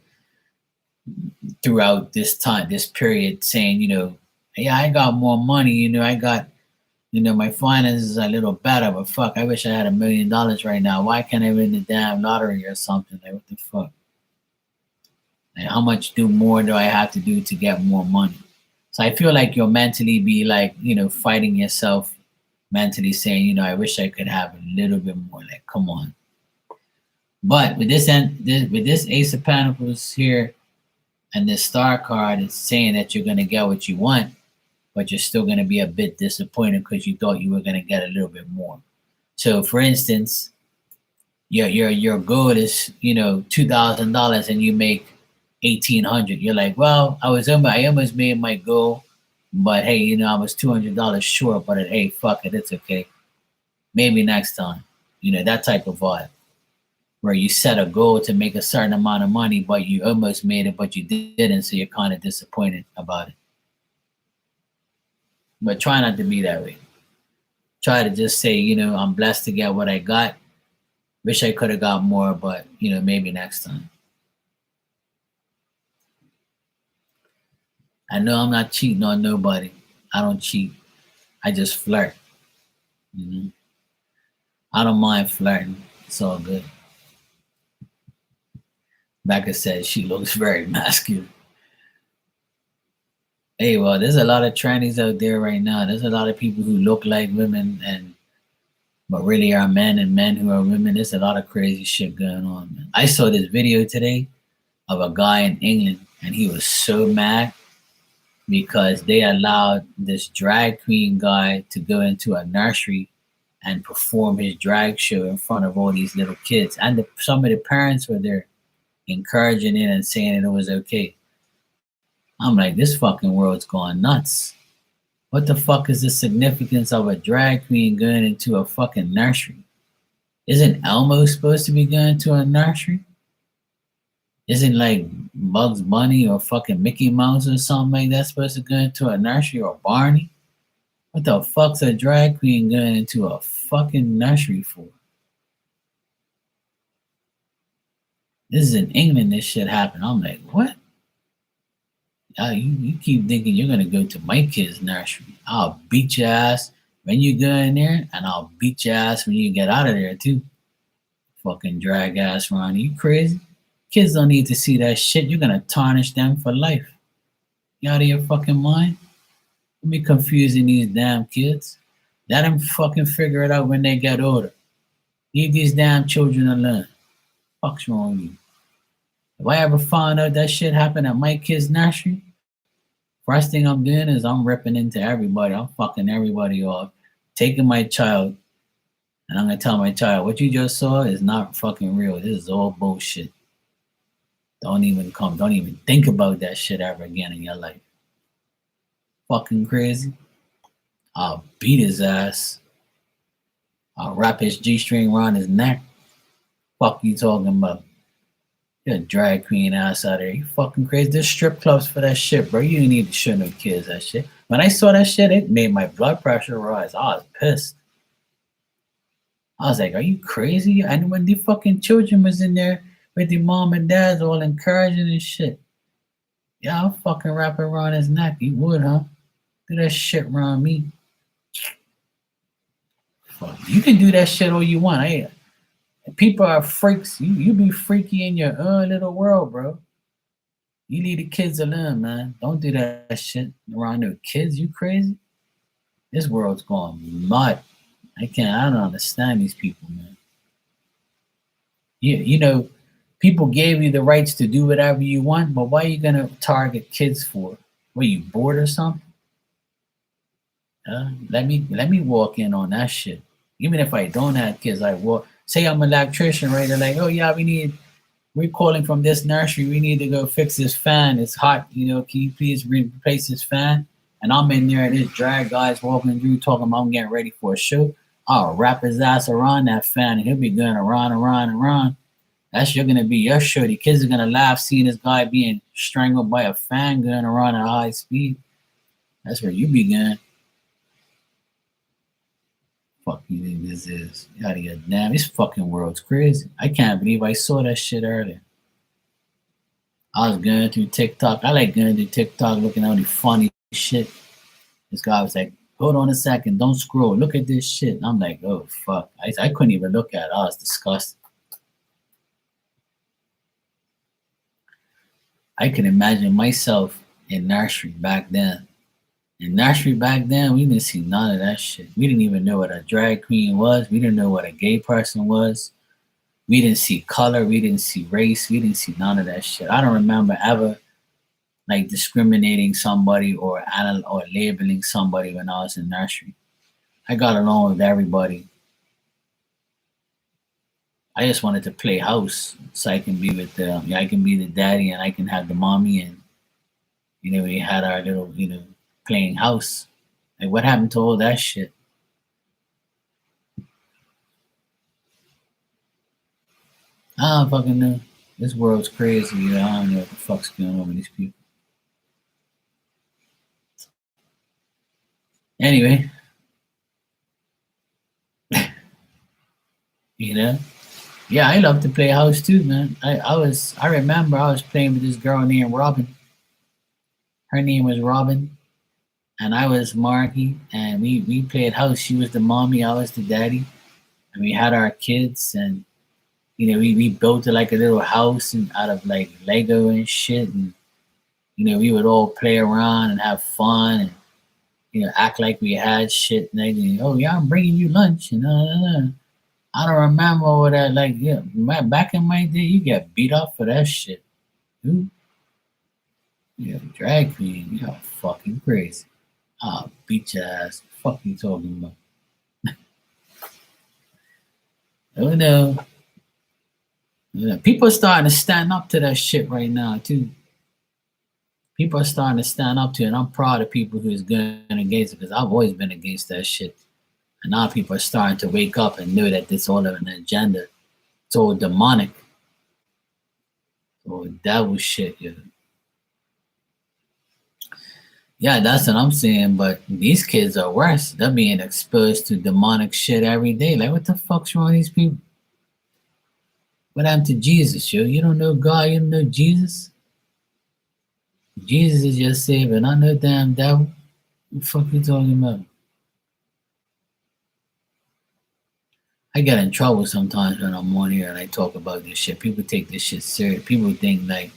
throughout this time, this period, saying, yeah, I got more money, I got, my finances are a little better, but fuck, I wish I had $1 million right now. Why can't I win the damn lottery or something? Like, what the fuck? Like, how much more do I have to do to get more money? So I feel like you'll mentally be like, fighting yourself, mentally saying, I wish I could have a little bit more. Like, come on. But with this Ace of Pentacles here and this Star card, it's saying that you're gonna get what you want, but you're still gonna be a bit disappointed because you thought you were gonna get a little bit more. So, for instance, your goal is $2,000 and you make 1,800. You're like, well, I almost made my goal, but hey, I was $200 short. But hey, fuck it, it's okay. Maybe next time. That type of vibe where you set a goal to make a certain amount of money, but you almost made it, but you didn't, so you're kind of disappointed about it. But try not to be that way. Try to just say, I'm blessed to get what I got. Wish I could have got more, but maybe next time. I know I'm not cheating on nobody. I don't cheat. I just flirt. I don't mind flirting. It's all good. Becca said she looks very masculine. Hey, well, there's a lot of trannies out there right now. There's a lot of people who look like women but really are men, and men who are women. There's a lot of crazy shit going on, man. I saw this video today of a guy in England, and he was so mad because they allowed this drag queen guy to go into a nursery and perform his drag show in front of all these little kids. And some of the parents were there encouraging it and saying that it was okay. I'm like, this fucking world's going nuts. What the fuck is the significance of a drag queen going into a fucking nursery? Isn't Elmo supposed to be going to a nursery? Isn't like Bugs Bunny or fucking Mickey Mouse or something like that supposed to go into a nursery, or Barney? What the fuck's a drag queen going into a fucking nursery for? This is in England, this shit happened. I'm like, what? You keep thinking you're gonna go to my kid's nursery. I'll beat your ass when you go in there, and I'll beat your ass when you get out of there too. Fucking drag ass Ronnie. You crazy? Kids don't need to see that shit. You're gonna tarnish them for life. You out of your fucking mind? Don't be confusing these damn kids. Let them fucking figure it out when they get older. Leave these damn children alone. Fuck's wrong with you? If I ever found out that shit happened at my kid's nursery, first thing I'm doing is I'm ripping into everybody. I'm fucking everybody off. Taking my child, and I'm gonna tell my child, what you just saw is not fucking real. This is all bullshit. Don't even think about that shit ever again in your life. Fucking crazy. I'll beat his ass. I'll wrap his G-string around his neck. Fuck you talking about? You're a drag queen ass out there. You fucking crazy. There's strip clubs for that shit, bro. You ain't need to show no kids that shit. When I saw that shit, it made my blood pressure rise. I was pissed. I was like, are you crazy? And when the fucking children was in there with the mom and dads all encouraging and shit. Yeah, I'll fucking wrap it around his neck. You would, huh? Do that shit around me. Fuck. You can do that shit all you want. People are freaks. You be freaky in your own little world, bro. You leave the kids alone, man. Don't do that shit around no kids. You crazy? This world's going mad. I don't understand these people, man. You know, people gave you the rights to do whatever you want, but why are you gonna target kids for? Were you bored or something? Let me walk in on that shit. Even if I don't have kids, I walk. Say I'm an electrician, right? They're like, oh yeah, we're calling from this nursery. We need to go fix this fan. It's hot. Can you please replace this fan? And I'm in there, and this drag guy's walking through talking about I'm getting ready for a show. I'll wrap his ass around that fan, and he'll be going around and around and around. That's going to be your show. The kids are going to laugh seeing this guy being strangled by a fan going around at high speed. That's where you be going. Fuck you think this is? You out of your damn. This fucking world's crazy. I can't believe I saw that shit earlier. I was going through TikTok. I like going through TikTok looking at all the funny shit. This guy was like, hold on a second, don't scroll. Look at this shit. And I'm like, oh fuck. I couldn't even look at it. I was disgusted. I can imagine myself in nursery back then. In nursery back then, we didn't see none of that shit. We didn't even know what a drag queen was. We didn't know what a gay person was. We didn't see color. We didn't see race. We didn't see none of that shit. I don't remember ever like discriminating somebody or labeling somebody when I was in nursery. I got along with everybody. I just wanted to play house so I can be with I can be the daddy and I can have the mommy, and we had our little playing house. Like, what happened to all that shit? I don't fucking know. This world's crazy. I don't know what the fuck's going on with these people. Anyway, yeah, I love to play house too, man. I remember I was playing with this girl named Robin. Her name was Robin, and I was Marky, and we played house. She was the mommy, I was the daddy, and we had our kids, and we built like a little house and out of like Lego and shit, and we would all play around and have fun, and act like we had shit. And they, oh yeah, I'm bringing you lunch, I don't remember all that. Like, yeah, back in my day, you get beat up for that shit. Who? Yeah, drag queen. You're fucking crazy. I'll beat your ass. Fuck you talking about? Oh no. Yeah, people are starting to stand up to that shit right now too. People are starting to stand up to it. And I'm proud of people who's going against it, because I've always been against that shit. And now people are starting to wake up and know that it's all an agenda. It's all demonic. or devil shit, yo. Yeah, that's what I'm saying. But these kids are worse. They're being exposed to demonic shit every day. Like, what the fuck's wrong with these people? What happened to Jesus, yo? You don't know God, you don't know Jesus? Jesus is your savior, not no damn devil. What the fuck you talking about? I get in trouble sometimes when I'm on here and I talk about this shit. People take this shit serious. People think like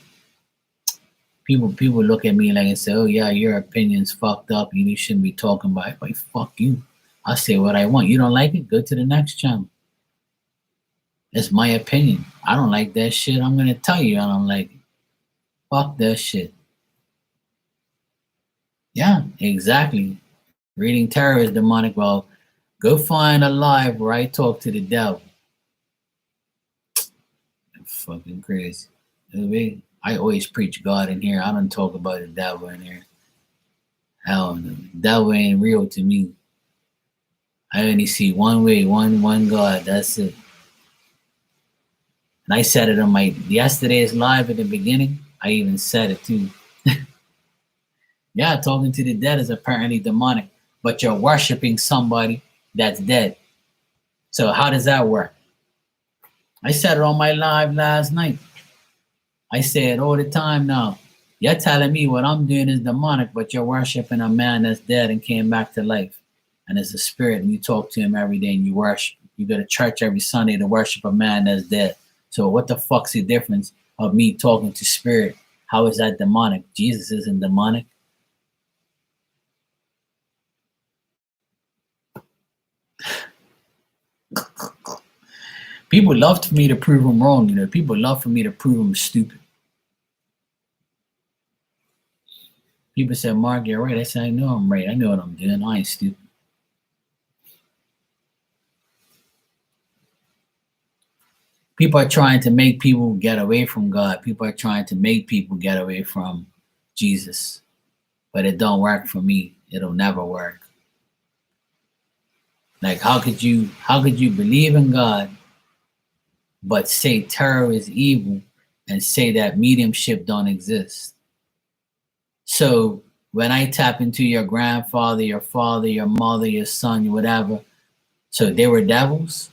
people look at me like and say, "Oh yeah, your opinion's fucked up. You shouldn't be talking about it." Like, fuck you. I say what I want. You don't like it? Go to the next channel. It's my opinion. I don't like that shit. I'm gonna tell you I don't like it. Fuck that shit. Yeah, exactly. Reading tarot is demonic. Well, go find a live where I talk to the devil. Fucking crazy. I always preach God in here. I don't talk about the devil in here. Hell no. The devil ain't real to me. I only see one way, one God. That's it. And I said it on my yesterday's live at the beginning. I even said it too. Yeah, talking to the dead is apparently demonic, but you're worshiping somebody that's dead. So how does that work? I said it on my live last night. I say it all the time now. You're telling me what I'm doing is demonic, but you're worshiping a man that's dead and came back to life. And it's a spirit, and you talk to him every day and you worship. You go to church every Sunday to worship a man that's dead. So what the fuck's the difference of me talking to spirit? How is that demonic? Jesus isn't demonic. People love for me to prove them wrong, you know. People love for me to prove them stupid. People say, Mark, you're right. I said, I know I'm right. I know what I'm doing. I ain't stupid. People are trying to make people get away from God. People are trying to make people get away from Jesus. But it don't work for me. It'll never work. Like how could you believe in God but say terror is evil and say that mediumship don't exist? So when I tap into your grandfather, your father, your mother, your son, whatever, so they were devils?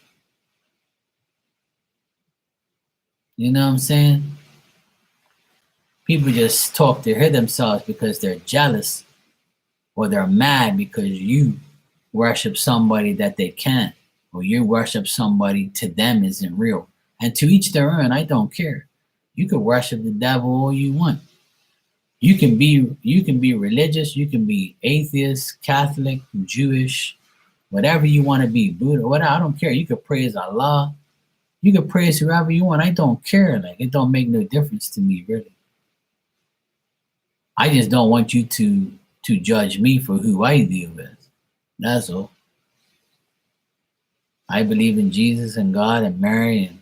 You know what I'm saying? People just talk to hear themselves because they're jealous or they're mad because you worship somebody that they can't, or you worship somebody to them isn't real. And to each their own, I don't care. You can worship the devil all you want. You can be religious, you can be atheist, Catholic, Jewish, whatever you want to be, Buddha, whatever, I don't care. You can praise Allah. You can praise whoever you want. I don't care. Like it don't make no difference to me, really. I just don't want you to judge me for who I deal with. That's all. I believe in Jesus and God and Mary,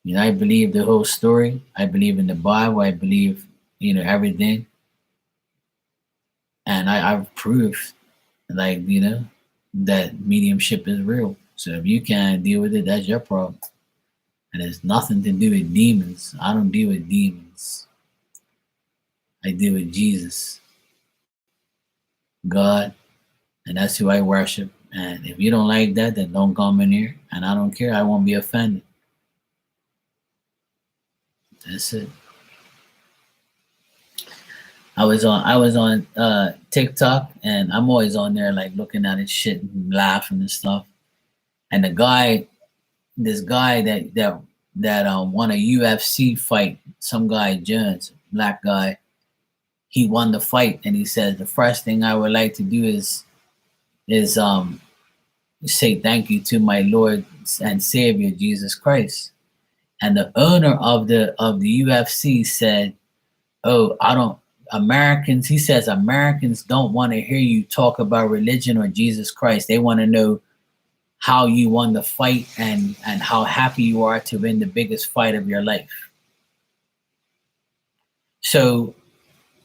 and I believe the whole story. I believe in the Bible. I believe everything, and I've proved like that mediumship is real. So if you can't deal with it, that's your problem, and it's nothing to do with demons. I don't deal with demons. I deal with Jesus, God, and that's who I worship. And if you don't like that, then don't come in here. And I don't care. I won't be offended. That's it. I was on TikTok, and I'm always on there like looking at it shit and laughing and stuff. And this guy that won a UFC fight, some guy Jones, black guy, he won the fight, and he said the first thing I would like to do is say thank you to my Lord and Savior Jesus Christ. And the owner of the UFC said, "Oh, I don't Americans." He says Americans don't want to hear you talk about religion or Jesus Christ. They want to know how you won the fight and how happy you are to win the biggest fight of your life. So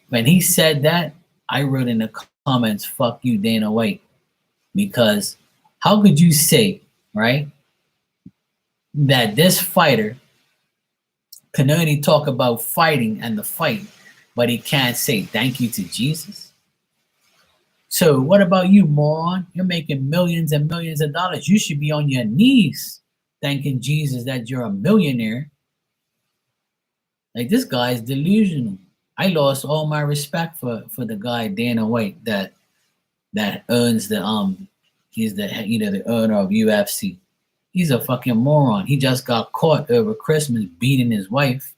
when he said that, I wrote in the comments, "Fuck you, Dana White," because how could you say, right, that this fighter can only talk about fighting and the fight, but he can't say thank you to Jesus. So what about you, moron? You're making millions and millions of dollars. You should be on your knees thanking Jesus that you're a millionaire. Like, this guy is delusional. I lost all my respect for the guy Dana White that owns the he's the the owner of UFC. He's a fucking moron. He just got caught over Christmas beating his wife.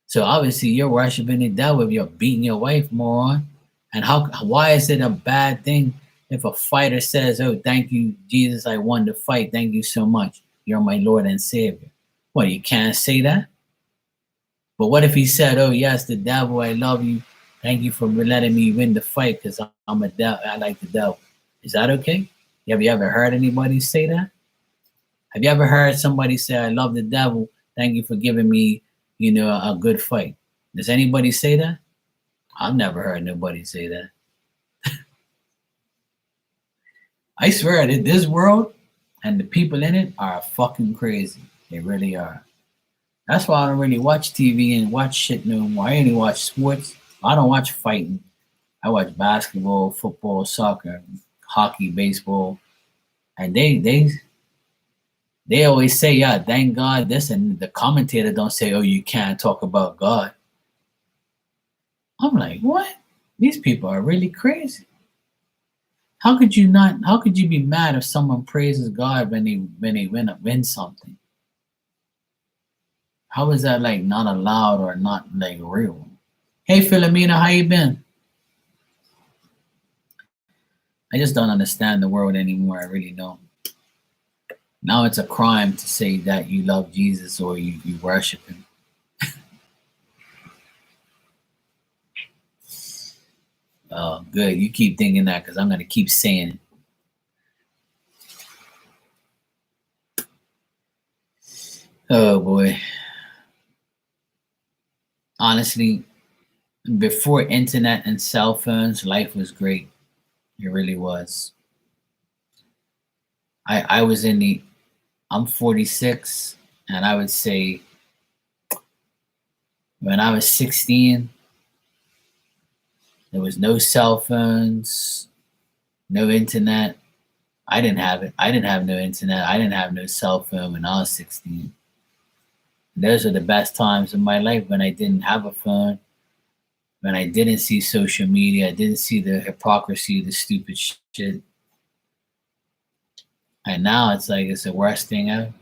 So obviously you're worshiping the devil if you're beating your wife, moron. And why is it a bad thing if a fighter says, "Oh, thank you, Jesus, I won the fight. Thank you so much. You're my Lord and Savior." Well, you can't say that. But what if he said, "Oh, yes, the devil, I love you. Thank you for letting me win the fight because I'm a devil. I like the devil." Is that okay? Have you ever heard anybody say that? Have you ever heard somebody say, "I love the devil. Thank you for giving me, a good fight"? Does anybody say that? I've never heard nobody say that. I swear that this world and the people in it are fucking crazy. They really are. That's why I don't really watch TV and watch shit no more. I only watch sports. I don't watch fighting. I watch basketball, football, soccer, hockey, baseball, and they always say, "Yeah, thank God this," and the commentator don't say, "Oh, you can't talk about God." I'm like, what? These people are really crazy. How could you not? How could you be mad if someone praises God when they win something? How is that like not allowed or not like real? Hey, Philomena, how you been? I just don't understand the world anymore. I really don't. Now it's a crime to say that you love Jesus or you worship him. Oh, good. You keep thinking that because I'm going to keep saying it. Oh, boy. Honestly, before internet and cell phones, life was great. It really was. I was in the, I'm 46, and I would say when I was 16, there was no cell phones, no internet. I didn't have it. I didn't have no internet. I didn't have no cell phone when I was 16. Those are the best times in my life when I didn't have a phone, when I didn't see social media, I didn't see the hypocrisy, the stupid shit. And now it's like it's the worst thing ever.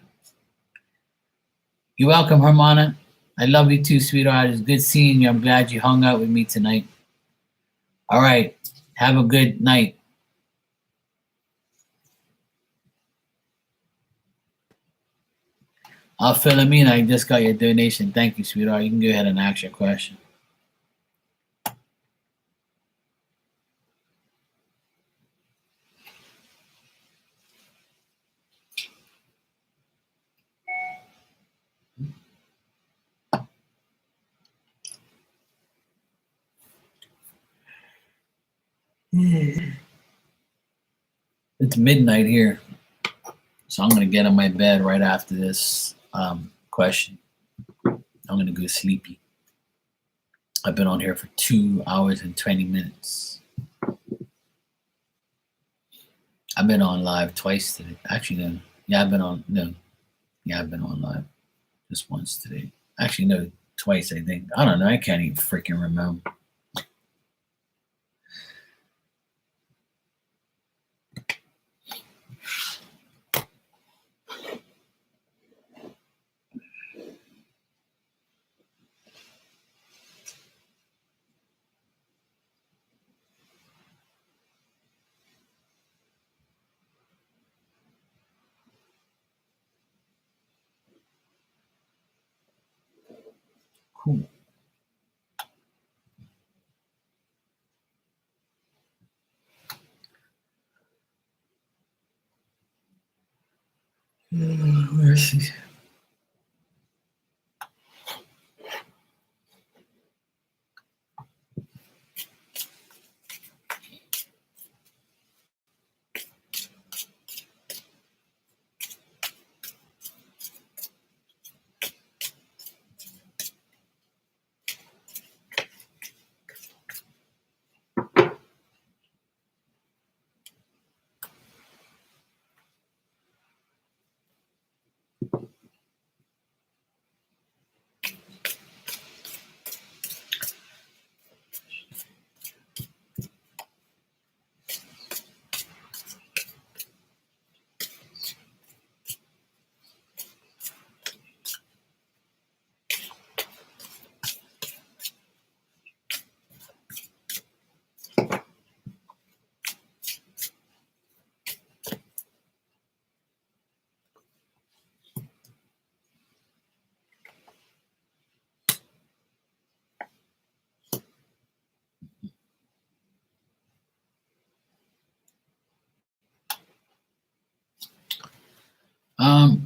You're welcome, Hermana. I love you too, sweetheart. It's good seeing you. I'm glad you hung out with me tonight. All right. Have a good night. Philomena, I just got your donation. Thank you, sweetheart. You can go ahead and ask your question. It's midnight here, so I'm gonna get on my bed right after this question. I'm gonna go sleepy. I've been on here for 2 hours and 20 minutes. I've been on live twice today. Actually, no. Yeah, I've been on no. Yeah, I've been on live just once today. Actually, no, twice. I think. I don't know. I can't even freaking remember. Cool. Where is she?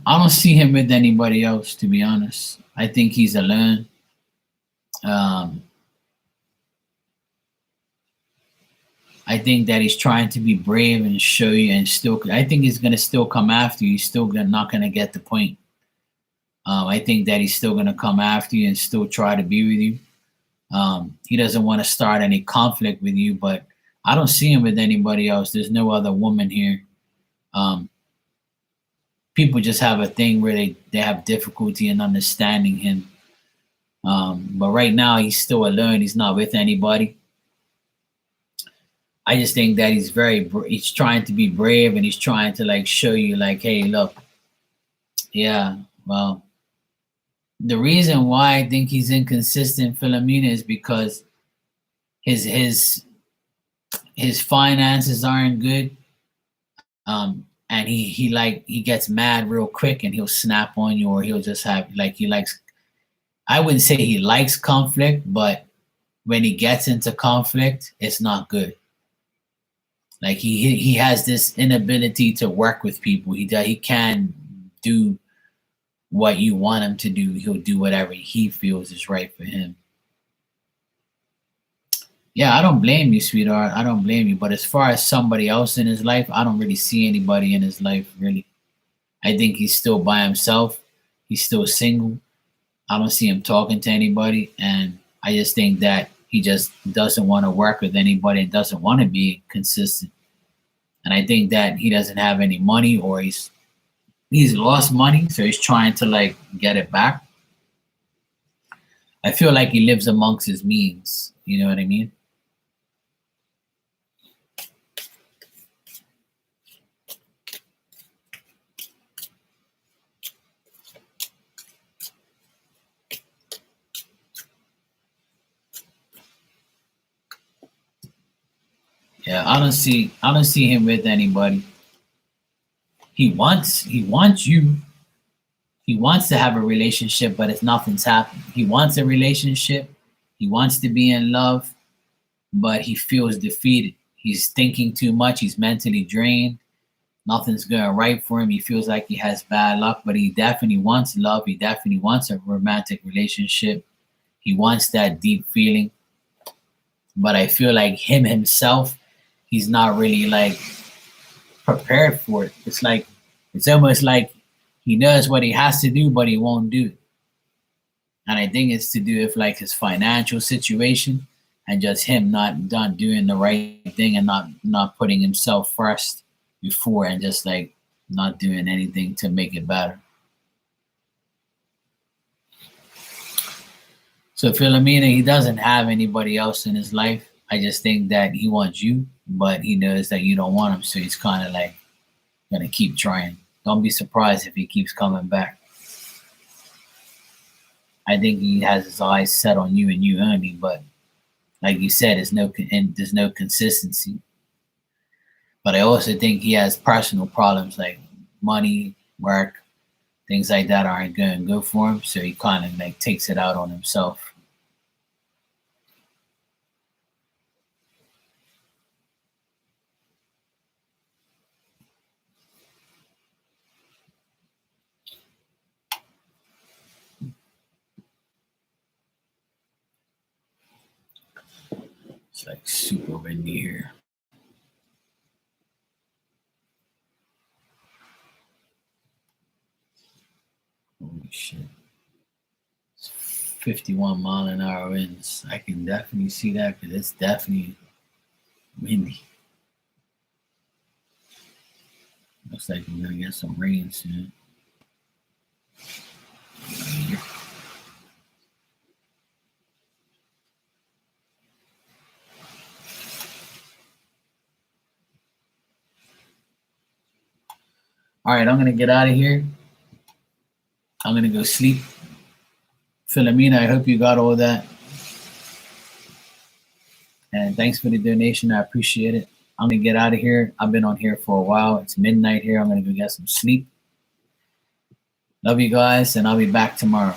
I don't see him with anybody else, to be honest. I think he's alone. Um, I think that he's trying to be brave and show you, and still, I think he's gonna still come after you. He's still not gonna get the point. I think that he's still gonna come after you and still try to be with you. He doesn't want to start any conflict with you, but I don't see him with anybody else. There's no other woman here. Um, People just have a thing where they have difficulty in understanding him. But right now, he's still alone. He's not with anybody. I just think that he's trying to be brave, and he's trying to like show you like, hey, look, yeah, well, the reason why I think he's inconsistent, Philomena, is because his his his finances aren't good. And he gets mad real quick, and he'll snap on you, or he'll just have like he likes. I wouldn't say he likes conflict, but when he gets into conflict, it's not good. Like he has this inability to work with people. He can do what you want him to do. He'll do whatever he feels is right for him. Yeah, I don't blame you, sweetheart. I don't blame you. But as far as somebody else in his life, I don't really see anybody in his life, really. I think he's still by himself. He's still single. I don't see him talking to anybody. And I just think that he just doesn't want to work with anybody and doesn't want to be consistent. And I think that he doesn't have any money, or he's lost money, so he's trying to like get it back. I feel like he lives amongst his means. You know what I mean? Yeah, I don't see him with anybody. He wants you. He wants to have a relationship, but it's nothing's happening. He wants a relationship. He wants to be in love, but he feels defeated. He's thinking too much. He's mentally drained. Nothing's going right for him. He feels like he has bad luck, but he definitely wants love. He definitely wants a romantic relationship. He wants that deep feeling. But I feel like him himself, he's not really like prepared for it. It's almost like he knows what he has to do, but he won't do it. And I think it's to do with like his financial situation, and just him not doing the right thing, and not putting himself first before, and just like not doing anything to make it better. So Philomena, he doesn't have anybody else in his life. I just think that he wants you, but he knows that you don't want him, so he's kind of like gonna keep trying. Don't be surprised if he keeps coming back. I think he has his eyes set on you and you only, but like you said, there's no consistency. But I also think he has personal problems like money, work, things like that aren't going good for him, so he kind of like takes it out on himself. It's like super windy here. Holy shit. It's 51-mile-an-hour winds. I can definitely see that because it's definitely windy. Looks like we're gonna get some rain soon. All right, I'm gonna get out of here. I'm gonna go sleep. Philomena, I hope you got all that. And thanks for the donation. I appreciate it. I'm gonna get out of here. I've been on here for a while. It's midnight here. I'm gonna go get some sleep. Love you guys, and I'll be back tomorrow.